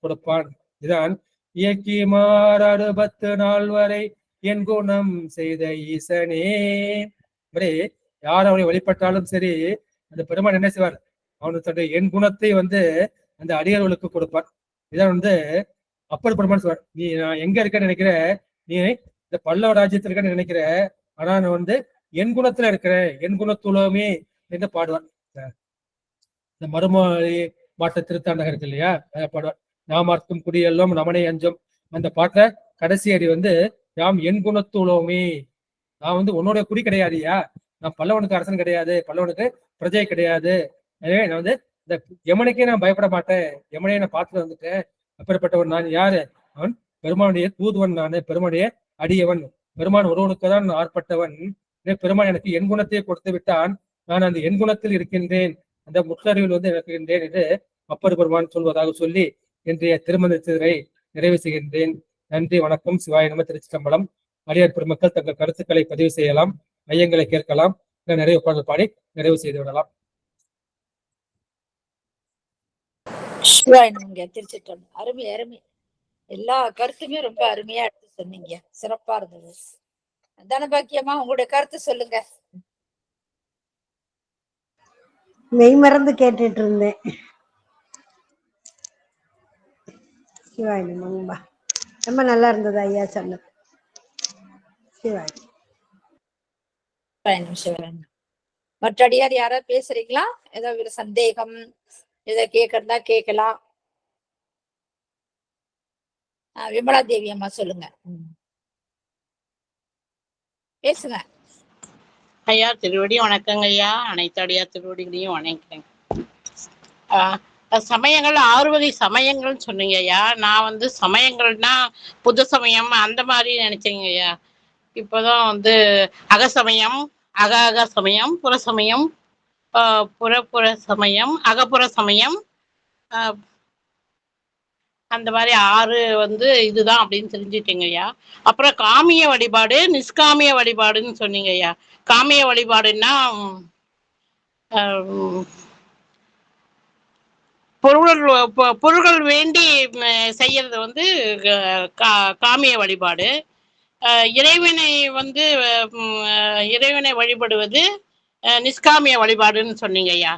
கொடுப்பான். இதுதான் இயக்கிமார் 60 நாள் வரை என் குணம் செய்த ஈசனே. இப்படி யார் அவனை வழிபட்டாலும் சரி, அந்த பெருமான் என்ன செய்வார், அவனுக்கு தன்னுடைய என் குணத்தை வந்து அந்த அடியர்களுக்கு கொடுப்பார். இதான் வந்து அப்பர் பெருமான் சொல்வார், நீ நான் எங்க இருக்கேன்னு நினைக்கிற, நீ இந்த பல்லவ ராஜ்யத்தில் இருக்கன்னு நினைக்கிற, ஆனா நான் வந்து என் குணத்துல இருக்கிறேன், என் குணத்துலமே என்று பாடுவார். இந்த மறுமொழி மாட்ட திருத்தாண்டகம் இருக்கு இல்லையா, அதை பாடுவார். நாமார்க்கும் குடியெல்லாம் நமனை அஞ்சம். அந்த பாட்டை கடைசி அடி வந்து யாம் என் குணத்துலோமே, நான் வந்து உன்னோட குடி கிடையாதுயா, நான் பல்லவனுக்கு அரசன் கிடையாது, பல்லவனுக்கு பிரஜை கிடையாது. எனவே நான் வந்து இந்த யமனுக்கே நான் பயப்பட மாட்டேன், யமனையை நான் பார்த்துட்டு வந்துட்டேன். அப்பேற்பட்டவன் நான் யாரு? அவன் பெருமானுடைய தூதுவன், நான் பெருமானுடைய அடியவன், பெருமான் ஒருவனுக்கு தான் ஆட்பட்டவன். பெருமான் எனக்கு என் குணத்தை கொடுத்து விட்டான், நான் அந்த என் குணத்தில் இருக்கின்றேன், அந்த முற்றறிவில் வந்து இருக்கின்றேன் என்று அப்பர் பெருமான் சொல்வதாக சொல்லி இன்றைய திருமணத்தினை நிறைவு செய்கின்றேன். நன்றி, வணக்கம். சிவாய நம. திருச்சிற்றம்பலம். அடியார் பெருமக்கள் தங்கள் கருத்துக்களை பதிவு செய்யலாம், ஐயங்களை கேட்கலாம், நிறைவு பாடல் பாடி நிறைவு செய்து விடலாம். சிவாய நமங்க. திருச்சிற்றம்பலம். அருமை அருமை. எல்லா கருத்துமே ரொம்ப அருமையா எடுத்து சொன்னீங்க, சிறப்பா இருந்தது. தனபாக்கியமா உங்களுடைய கருத்து சொல்லுங்க. மெய் மறந்து கேட்டுட்டு இருந்தேன். சிவாய் நமம்பா. ரொம்ப நல்லா இருந்தது ஐயா சொன்னது. சிவாய். மற்ற அடியார் யாராவது பேசுறீங்களா? ஏதோ ஒரு சந்தேகம் ஏதோ கேட்கறதா கேட்கலாம். விமலா தேவி அம்மா சொல்லுங்க, பேசுங்க. ஐயா திருவடி வணக்கங்க ஐயா. அனைத்து அடியார் திருவடிகளையும் வணங்குறேன். சமயங்கள் 6 வகை சமயங்கள் சொன்னீங்க ஐயா. நான் வந்து சமயங்கள்னா புது சமயம் அந்த மாதிரி நினைச்சேங்க ஐயா. இப்போதான் வந்து அகசமயம், அக சமயம், புற சமயம், புற சமயம், அகப்புற சமயம், அந்த மாதிரி 6 வந்து இதுதான் அப்படின்னு தெரிஞ்சுட்டீங்க ஐயா. அப்புறம் காமிய வழிபாடு, நிஷ்காமிய வழிபாடுன்னு சொன்னீங்க ஐயா. காமிய வழிபாடுன்னா பொருள்கள் வேண்டி செய்யறது வந்து காமிய வழிபாடு. இறைவனை வழிபடுவது நிஷ்காமிய வழிபாடுன்னு சொன்னீங்க ஐயா.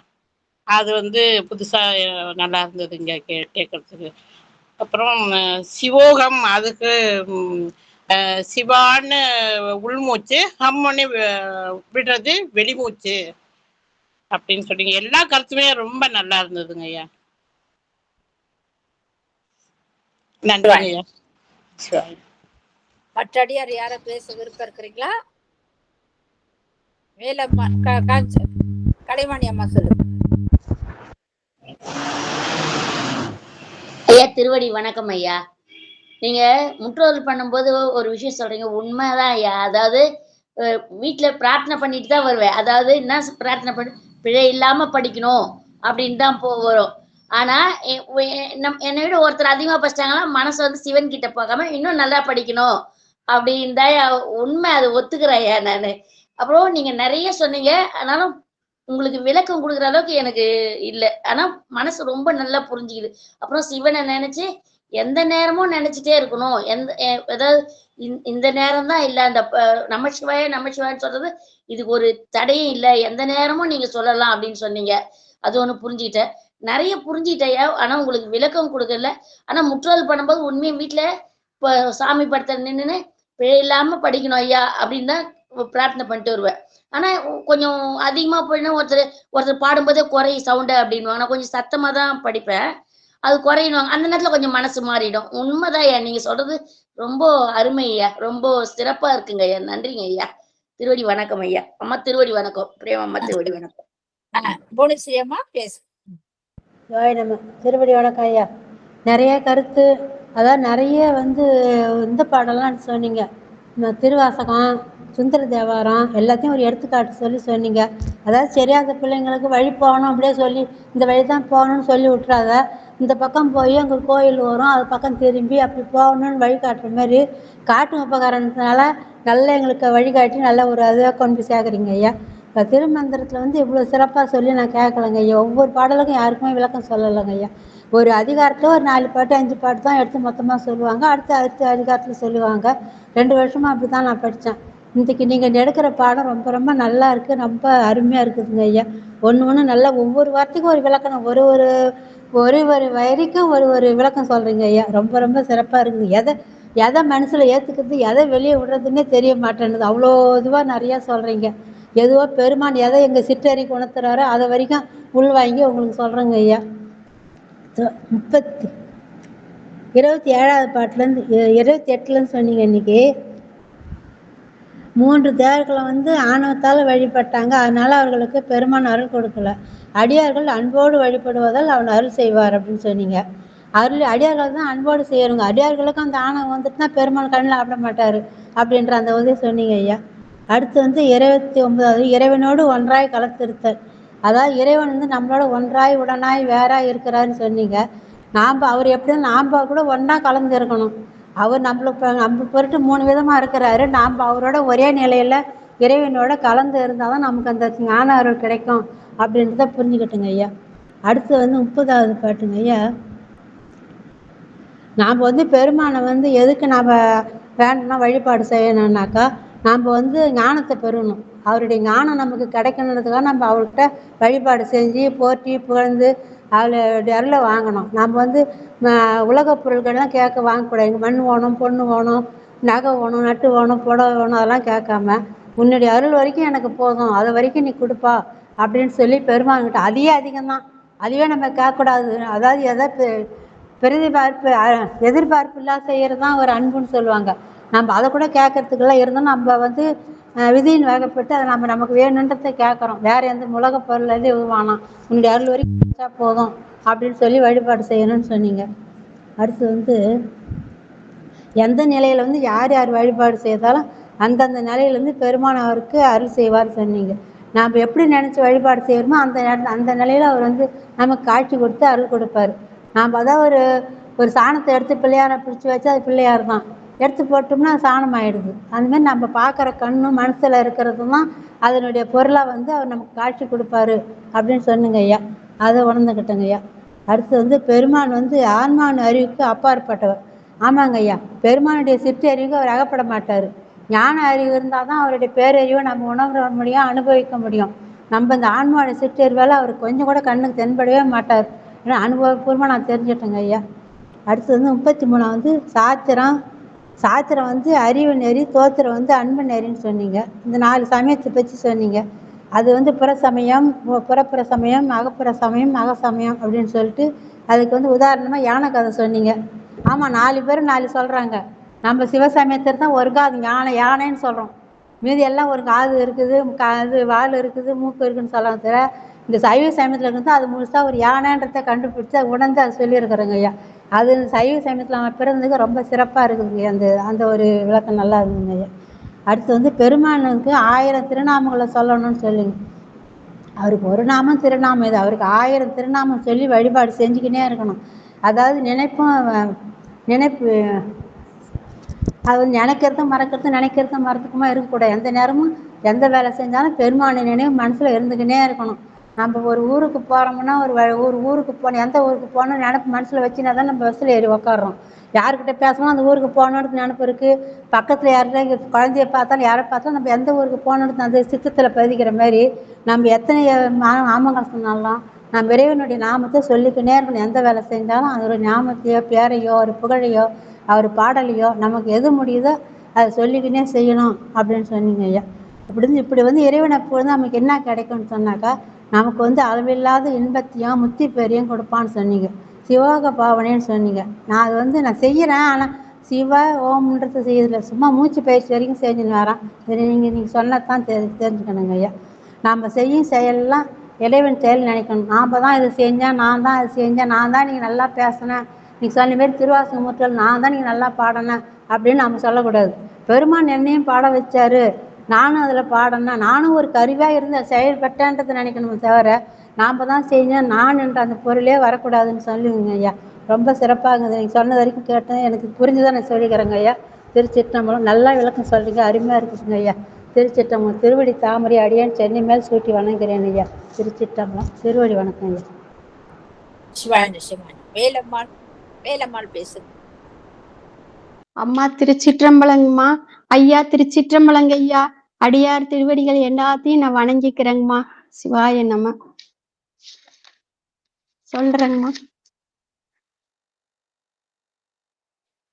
அது வந்து புதுசா நல்லா இருந்ததுங்க கேட்கறதுக்கு. அப்புறம் சிவோகம், அதுக்கு சிவான்னு உள்மூச்சு, ஹம்மனு விடுறது வெளிமூச்சு அப்படின்னு சொன்னீங்க. எல்லா கருத்துமே ரொம்ப நல்லா இருந்ததுங்க ஐயா. நன்றி ஐயா. மற்ற அடியார் யார பேச விருப்பம் இருக்கிறீங்களா? கலைவாணி அம்மா சொல்லுங்க. ஐயா திருவடி வணக்கம் ஐயா. நீங்க முற்றோதல் பண்ணும்போது ஒரு விஷயம் சொல்றீங்க, உண்மைதான் ஐயா. அதாவது வீட்டுல பிரார்த்தனை பண்ணிட்டு தான் வருவேன். அதாவது என்ன பிரார்த்தனை பண்ணி பிழை இல்லாம படிக்கணும் அப்படின்னு தான் வரும். ஆனா என்னை விட ஒருத்தர் அதிகமா படிச்சிட்டாங்கன்னா மனசு வந்து சிவன் கிட்ட போகாம இன்னும் நல்லா படிக்கணும் அப்படின்னு தான் உண்மை. அது ஒத்துக்கிறேன் ஐயா நானு. அப்புறம் நீங்க நிறைய சொன்னீங்க, ஆனாலும் உங்களுக்கு விளக்கம் கொடுக்குற அளவுக்கு எனக்கு இல்லை. ஆனா மனசு ரொம்ப நல்லா புரிஞ்சுக்குது. அப்புறம் சிவனை நினைச்சு எந்த நேரமும் நினைச்சிட்டே இருக்கணும். அதாவது இந்த நேரம் தான் இல்லை, அந்த நமச்சிவாயன்னு சொல்றது இதுக்கு ஒரு தடையும் இல்லை, எந்த நேரமும் நீங்க சொல்லலாம் அப்படின்னு சொன்னீங்க. அது ஒண்ணு புரிஞ்சுக்கிட்டேன், நிறைய புரிஞ்சுக்கிட்டேயா. ஆனா உங்களுக்கு விளக்கம் கொடுக்கல. ஆனா முற்றோதல் பண்ணும்போது உண்மையை வீட்டுல இப்போ சாமி படத்தை நின்றுன்னு பிழை இல்லாம படிக்கணும் ஐயா அப்படின்னு தான் பிரார்த்தனை பண்ணிட்டு வருவேன். ஆனா கொஞ்சம் அதிகமா போயினா ஒருத்தர் பாடும்போதே குறை சவுண்ட அப்படின்வாங்க. நான் கொஞ்சம் சத்தமா தான் படிப்பேன், அது குறையிடுவாங்க. அந்த நேரத்துல கொஞ்சம் மனசு மாறிடும். உண்மைதான் ஐயா, நீங்க சொல்றது ரொம்ப அருமை ஐயா, ரொம்ப சிறப்பா இருக்குங்க ஐயா. நன்றிங்க ஐயா. திருவடி வணக்கம் ஐயா. அம்மா திருவடி வணக்கம். பிரேம அம்மா திருவடி வணக்கம். புனிசியம்மா பேசு. திருவடி வணக்கம் ஐயா. நிறைய கருத்து, அதாவது நிறைய வந்து இந்த பாடலாம் சொன்னீங்க. திருவாசகம், சுந்தர தேவாரம் எல்லாத்தையும் ஒரு எடுத்துக்காட்டு சொன்னீங்க. அதாவது தெரியாத பிள்ளைங்களுக்கு வழி போகணும் அப்படியே சொல்லி இந்த வழி தான் போகணும்னு சொல்லி விட்டுறாத, இந்த பக்கம் போய் அங்கே கோயில் வரும், அது பக்கம் திரும்பி அப்படி போகணும்னு வழிகாட்டுற மாதிரி காட்டும் உபகரணத்தினால நல்ல எங்களுக்கு வழிகாட்டி நல்ல ஒரு அதுவாக கொண்டு சேர்க்குறீங்க ஐயா. இப்போ திருமந்திரத்தில் வந்து இவ்வளோ சிறப்பாக சொல்லி நான் கேட்கலங்க ஐயா. ஒவ்வொரு பாடலுக்கும் யாருக்குமே விளக்கம் சொல்லலைங்க ஐயா. ஒரு அதிகாரத்தில் ஒரு 4 பாட்டு 5 பாட்டு தான் எடுத்து மொத்தமாக சொல்லுவாங்க, அடுத்த அதிகாரத்தில் சொல்லுவாங்க. 2 வருஷமாக அப்படி தான் நான் படித்தேன். இன்றைக்கி நீங்கள் எடுக்கிற பாடம் ரொம்ப ரொம்ப நல்லா இருக்குது, ரொம்ப அருமையாக இருக்குதுங்க ஐயா. ஒன்று நல்லா ஒவ்வொரு வார்த்தைக்கும் ஒரு விளக்கம், ஒரு வரிக்கும் ஒரு விளக்கம் சொல்கிறீங்க ஐயா. ரொம்ப ரொம்ப சிறப்பாக இருக்குது. எதை மனசில் ஏற்றுக்கிறது, எதை வெளியே விடுறதுன்னே தெரிய மாட்டேன்னுது. அவ்வளோ இதுவாக நிறையா சொல்கிறீங்க. எதுவோ பெருமான் எதை எங்கள் சிற்றறி குணத்துறாரோ அதை வரைக்கும் உள்வாங்கி உங்களுக்கு சொல்கிறேங்க ஐயா. 27வது பாட்டுலேருந்து 28லேருந்து சொன்னீங்க. இன்னைக்கு 3 தேவர்களை வந்து ஆணவத்தால் வழிபட்டாங்க. அதனால அவர்களுக்கு பெருமான் அருள் கொடுக்கல. அடியார்கள் அன்போடு வழிபடுவதால் அவன் அருள் செய்வார் அப்படின்னு சொன்னீங்க. அடியார்கள் தான் அன்போடு செய்யறவங்க. அடியார்களுக்கும் அந்த ஆணவம் வந்துட்டுனா பெருமாள் கண்ணில் ஆட மாட்டாரு அப்படின்ற அந்த உதவி சொன்னீங்க ஐயா. அடுத்து வந்து 29வது இறைவனோடு ஒன்றாய் கலத்திருத்தல். அதாவது இறைவன் வந்து நம்மளோட ஒன்றாய் உடனாய் வேறாய் இருக்கிறாருன்னு சொன்னீங்க. அவர் எப்படியும் நாம் கூட ஒன்றா கலந்து இருக்கணும். அவர் நம்ம பொருட்டு 3 விதமாக இருக்கிறாரு. நாம் அவரோட ஒரே நிலையில் இறைவனோட கலந்து இருந்தால் தான் நமக்கு அந்த ஞான அருள் கிடைக்கும் அப்படின்றத புரிஞ்சுக்கிட்டுங்க ஐயா. அடுத்து வந்து 30வது பாட்டுங்க ஐயா. நாம் வந்து பெருமானை வந்து எதுக்கு நாம் வேணும்னா வழிபாடு செய்யணும்னாக்கா, நாம் வந்து ஞானத்தை பெறணும். அவருடைய ஞானம் நமக்கு கிடைக்கணுன்றதுக்காக நம்ம அவர்கிட்ட வழிபாடு செஞ்சு போற்றி புகழ்ந்து அவருடைய அருளை வாங்கணும். நம்ம வந்து உலக பொருள்கள்லாம் வாங்கக்கூடாது. மண் வேணும், பொண்ணு வேணும், நகை வேணும், நட்டு வேணும், புடவை வேணும், அதெல்லாம் கேட்காம உன்னுடைய அருள் வரைக்கும் எனக்கு போதும், அது வரைக்கும் நீ கொடுப்பா அப்படின்னு சொல்லி பெருமான்கிட்ட அதையே அதிகம்தான், அதுவே நம்ம கேட்கக்கூடாது. அதாவது எதிர்பார்ப்பு இல்லாத செய்கிறது தான் ஒரு அன்புன்னு சொல்லுவாங்க. நம்ம அதை கூட கேட்கறதுக்கெல்லாம் இருந்தோம். நம்ம வந்து விதியின் வகைப்பட்டு அதை நமக்கு வேணுன்றதை கேட்குறோம். வேற எந்த உலக பொருள்லேருந்து எதுவும் வேணாம், உன்னுடைய அருள் வரைக்கும் போதும் அப்படின்னு சொல்லி வழிபாடு செய்யணும்னு சொன்னீங்க. அடுத்து வந்து எந்த நிலையில் வந்து யார் யார் வழிபாடு செய்தாலும் அந்தந்த நிலையிலேருந்து பெருமான் அவருக்கு அருள் செய்வார் சொன்னீங்க. நாம் எப்படி நினச்சி வழிபாடு செய்கிறோமோ அந்த நிலையில் அவர் வந்து நமக்கு காட்சி கொடுத்து அருள் கொடுப்பார். நாம் அதான் ஒரு சாணத்தை எடுத்து பிள்ளையாரை பிடிச்சி வச்சா அது பிள்ளையார் தான், எடுத்து போட்டோம்னா அது சாணம் ஆகிடுது. அதுமாதிரி நம்ம பார்க்குற கண்ணும் மனசில் இருக்கிறது தான் அதனுடைய பொருளாக வந்து அவர் நமக்கு காட்சி கொடுப்பாரு அப்படின்னு சொன்னுங்க ஐயா. அதை உணர்ந்துக்கிட்டேங்க ஐயா. அடுத்து வந்து பெருமான் வந்து ஆன்மாவின் அறிவுக்கு அப்பாற்பட்டவர். ஆமாங்க ஐயா, பெருமானுடைய சிற்றறிவுக்கு அவர் அகப்பட மாட்டார். ஞான அறிவு இருந்தால் தான் அவருடைய பேரறிவை நம்ம உணர முடியும், அனுபவிக்க முடியும். நம்ம இந்த ஆன்மாவுடைய சிற்றறிவால் அவர் கொஞ்சம் கூட கண்ணுக்கு தென்படவே மாட்டார். ஏன்னா அனுபவபூர்வமாக நான் தெரிஞ்சுட்டேங்க ஐயா. அடுத்து வந்து 33வது சாத்திரம் வந்து அறிவு நெறி, தோத்திரம் வந்து அன்பு நெறின்னு சொன்னீங்க. இந்த 4 சமயத்தை பற்றி சொன்னீங்க. அது வந்து புறசமயம், புறப்புற சமயம், அகப்புற சமயம், அகசமயம் அப்படின்னு சொல்லிட்டு அதுக்கு வந்து உதாரணமாக யானை கதை சொன்னீங்க. ஆமாம், 4 பேர் 4 சொல்கிறாங்க. நம்ம சிவசமயத்தில் தான் ஒரு காது யானைன்னு சொல்கிறோம். மீதி எல்லாம் ஒரு காது இருக்குது, வால் இருக்குது, மூக்கு இருக்குதுன்னு சொல்லலாம். தவிர இந்த சைவ சமயத்தில் இருந்து அது முழுசாக ஒரு யானைன்றதை கண்டுபிடிச்சி அதை உணர்ந்து அதை சொல்லியிருக்கிறோங்க ஐயா. அது சைவ சமயத்தில் நம்ம பிறந்ததுக்கு ரொம்ப சிறப்பாக இருக்குதுங்க. அந்த ஒரு விளக்கம் நல்லா இருக்குதுங்க ஐயா. அடுத்து வந்து பெருமானுக்கு 1000 திருநாமங்களை சொல்லணும்னு சொல்லுங்க. அவருக்கு ஒரு நாமம் திருநாமம் இது, அவருக்கு 1000 திருநாமம் சொல்லி வழிபாடு செஞ்சுக்கினே இருக்கணும். அதாவது நினைப்பு அது நினைக்கிறதும் மறக்கிறதும் நினைக்கிறதும் மறத்துக்குமா இருக்கக்கூடாது. எந்த நேரமும் எந்த வேலை செஞ்சாலும் பெருமானை நினைவு மனசில் இருந்துக்கினே இருக்கணும். நம்ம ஒரு ஊருக்கு போகிறோம்னா ஊருக்கு போகணும், எந்த ஊருக்கு போகணும் நினப்பு மனசில் வச்சுனா தான் நம்ம பஸ்ஸில் ஏறி உக்காடுறோம். யார்கிட்ட பேசணும் அந்த ஊருக்கு போகணுன்னு நினப்பு இருக்குது. பக்கத்தில் யார்கிட்ட குழந்தைய பார்த்தாலும் யாரை பார்த்தாலும் நம்ம எந்த ஊருக்கு போகணுன்னு அந்த சித்தத்தில் பதிக்கிற மாதிரி நம்ம எத்தனை நாமங்கள் சொன்னாலும் நம்ம இறைவனுடைய நாமத்தை சொல்லிக்கினே இருக்கணும். எந்த வேலை செஞ்சாலும் அதோட ஞாபகத்தையோ பேரையோ ஒரு புகழையோ அவர் பாடலையோ நமக்கு எது முடியுதோ அதை சொல்லிக்கினே செய்யணும் அப்படின்னு சொன்னீங்க ஐயா. இப்படி வந்து இறைவனை பொழுது நமக்கு என்ன கிடைக்கும்னு சொன்னாக்கா, நமக்கு வந்து அளவில்லாத இன்பத்தையும் முத்தி பெரியும் கொடுப்பான்னு சொன்னீங்க. சிவோக பாவனைன்னு சொன்னீங்க. நான் அது வந்து நான் செய்கிறேன், ஆனால் சிவ ஓம்ன்றது செய்யறதில்ல, சும்மா மூச்சு பயிற்சி வரைக்கும் செஞ்சுன்னு வரேன். நீங்கள் சொன்னதான் தெரிஞ்சுக்கணுங்க ஐயா. நாம் செய்யும் செயலெல்லாம் இறைவன் செயல் நினைக்கணும். நாம் தான் இது செஞ்சேன், நான் தான் இது செஞ்சேன், நான் தான் நீங்கள் நல்லா பேசினேன், நீங்கள் சொன்ன மாரி திருவாசகம் முற்றல் நான் தான் நீங்கள் நல்லா பாடினேன் அப்படின்னு நம்ம சொல்லக்கூடாது. பெருமான் என்னையும் பாட வச்சாரு, நானும் அதில் பாடினேன், நானும் ஒரு கருவியாக இருந்து செயல்பட்டேன்றதை நினைக்கணுமே தவிர நாம் தான் செஞ்சேன் நான் என்ற அந்த பொருளே வரக்கூடாதுன்னு சொல்லுவீங்க ஐயா. ரொம்ப சிறப்பாக இருக்குது. நீங்கள் சொன்ன வரைக்கும் கேட்டேன், எனக்கு புரிஞ்சுதான் நான் சொல்லிக்கிறேங்க ஐயா. திருச்சிற்றம்பலம் நல்லா விளக்கம் சொல்கிறீங்க, அருமையாக இருக்குதுங்க ஐயா. திருச்சிற்றம்பலம். திருவடி தாமரை அடியான் சென்னை மேல் சூட்டி வணங்குகிறேன் ஐயா. திருச்சிற்றம்பலம். திருவடி வணக்கம் ஐயா. வேலம்மாள் பேசு. அம்மா திருச்சிற்றம்பலங்கம்மா. ஐயா திருச்சிற்றம்பலங்க ஐயா. அடியார் திருவடிகள் எல்லாத்தையும் நான் வணங்கிக்கிறேங்கம்மா. சிவாய நம. சொல்றேங்கம்மா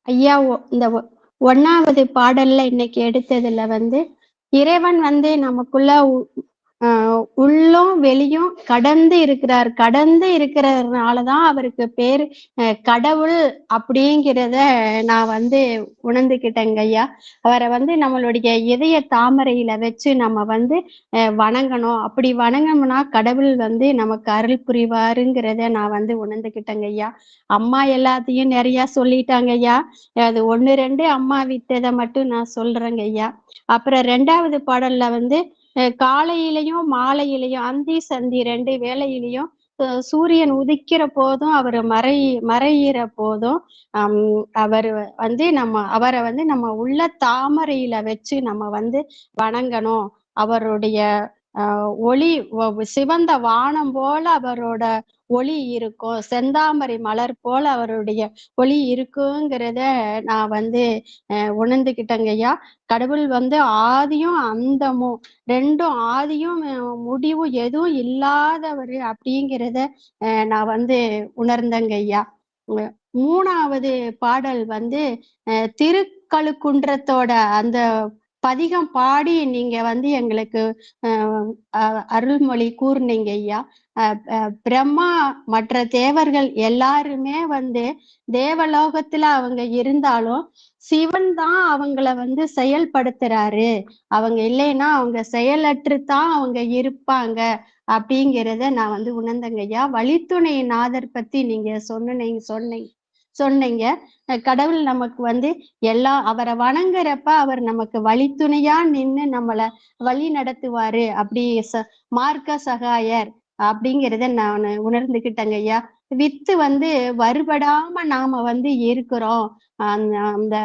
ஐயா. இந்த 1வது பாடல்ல இன்னைக்கு எடுத்ததுல வந்து இறைவன் வந்து நமக்குள்ள உள்ளும் வெளியும் கடந்து இருக்கிறார். கடந்து இருக்கிறதுனாலதான் அவருக்கு பேரு கடவுள் அப்படிங்கிறத நான் வந்து உணர்ந்துக்கிட்டேங்க ஐயா. அவரை வந்து நம்மளுடைய இதய தாமரையில வச்சு நம்ம வந்து வணங்கணும். அப்படி வணங்கணும்னா கடவுள் வந்து நமக்கு அருள் புரிவாருங்கிறத நான் வந்து உணர்ந்துக்கிட்டேங்க ஐயா. அம்மா எல்லாத்தையும் நிறைய சொல்லிட்டாங்க ஐயா. அது 1, 2 அம்மா விட்டதை மட்டும் நான் சொல்றேங்க ஐயா. அப்புறம் 2வது பாடல்ல வந்து காலையிலையும் மாலையிலையும் அந்தி சந்தி 2 வேளையிலையும் சூரியன் உதிக்கிற போதும் அவர் மறையிற போதும் அவர் வந்து அவரை வந்து நம்ம உள்ள தாமரையில வச்சு நம்ம வந்து வணங்கணும். அவருடைய ஒளி சிவந்த வானம் போல அவரோட ஒளி இருக்கும். செந்தாமரை மலர் போல அவருடைய ஒளி இருக்குங்கிறத நான் வந்து உணர்ந்துக்கிட்டேங்க ஐயா. கடவுள் வந்து ஆதியும் அந்தமும் 2ம் ஆதியும் முடிவும் எதுவும் இல்லாதவர் அப்படிங்கிறத நான் வந்து உணர்ந்தேங்க ஐயா. 3வது பாடல் வந்து திருக்கழுக்குன்றத்தோட அந்த பதிகம் பாடி நீங்க வந்து எங்களுக்கு அருள்மொழி கூர்னீங்க ஐயா. பிரம்மா மற்ற தேவர்கள் எல்லாருமே வந்து தேவலோகத்துல அவங்க இருந்தாலும் சிவன் தான் அவங்கள வந்து செயல்படுத்துறாரு. அவங்க இல்லைன்னா அவங்க செயலற்றுத்தான் அவங்க இருப்பாங்க அப்படிங்கிறத நான் வந்து உணர்ந்தேங்க ஐயா. வழித்துணை நாதர் பத்தி நீங்க சொன்னீங்க. கடவுள் நமக்கு வந்து அவரை வணங்குறப்ப அவர் நமக்கு வழித்துணையா நின்னு நம்மள வழி நடத்துவாரு. அப்படி மார்க்க சகாயர் அப்படிங்கிறத நான் உணர்ந்துக்கிட்டேங்க ஐயா. வித்து வந்து வருபடாம நாம வந்து இருக்கிறோம். அந்த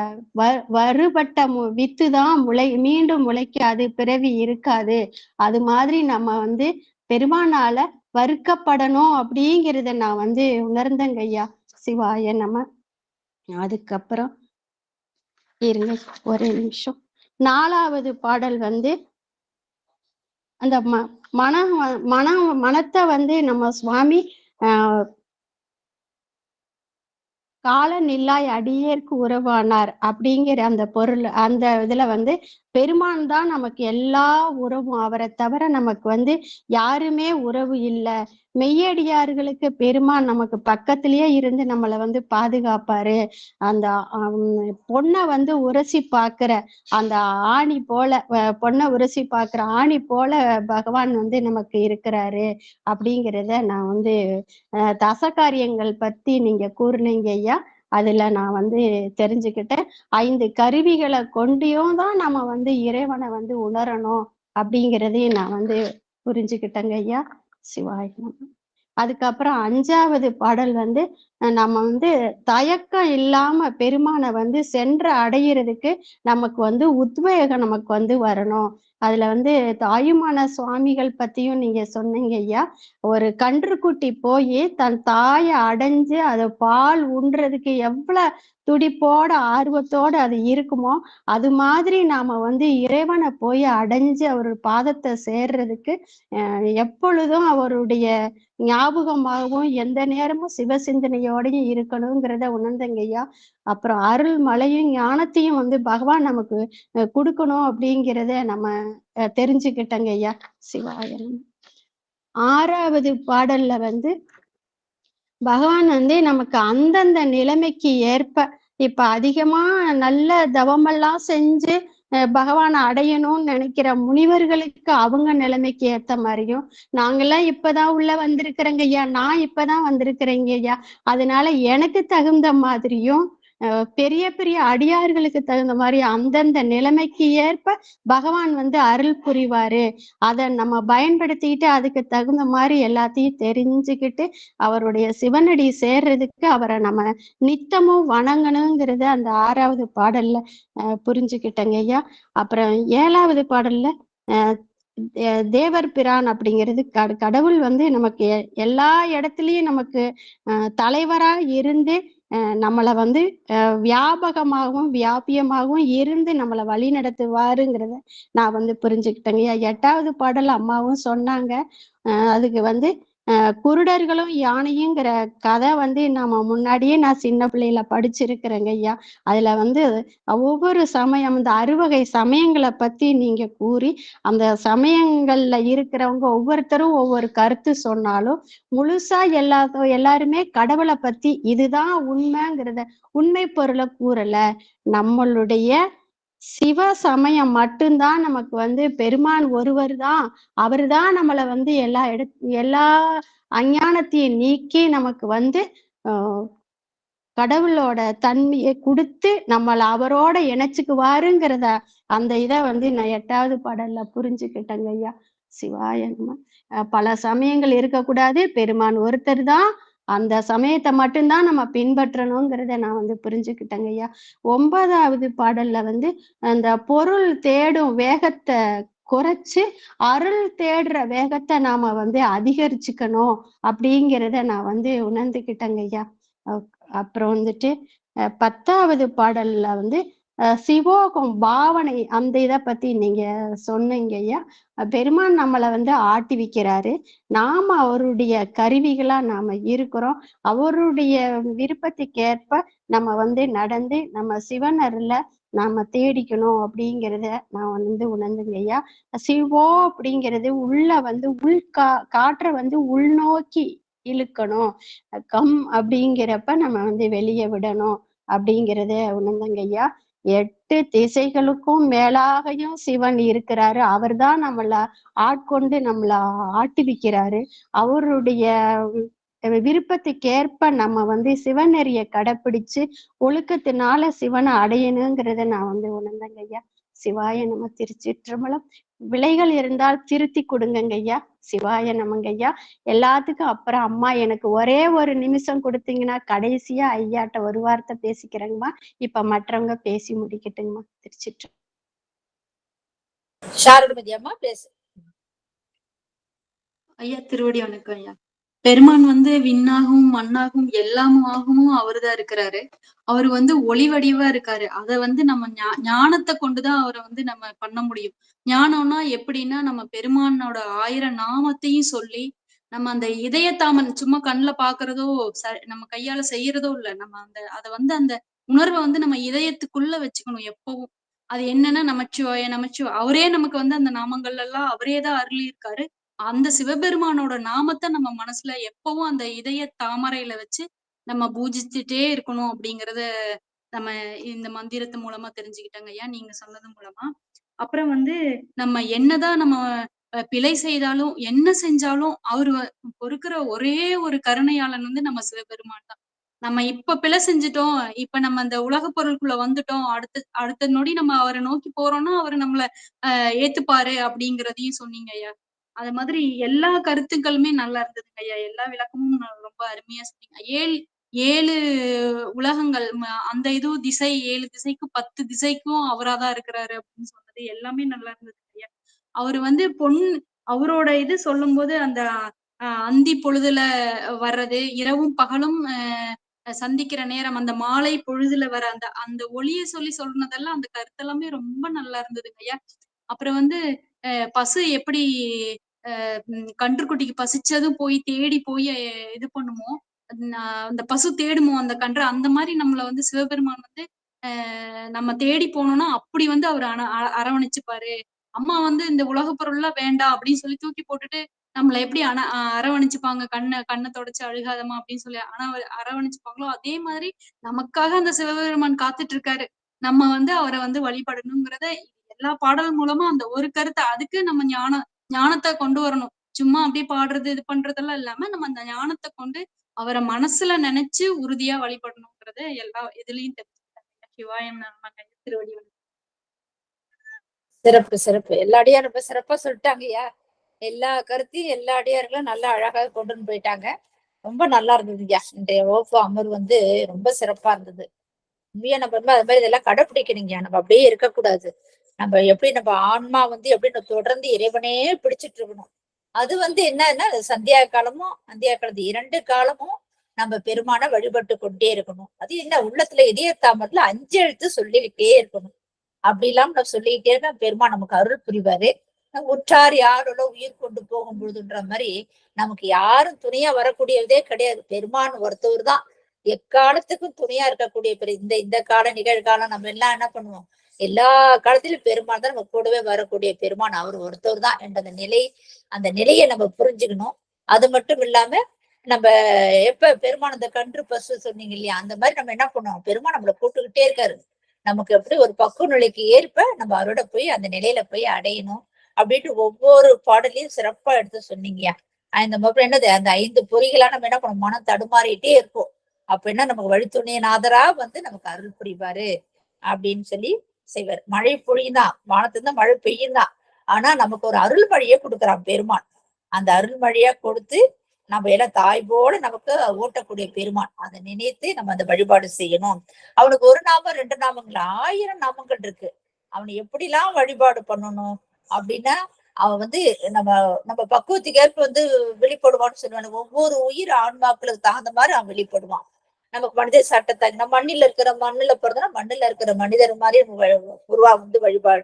வருபட்ட வித்து தான் மீண்டும் முளைக்காது, பிறவி இருக்காது. அது மாதிரி நம்ம வந்து பெருமானால வறுக்கப்படணும் அப்படிங்கிறத நான் வந்து உணர்ந்தேங்க ஐயா. சிவாய நம. அதுக்கப்புறம் இருங்க ஒரே நிமிஷம். 4வது பாடல் வந்து அந்த மனத்தை வந்து நம்ம சுவாமி காலநில்லாய் அடியேற்கு உறவானார் அப்படிங்கிற அந்த பொருள் அந்த இதுல வந்து பெருமான் தான் நமக்கு எல்லா உறவும். அவரை தவிர நமக்கு வந்து யாருமே உறவு இல்லை. மெய்யடியார்களுக்கு பெருமான் நமக்கு பக்கத்திலேயே இருந்து நம்மளை வந்து பாதுகாப்பாரு. அந்த பொண்ணை வந்து உரசி பார்க்கிற அந்த ஆணி போல பொண்ணை உரசி பார்க்கிற ஆணி போல பகவான் வந்து நமக்கு இருக்கிறாரு அப்படிங்கிறத நான் வந்து தசகாரியங்கள் பத்தி நீங்க கூறுனீங்க ஐயா. அதுல நான் வந்து தெரிஞ்சுக்கிட்டேன். 5 கருவிகளை கொண்டியும் தான் நம்ம வந்து இறைவனை வந்து உணரணும் அப்படிங்கிறதையும் நான் வந்து புரிஞ்சுக்கிட்டேங்க ஐயா. சிவாயம். அதுக்கப்புறம் 5வது பாடல் வந்து நம்ம வந்து தயக்கம் இல்லாம பெருமானை வந்து சென்று அடையிறதுக்கு நமக்கு வந்து உத்வேகம் நமக்கு வந்து வரணும். அதுல வந்து தாயுமான சுவாமிகள் பத்தியும் நீங்க சொன்னீங்க ஐயா. ஒரு கன்றுக்குட்டி போய் தன் தாயை அடைஞ்சு அதை பால் உண்றதுக்கு எவ்வளவு துடிப்போட ஆர்வத்தோட அது இருக்குமோ அது மாதிரி நாம வந்து இறைவனை போய் அடைஞ்சு அவர் பாதத்தை சேர்றதுக்கு எப்பொழுதும் அவருடைய ஞாபகமாகவும் எந்த நேரமும் சிவசிந்தனையோடையும் இருக்கணுங்கிறத உணர்ந்தங்க ஐயா. அப்புறம் அருள் மலையும் ஞானத்தையும் வந்து பகவான் நமக்கு கொடுக்கணும் அப்படிங்கிறத நம்ம தெரிஞ்சுக்கிட்டங்க ஐயா. சிவாயம். 6வது பாடல்ல வந்து பகவான் வந்து நமக்கு அந்தந்த நிலைமைக்கு ஏற்ப இப்ப அதிகமா நல்ல தவமெல்லாம் செஞ்சு பகவானை அடையணும்னு நினைக்கிற முனிவர்களுக்கு அவங்க நிலைமைக்கு ஏத்த மாதிரியும், நாங்கெல்லாம் இப்பதான் உள்ள வந்திருக்கிறேங்க ஐயா, நான் இப்பதான் வந்திருக்கிறேங்க ஐயா, அதனால எனக்கு தகுந்த மாதிரியும் பெரிய பெரிய அடியார்களுக்கு தகுந்த மாதிரி அந்தந்த நிலைமைக்கு ஏற்ப பகவான் வந்து அருள் புரிவாரு. அதை நம்ம பயன்படுத்திக்கிட்டு அதுக்கு தகுந்த மாதிரி எல்லாத்தையும் தெரிஞ்சுக்கிட்டு அவருடைய சிவனடி சேர்றதுக்கு அவரை நம்ம நித்தமும் வணங்கணுங்கிறத அந்த 6வது பாடல்ல புரிஞ்சுக்கிட்டேங்க ஐயா. அப்புறம் 7வது பாடல்ல தேவர் பிரான் அப்படிங்கிறது கடவுள் வந்து நமக்கு எல்லா இடத்துலயும் நமக்கு தலைவரா இருந்து நம்மளை வந்து வியாபகமாகவும் வியாபியமாகவும் இருந்து நம்மளை வழி நடத்துவாருங்கிறத நான் வந்து புரிஞ்சுக்கிட்டேங்க. 8வது பாடல் அம்மாவும் சொன்னாங்க. அதுக்கு வந்து குருடர்களும் யானையுங்கிற கதை வந்து நம்ம முன்னாடியே நான் சின்ன பிள்ளையில படிச்சிருக்கிறேங்க ஐயா. அதுல வந்து ஒவ்வொரு சமயம் இந்த 60 சமயங்களை பத்தி நீங்க கூறி அந்த சமயங்கள்ல இருக்கிறவங்க ஒவ்வொருத்தரும் ஒவ்வொரு கருத்து சொன்னாலும் முழுசா எல்லாருமே கடவுளை பத்தி இதுதான் உண்மைங்கிறத உண்மை பொருளை கூறல. நம்மளுடைய சிவ சமயம் மட்டும்தான் நமக்கு வந்து பெருமான் ஒருவர் தான், அவரு தான் நம்மளை வந்து எல்லா அஞ்ஞானத்தையும் நீக்கி நமக்கு வந்து கடவுளோட தன்மையை கொடுத்து நம்மளை அவரோட இணைச்சுக்குவாருங்கிறத அந்த இதை வந்து நான் 8வது பாடல்ல புரிஞ்சுக்கிட்டேங்க ஐயா. சிவாய நம. பல சமயங்கள் இருக்கக்கூடாது, பெருமான் ஒருத்தர் தான், அந்த சமயத்தை மட்டும்தான் நம்ம பின்பற்றணுங்கிறத நான் வந்து புரிஞ்சுக்கிட்டேங்க ஐயா. 9வது பாடல்ல வந்து அந்த பொருள் தேடும் வேகத்தை குறைச்சு அருள் தேடுற வேகத்தை நாம வந்து அதிகரிச்சுக்கணும் அப்படிங்கிறத நான் வந்து உணர்ந்துக்கிட்டேங்க ஐயா. அப்புறம் வந்துட்டு 10வது பாடல்ல வந்து சிவோகம் பாவனை அந்த இதை பத்தி நீங்க சொன்னீங்க ஐயா. பெருமான் நம்மளை வந்து ஆட்டி வைக்கிறாரு, நாம அவருடைய கருவிகளா நாம இருக்கிறோம். அவருடைய விருப்பத்துக்கேற்ப நம்ம வந்து நடந்து நம்ம சிவனருள நாம தேடிக்கணும் அப்படிங்கிறத நான் வந்து உணர்ந்துங்க ஐயா. சிவோ அப்படிங்கிறது உள்ள வந்து காற்றை வந்து உள்நோக்கி இழுக்கணும், கம் அப்படிங்கிறப்ப நம்ம வந்து வெளியே விடணும் அப்படிங்கிறத உணர்ந்தங்க ஐயா. 8 திசைகளுக்கும் மேலாகையும் சிவன் இருக்கிறாரு, அவர் தான் நம்மள ஆட்கொண்டு நம்மள ஆட்டுவிக்கிறாரு. அவருடைய விருப்பத்துக்கேற்ப நம்ம வந்து சிவநெறிய கடைப்பிடிச்சு ஒழுக்கத்தினால சிவனை அடையணுங்கிறத நான் வந்து உணர்ந்தங்க ஐயா. சிவாய நம. திருச்சிற்றம்பலம். விலைகள் இருந்தால் திருத்தி கொடுங்கங்க ஐயா. சிவாய நமங்க ஐயா. எல்லாத்துக்கும் அப்புறம் அம்மா எனக்கு ஒரே ஒரு நிமிஷம் கொடுத்தீங்கன்னா கடைசியா ஐயாட்ட ஒரு வார்த்தை பேசிக்கிறேங்கம்மா. இப்ப மற்றவங்க பேசி முடிக்கட்டுங்கம்மா. திருச்சிற்று. சாருமதி அம்மா பேசு. ஐயா திருவடி வணக்கம் ஐயா. பெருமான் வந்து விண்ணாகவும் மண்ணாகவும் எல்லாமாகவும் அவருதான் இருக்கிறாரு. அவரு வந்து ஒளி வடிவா இருக்காரு. அத வந்து நம்ம ஞானத்தை கொண்டுதான் அவரை வந்து நம்ம பண்ண முடியும். ஞானம்னா எப்படின்னா நம்ம பெருமானோட 1000 நாமத்தையும் சொல்லி நம்ம அந்த இதயத்தாமன் சும்மா கண்ணுல பாக்குறதோ நம்ம கையால செய்யறதோ இல்ல, நம்ம அத வந்து அந்த உணர்வை வந்து நம்ம இதயத்துக்குள்ள வச்சுக்கணும் எப்பவும். அது என்னன்னா நமச்சிவாய நமச்சிவாய, அவரே நமக்கு வந்து அந்த நாமங்கள் எல்லாம் அவரேதான் அருளி இருக்காரு. அந்த சிவபெருமானோட நாமத்தை நம்ம மனசுல எப்பவும் அந்த இதய தாமரையில வச்சு நம்ம பூஜிச்சுட்டே இருக்கணும் அப்படிங்கறத நம்ம இந்த மந்திரத்து மூலமா தெரிஞ்சுக்கிட்டாங்க ஐயா, நீங்க சொன்னது மூலமா. அப்புறம் வந்து நம்ம என்னதான் நம்ம பிழை செய்தாலும் என்ன செஞ்சாலும் அவரு பொறுக்கிற ஒரே ஒரு கருணையாளன் வந்து நம்ம சிவபெருமான் தான். நம்ம இப்ப பிழை செஞ்சுட்டோம், இப்ப நம்ம அந்த உலக பொருளுக்குள்ள வந்துட்டோம், அடுத்த நொடி நம்ம அவரை நோக்கி போறோம்னா அவரு நம்மள ஏத்துப்பாரு அப்படிங்கிறதையும் சொன்னீங்க ஐயா. அது மாதிரி எல்லா கருத்துக்களுமே நல்லா இருந்ததுங்க ஐயா. எல்லா விளக்கமும் ரொம்ப அருமையா சொன்னீங்க. 7 உலகங்கள் அந்த இதுவும் திசை 7 திசைக்கும் 10 திசைக்கும் அவராதான் இருக்கிறாரு அப்படின்னு சொன்னது எல்லாமே நல்லா இருந்தது ஐயா. அவரு வந்து அவரோட இது சொல்லும் போது அந்த அந்தி பொழுதுல வர்றது, இரவும் பகலும் சந்திக்கிற நேரம், அந்த மாலை பொழுதுல வர அந்த ஒளிய சொல்லி சொன்னதெல்லாம் அந்த கருத்தெல்லாமே ரொம்ப நல்லா இருந்ததுங்க ஐயா. அப்புறம் வந்து பசு எப்படி கன்றுக்குட்டிக்கு பசிச்சதும் போய் தேடி போய் இது பண்ணுமோ, அந்த பசு தேடுமோ அந்த கன்று, அந்த மாதிரி நம்மள வந்து சிவபெருமான் வந்து நம்ம தேடி போனோம்னா அப்படி வந்து அவர் அரவணைச்சுப்பாரு. அம்மா வந்து இந்த உலக பொருள்லாம் வேண்டாம் அப்படின்னு சொல்லி தூக்கி போட்டுட்டு நம்மள எப்படி அரவணைச்சுப்பாங்க, கண்ணை தொடச்சு அழுகாதமா அப்படின்னு சொல்லி அரவணைச்சுப்பாங்களோ அதே மாதிரி நமக்காக அந்த சிவபெருமான் காத்துட்டு இருக்காரு. நம்ம வந்து அவரை வந்து வழிபடணுங்கிறத எல்லா பாடல் மூலமா அந்த ஒரு கருத்தை, அதுக்கு நம்ம ஞானத்தை கொண்டு வரணும். சும்மா அப்படியே பாடுறது இது பண்றதெல்லாம் இல்லாம நம்ம அந்த ஞானத்தை கொண்டு அவரை மனசுல நினைச்சு உறுதியா வழிபடணுங்கிறத எல்லா இதுலயும் தெரிஞ்சுக்கிட்டாங்க. சிவாயம் திருவடி. சிறப்பு சிறப்பு. எல்லா அடியாரும் ரொம்ப சிறப்பா சொல்லிட்டாங்கய்யா. எல்லா கருத்தையும் எல்லா அடியார்களும் நல்லா அழகாக கொண்டுன்னு போயிட்டாங்க. ரொம்ப நல்லா இருந்ததுயா. இன்றைய வகுப்பு அமர்வு வந்து ரொம்ப சிறப்பா இருந்தது. உண்மையா நம்ம அது மாதிரி இதெல்லாம் கடைப்பிடிக்கணுங்க. நம்ம அப்படியே இருக்கக்கூடாது. நம்ம எப்படி நம்ம ஆன்மா வந்து எப்படி தொடர்ந்து இறைவனே பிடிச்சிட்டு இருக்கணும். அது வந்து என்னன்னா சந்தியா காலமும் அந்தியா காலத்து 2 காலமும் நம்ம பெருமான வழிபட்டு கொண்டே இருக்கணும். அது என்ன உள்ளத்துல இதயத்தாமர்ல 5 எழுத்து சொல்லிக்கிட்டே இருக்கணும். அப்படி இல்லாம நம்ம சொல்லிக்கிட்டே இருந்தா பெருமான் நமக்கு அருள் புரிவாரு. உற்றார் யாரோட உயிர் கொண்டு போகும் பொழுதுன்ற மாதிரி நமக்கு யாரும் துணையா வரக்கூடியதே கிடையாது. பெருமான் ஒருத்தவர் தான் எக்காலத்துக்கும் துணையா இருக்கக்கூடிய இந்த இந்த கால நிகழ்காலம் நம்ம எல்லாம் என்ன பண்ணுவோம், எல்லா காலத்திலும் பெருமான் தான் நம்ம கூடவே வரக்கூடிய பெருமான் அவர் ஒருத்தவர் தான் என்ற அந்த நிலையை நம்ம புரிஞ்சுக்கணும். அது மட்டும் இல்லாம நம்ம எப்ப பெருமான் அந்த கன்று பசு சொன்னீங்க இல்லையா, அந்த மாதிரி நம்ம என்ன பண்ணுவோம், பெருமான் நம்மளை கூட்டுக்கிட்டே இருக்காரு. நமக்கு எப்படி ஒரு பக்குவ நிலைக்கு ஏற்ப நம்ம அவரோட போய் அந்த நிலையில போய் அடையணும் அப்படின்ட்டு ஒவ்வொரு பாடலையும் சிறப்பா எடுத்து சொன்னீங்கயா. இந்த மாதிரி என்னது அந்த 5 பொறிகளா நம்ம என்ன பண்ணுவோம், மனம் தடுமாறிட்டே இருப்போம். அப்ப என்ன நமக்கு வழித்துணையநாதரா வந்து நமக்கு அருள் புரிவாரு அப்படின்னு சொல்லி செய்வார். மழை பொழியுதான், வானத்திலிருந்து மழை பெய்யும் தான், ஆனா நமக்கு ஒரு அருள் மழையை கொடுக்குறான் பெருமான். அந்த அருள் மழையா கொடுத்து நம்ம எல்லாம் தாய் போல நமக்கு ஊட்டக்கூடிய பெருமான். அதை நினைத்து நம்ம அந்த வழிபாடு செய்யணும். அவனுக்கு ஒரு நாமம் 2 நாமங்கள் 1000 நாமங்கள் இருக்கு. அவனை எப்படிலாம் வழிபாடு பண்ணணும் அப்படின்னா, அவன் வந்து நம்ம நம்ம பக்குவத்துக்கு ஏற்ப வந்து வெளிப்படுவான்னு சொல்லுவாங்க. ஒவ்வொரு உயிர் ஆன்மாக்களுக்கு தகுந்த மாதிரி அவன் வெளிப்படுவான். நமக்கு மனித சட்டத்தை நம்ம மண்ணில பிறந்தனா மண்ணில இருக்கிற மனிதர் மாதிரி உருவா வந்து வழிபாடு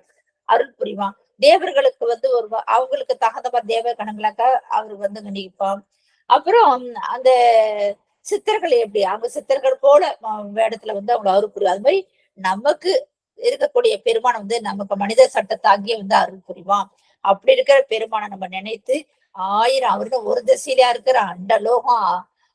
அருள் புரிவான். தேவர்களுக்கு வந்து அவங்களுக்கு தகுந்த மாதிரி தேவ கணங்களாக்க அவரு வந்து நினைப்பான். அப்புறம் அந்த சித்தர்கள் எப்படி அவங்க சித்தர்கள் போல வேடத்துல வந்து அவங்க அருள் புரியும். அது மாதிரி நமக்கு இருக்கக்கூடிய பெருமானை வந்து நமக்கு மனித சட்டத்தாகிய வந்து அருள் புரிவான். அப்படி இருக்கிற பெருமானை நம்ம நினைத்து 1000 அவருடைய ஒரு திசையிலயா இருக்கிற அண்ட லோகம்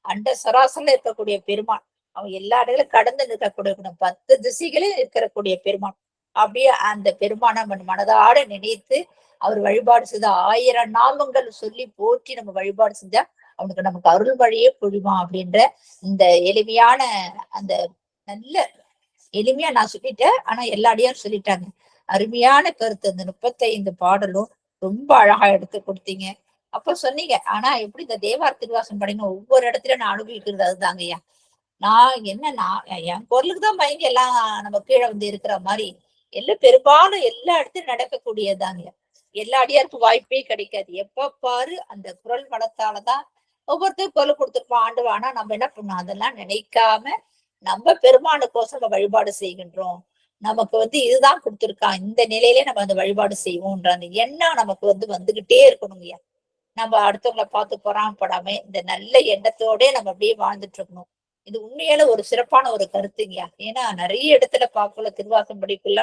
அண்ட சராசரில இருக்கக்கூடிய பெருமான், அவன் எல்லா இடங்களும் கடந்து நிற்கக்கூடிய 10 திசைகளில் இருக்கக்கூடிய பெருமான். அப்படியே அந்த பெருமானை நம்ம மனதாட நினைத்து அவர் வழிபாடு செய்த 1000 நாமங்கள் சொல்லி போற்றி நம்ம வழிபாடு செஞ்சா அவனுக்கு நமக்கு அருள் வழியே பொழிவான் அப்படின்ற இந்த எளிமையான அந்த நல்ல எளிமையா நான் சொல்லிட்டேன், ஆனா எல்லா அடியாரும் சொல்லிட்டாங்க. அருமையான கருத்து. அந்த 35 பாடலும் ரொம்ப அழகா எடுத்து கொடுத்தீங்க. அப்ப சொன்னீங்க, ஆனா எப்படி இந்த தேவார திருவாசம் படிங்க ஒவ்வொரு இடத்துலயும் நான் அனுபவிக்கிறது அதுதாங்கய்யா. நான் என் குரலுக்கு தான் பயங்கி எல்லாம் நம்ம கீழே வந்து இருக்கிற மாதிரி எல்லாம் பெரும்பாலும் எல்லா இடத்துலயும் நடக்கக்கூடியதாங்க. எல்லா அடியாருக்கும் வாய்ப்பே கிடைக்காது. எப்ப பாரு அந்த குரல் வளத்தாலதான் ஒவ்வொருத்தரும் குரல் கொடுத்துருப்போம் ஆண்டு. ஆனா நம்ம என்ன பண்ணோம், அதெல்லாம் நினைக்காம நம்ம பெருமானுக்கோசம் நம்ம வழிபாடு செய்கின்றோம். நமக்கு வந்து இதுதான் கொடுத்துருக்கான், இந்த நிலையிலே நம்ம அந்த வழிபாடு செய்வோம்ன்ற அந்த எண்ணம் நமக்கு வந்து வந்துகிட்டே இருக்கணுங்கய்யா. நம்ம அடுத்தவங்களை பார்த்து பொறாமப்படாம இந்த நல்ல எண்ணத்தோட நம்ம அப்படியே வாழ்ந்துட்டு இருக்கணும். இது உண்மையில ஒரு சிறப்பான ஒரு கருத்துங்கய்யா. ஏன்னா நிறைய இடத்துல பார்க்கல திருவாசம் படிக்குள்ள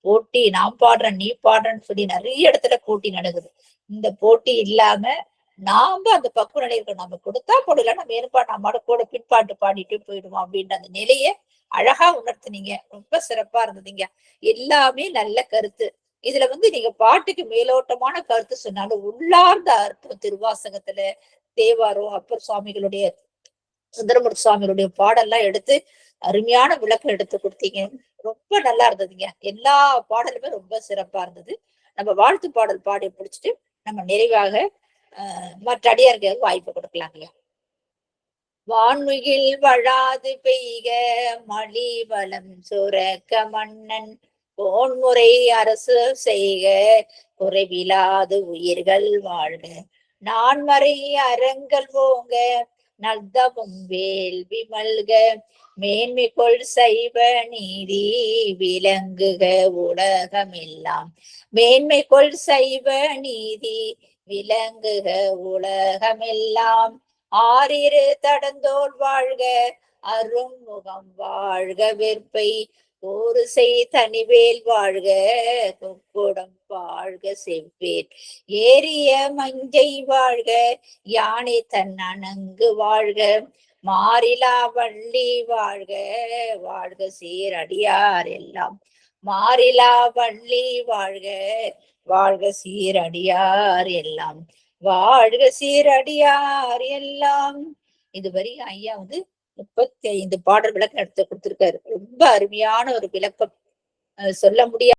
போட்டி, நான் பாடுறேன் நீ பாடுறேன்னு சொல்லி நிறைய இடத்துல போட்டி நடக்குது. இந்த போட்டி இல்லாம நாம அந்த பக்குவ நிலை இருக்கணும். நம்ம கொடுத்தா போடல, நம்ம ஏற்பாடு நம்மளோட கூட பின்பாட்டு பாடிட்டு போயிடுவோம் அப்படின்ற அந்த நிலையை அழகா உணர்த்துனீங்க. ரொம்ப சிறப்பா இருந்ததுங்க. எல்லாமே நல்ல கருத்து. இதுல வந்து நீங்க பாட்டுக்கு மேலோட்டமான கருத்து சொன்னாலும் உள்ளார்ந்த அர்த்தம் திருவாசகத்துல தேவாரம் அப்பர் சுவாமிகளுடைய சுந்தரமூர்த்தி சுவாமிகளுடைய பாடெல்லாம் எடுத்து அருமையான விளக்கம் எடுத்து கொடுத்தீங்க. ரொம்ப நல்லா இருந்ததுங்க. எல்லா பாடலுமே ரொம்ப சிறப்பா இருந்தது. நம்ம வாழ்த்து பாடல் பாடி முடிச்சுட்டு நம்ம நிறைவாக மற்ற அடியாருக்கு வாய்ப்பு கொடுக்கலாங்க. வான்முகில் வழாது பெய்க மலி வளம் சுரக்க மன்னன் போன்முறை அரசு செய்க குறைவிலாது உயிர்கள் வாழ்க நான்மறை அறங்கள் போங்க நல்தவும் வேள்வி மல்க மேன்மை கொள் சைவ நீதி விளங்குக உலகமெல்லாம் மேன்மை கொள் சைவ நீதி விளங்குக உலகமெல்லாம் ஆறிரு தடந்தோள் வாழ்க அருண்முகம் வாழ்க வெற்பை ஒரு செய் தனிவேல் வாழ்க கொக்குடம் வாழ்க செவ்வேல் ஏறிய மஞ்சை வாழ்க யானை தன் அணங்கு வாழ்க மாறிலா வள்ளி வாழ்க வாழ்க சீரடியார் எல்லாம் மாறிலா வள்ளி வாழ்க வாழ்க சீரடியார் எல்லாம் வாழ்க சீரடியார் எல்லாம். இதுவரை ஐயா வந்து 35 பாடல் விளக்கம் எடுத்து கொடுத்திருக்காரு. ரொம்ப அருமையான ஒரு விளக்கம். சொல்ல முடியாது.